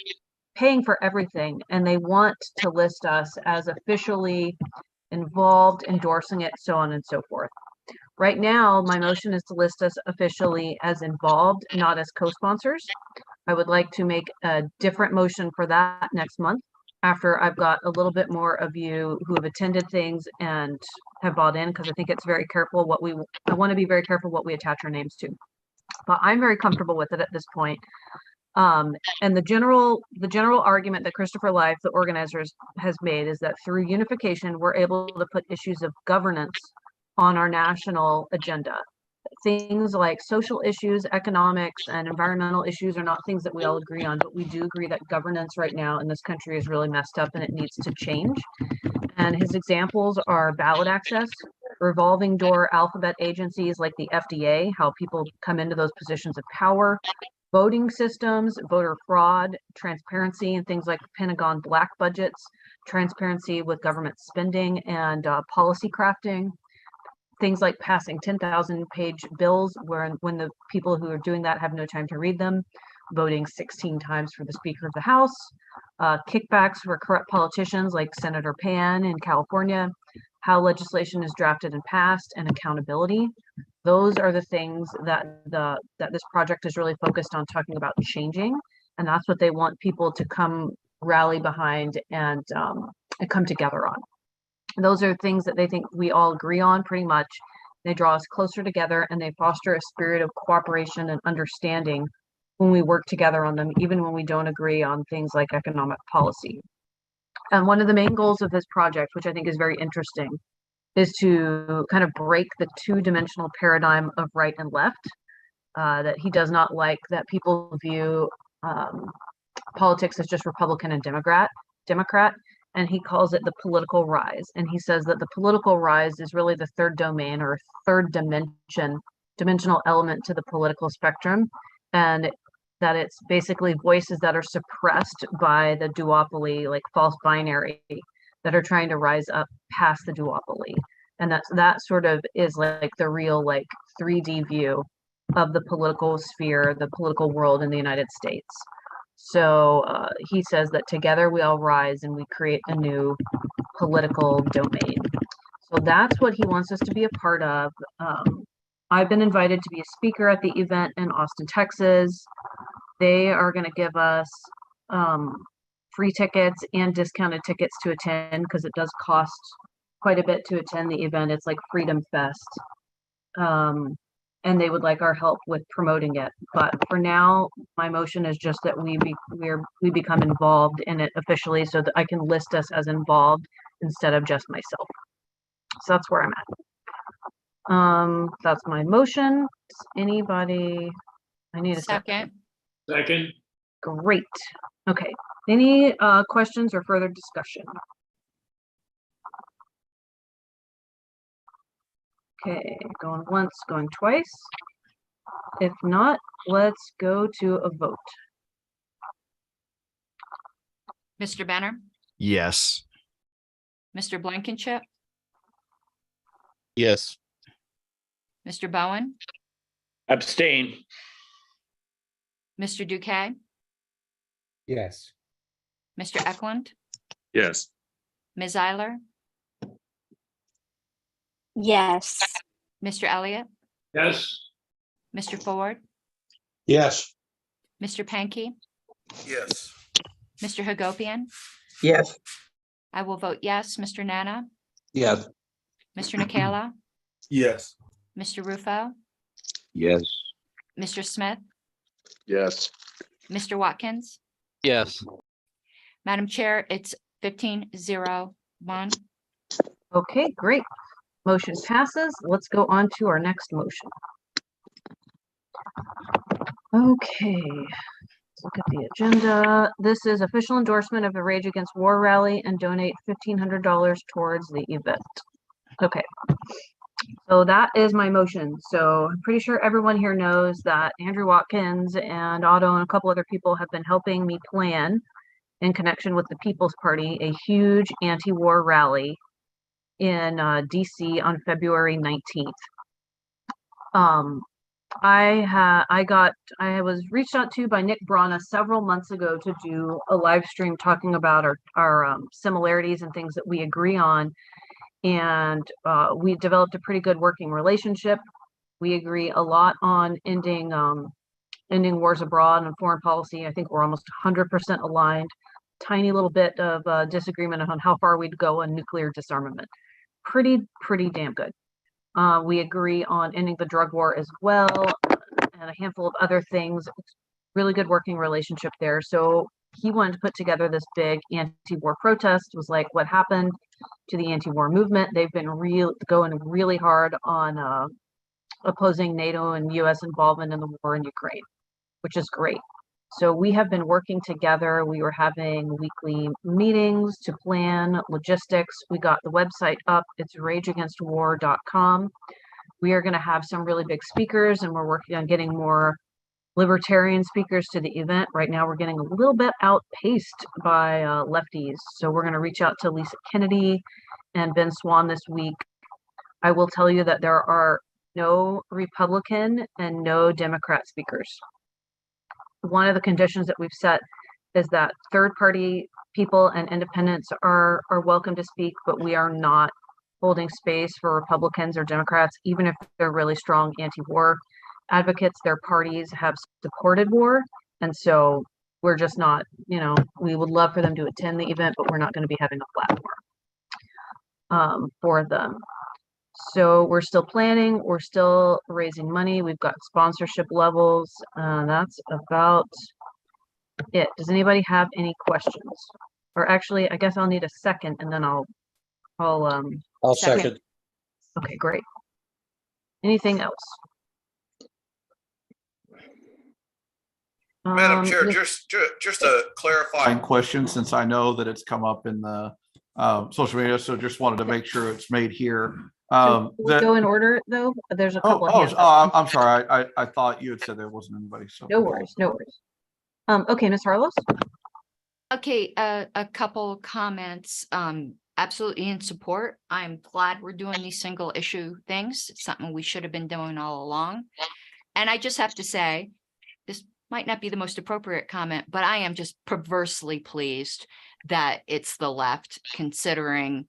paying for everything and they want to list us as officially involved, endorsing it, so on and so forth. Right now, my motion is to list us officially as involved, not as co-sponsors. I would like to make a different motion for that next month. after I've got a little bit more of you who have attended things and have bought in, because I think it's very careful I want to be very careful what we attach our names to. But I'm very comfortable with it at this point. And the general argument that Christopher Life, the organizers, has made is that through unification, we're able to put issues of governance on our national agenda. Things like social issues, economics, and environmental issues are not things that we all agree on, but we do agree that governance right now in this country is really messed up and it needs to change. And his examples are ballot access, revolving door alphabet agencies like the FDA, how people come into those positions of power, voting systems, voter fraud, transparency, and things like Pentagon black budgets, transparency with government spending and policy crafting, things like passing 10,000-page bills when the people who are doing that have no time to read them, voting 16 times for the Speaker of the House, kickbacks for corrupt politicians like Senator Pan in California, how legislation is drafted and passed, and accountability. Those are the things that this project is really focused on talking about changing, and that's what they want people to come rally behind and come together on. Those are things that they think we all agree on pretty much. They draw us closer together and they foster a spirit of cooperation and understanding when we work together on them, even when we don't agree on things like economic policy. And one of the main goals of this project, which I think is very interesting, is to kind of break the two-dimensional paradigm of right and left, that he does not like that people view politics as just Republican and Democrat, and he calls it the political rise. And he says that the political rise is really the third domain or third dimensional element to the political spectrum, and that it's basically voices that are suppressed by the duopoly, like false binary, that are trying to rise up past the duopoly. And that sort of is like the real like 3D view of the political sphere, the political world in the United States. So he says that together we all rise and we create a new political domain. So that's what he wants us to be a part of. I've been invited to be a speaker at the event in Austin, Texas. They are going to give us free tickets and discounted tickets to attend because it does cost quite a bit to attend the event. It's like Freedom Fest. And they would like our help with promoting it. But for now, my motion is just that we become involved in it officially so that I can list us as involved instead of just myself. So that's where I'm at. That's my motion. Does anybody, I need a second. Second. Great. Okay. Any questions or further discussion? Okay, going once, going twice. If not, let's go to a vote. Mr. Benner, Yes. Mr. Blankenship, Yes. Mr. Bowen, Abstain. Mr. Duque, Yes. Mr. Eklund, Yes. Ms. Eiler, Yes. Mr. Elliott, Yes. Mr. Ford, Yes. Mr. Pankey, Yes. Mr. Hagopian. Yes. I will vote yes. Mr. Nana, Yes. Mr. Nikala, Yes. Mr. Rufo, Yes. Mr. Smith, Yes. Mr. Watkins. Yes. Madam Chair, it's 15-0-1. Okay, great. Motion passes. Let's go on to our next motion. Okay, let's look at the agenda. This is official endorsement of the Rage Against War rally and donate $1,500 towards the event. Okay, so that is my motion. So I'm pretty sure everyone here knows that Andrew Watkins and Otto and a couple other people have been helping me plan, in connection with the People's Party, a huge anti-war rally in DC on February 19th. I was reached out to by Nick Brana several months ago to do a live stream talking about our similarities and things that we agree on. And we developed a pretty good working relationship. We agree a lot on ending wars abroad and foreign policy. I think we're almost 100% aligned. tiny little bit of disagreement on how far we'd go on nuclear disarmament. Pretty damn good. We agree on ending the drug war as well, and a handful of other things. Really good working relationship there. So he wanted to put together this big anti-war protest. Was like, what happened to the anti-war movement? They've been going really hard on opposing NATO and U.S. involvement in the war in Ukraine, which is great. So we have been working together. We were having weekly meetings to plan logistics. We got the website up. It's rageagainstwar.com. We are going to have some really big speakers, and we're working on getting more libertarian speakers to the event. Right now, we're getting a little bit outpaced by lefties. So we're going to reach out to Lisa Kennedy and Ben Swan this week. I will tell you that there are no Republican and no Democrat speakers. One of the conditions that we've set is that third-party people and independents are welcome to speak, but we are not holding space for Republicans or Democrats, even if they're really strong anti-war advocates. Their parties have supported war, and so we're just not, we would love for them to attend the event, but we're not going to be having a platform for them. So we're still planning, we're still raising money, we've got sponsorship levels. That's about it. Does anybody have any questions? Or actually, I guess I'll need a second, and then I'll second. Okay, great. Anything else? Madam Chair, just a clarifying question, since I know that it's come up in the social media, so just wanted to make sure it's made here. Can we go in order though? There's a couple of hands up. I'm sorry. I thought you had said there wasn't anybody. So No worries, no worries. Okay, Ms. Harlos? Okay, a couple comments. Absolutely in support. I'm glad we're doing these single issue things. It's something we should have been doing all along. And I just have to say, this might not be the most appropriate comment, but I am just perversely pleased that it's the left, considering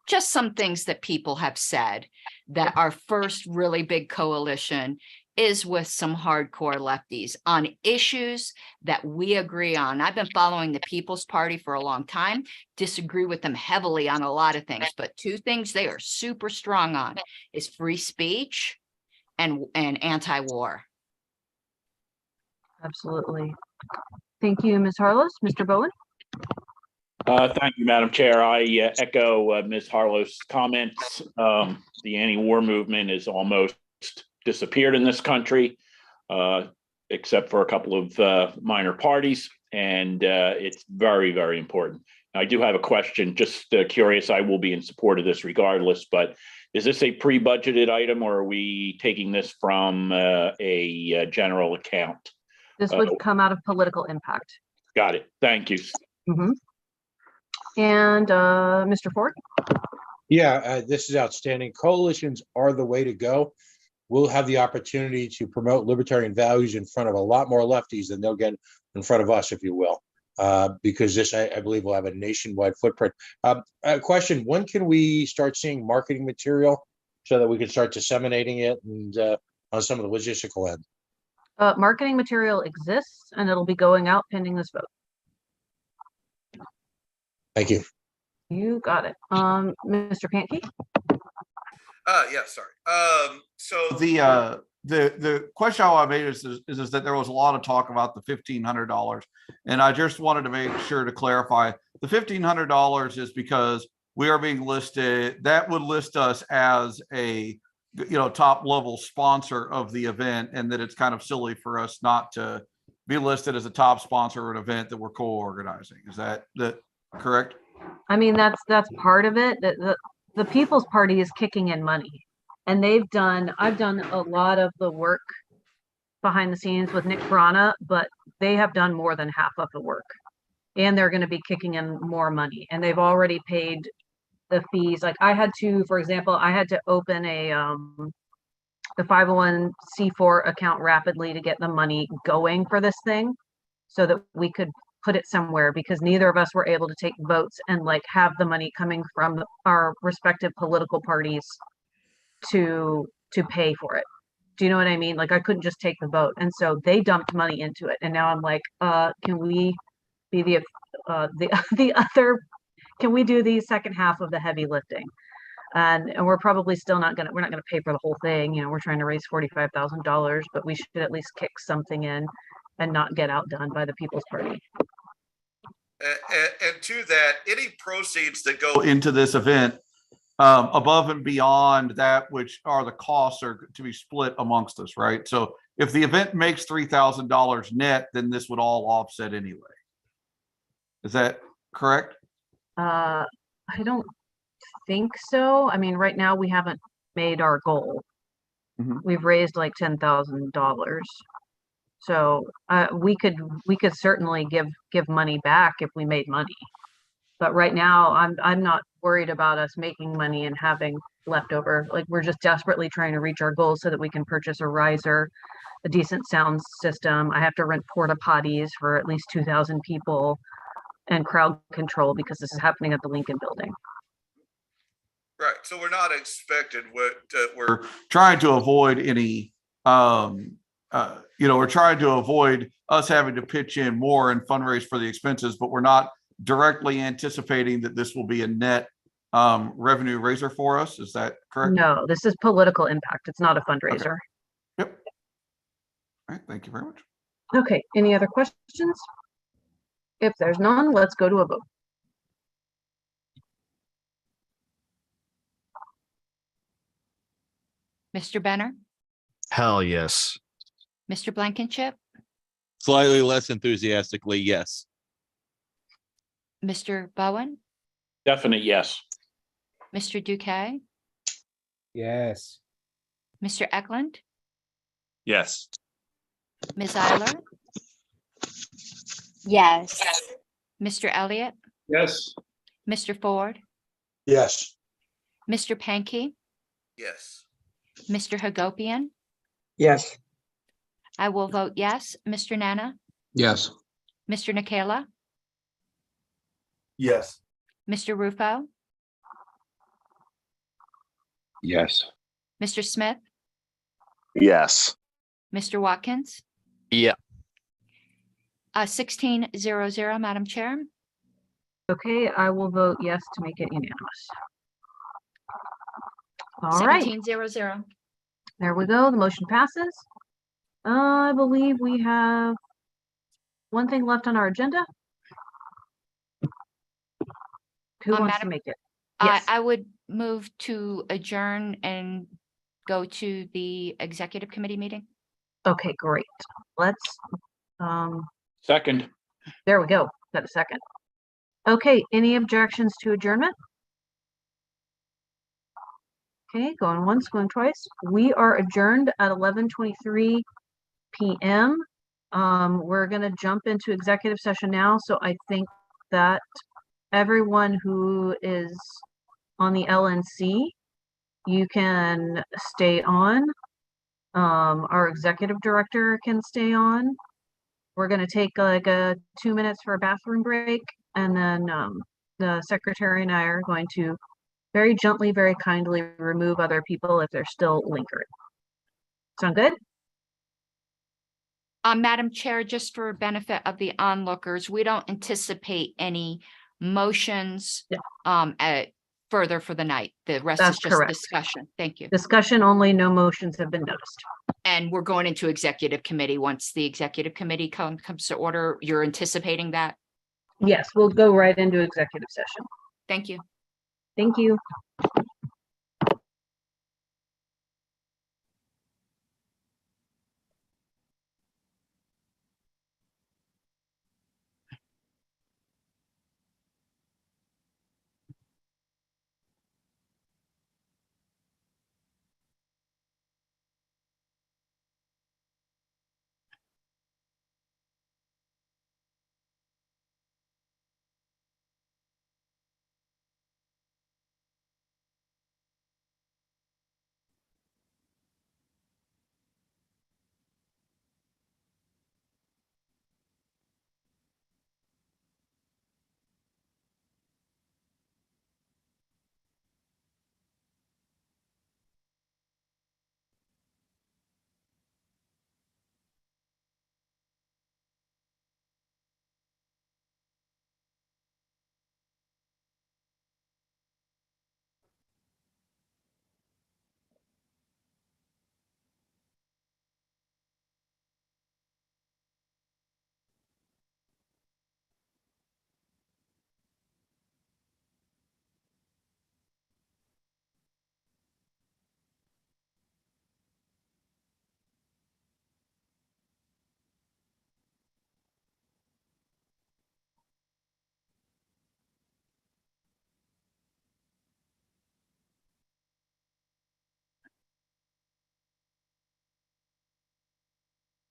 just some things that people have said, that our first really big coalition is with some hardcore lefties on issues that we agree on. I've been following the People's Party for a long time, disagree with them heavily on a lot of things, but two things they are super strong on is free speech and anti-war. Absolutely. Thank you, Ms. Harlos. Mr. Bowen? Thank you, Madam Chair. I echo Ms. Harlow's comments. The anti-war movement is almost disappeared in this country, except for a couple of minor parties, and it's very, very important. I do have a question, just curious. I will be in support of this regardless, but is this a pre-budgeted item, or are we taking this from a general account? This would come out of political impact. Got it. Thank you. Mm-hmm. And Mr. Ford? Yeah, this is outstanding. Coalitions are the way to go. We'll have the opportunity to promote libertarian values in front of a lot more lefties than they'll get in front of us, if you will, because this, I believe, will have a nationwide footprint. A question, when can we start seeing marketing material so that we can start disseminating it and on some of the logistical end? Marketing material exists, and it'll be going out pending this vote. Thank you. You got it. Mr. Pankey? Yeah, sorry. So the question I made is that there was a lot of talk about the $1,500, and I just wanted to make sure to clarify the $1,500 is because we are being listed. That would list us as a top level sponsor of the event, and that it's kind of silly for us not to be listed as a top sponsor of an event that we're co-organizing. Is that correct? I mean, that's part of it. The People's Party is kicking in money, and I've done a lot of the work behind the scenes with Nick Brana, but they have done more than half of the work, and they're going to be kicking in more money, and they've already paid the fees. Like for example, I had to open the 501c4 account rapidly to get the money going for this thing so that we could put it somewhere, because neither of us were able to take votes and have the money coming from our respective political parties to pay for it. Do you know what I mean? I couldn't just take the vote. And so they dumped money into it. And now I'm like, can we be the the other, can we do the second half of the heavy lifting? And we're probably still not gonna, we're not gonna pay for the whole thing. You know, we're trying to raise $45,000, but we should at least kick something in and not get outdone by the People's Party. And to that, any proceeds that go into this event, above and beyond that, which are the costs, are to be split amongst us, right? So if the event makes $3,000 net, then this would all offset anyway. Is that correct? I don't think so. I mean, right now we haven't made our goal. We've raised like $10,000. So we could certainly give money back if we made money. But right now I'm not worried about us making money and having leftover. Like, we're just desperately trying to reach our goals so that we can purchase a riser, a decent sound system. I have to rent porta potties for at least 2,000 people, and crowd control because this is happening at the Lincoln Building. Right. So we're not expected we're trying to avoid any, we're trying to avoid us having to pitch in more and fundraise for the expenses, but we're not directly anticipating that this will be a net revenue raiser for us. Is that correct? No, this is political impact. It's not a fundraiser. Yep. All right. Thank you very much. Okay. Any other questions? If there's none, let's go to a vote. Mr. Benner, Hell yes. Mr. Blankenship, Slightly less enthusiastically, yes. Mr. Bowen, Definite yes. Mr. Duque, Yes. Mr. Eklund, Yes. Ms. Eiler, Yes. Mr. Elliott, Yes. Mr. Ford, Yes. Mr. Pankey, Yes. Mr. Hagopian. Yes. I will vote yes. Mr. Nana, Yes. Mr. Nikela, Yes. Mr. Rufo, Yes. Mr. Smith, Yes. Mr. Watkins. Yeah. 1600, Madam Chair. Okay, I will vote yes to make it unanimous. All right, 1700. there we go. The motion passes. I believe we have one thing left on our agenda. Who wants to Madam, make it? Yes. I would move to adjourn and go to the executive committee meeting. Okay, great. Let's, Second. there we go. Got a second. Okay, any objections to adjournment? Okay, going once, going twice. We are adjourned at 11:23 p.m. We're gonna jump into executive session now, so I think that everyone who is on the LNC, you can stay on. Our executive director can stay on. We're gonna take like a 2 minutes for a bathroom break, and then the secretary and I are going to very gently, very kindly remove other people if they're still lingering. Sound good? Madam Chair, just for benefit of the onlookers, we don't anticipate any motions further for the night. The rest That's is just correct. discussion. Thank you. Discussion only, no motions have been noticed. And we're going into executive committee. Once the executive committee comes to order, you're anticipating that? Yes, we'll go right into executive session. Thank you. Thank you.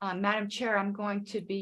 Madam Chair, I'm going to be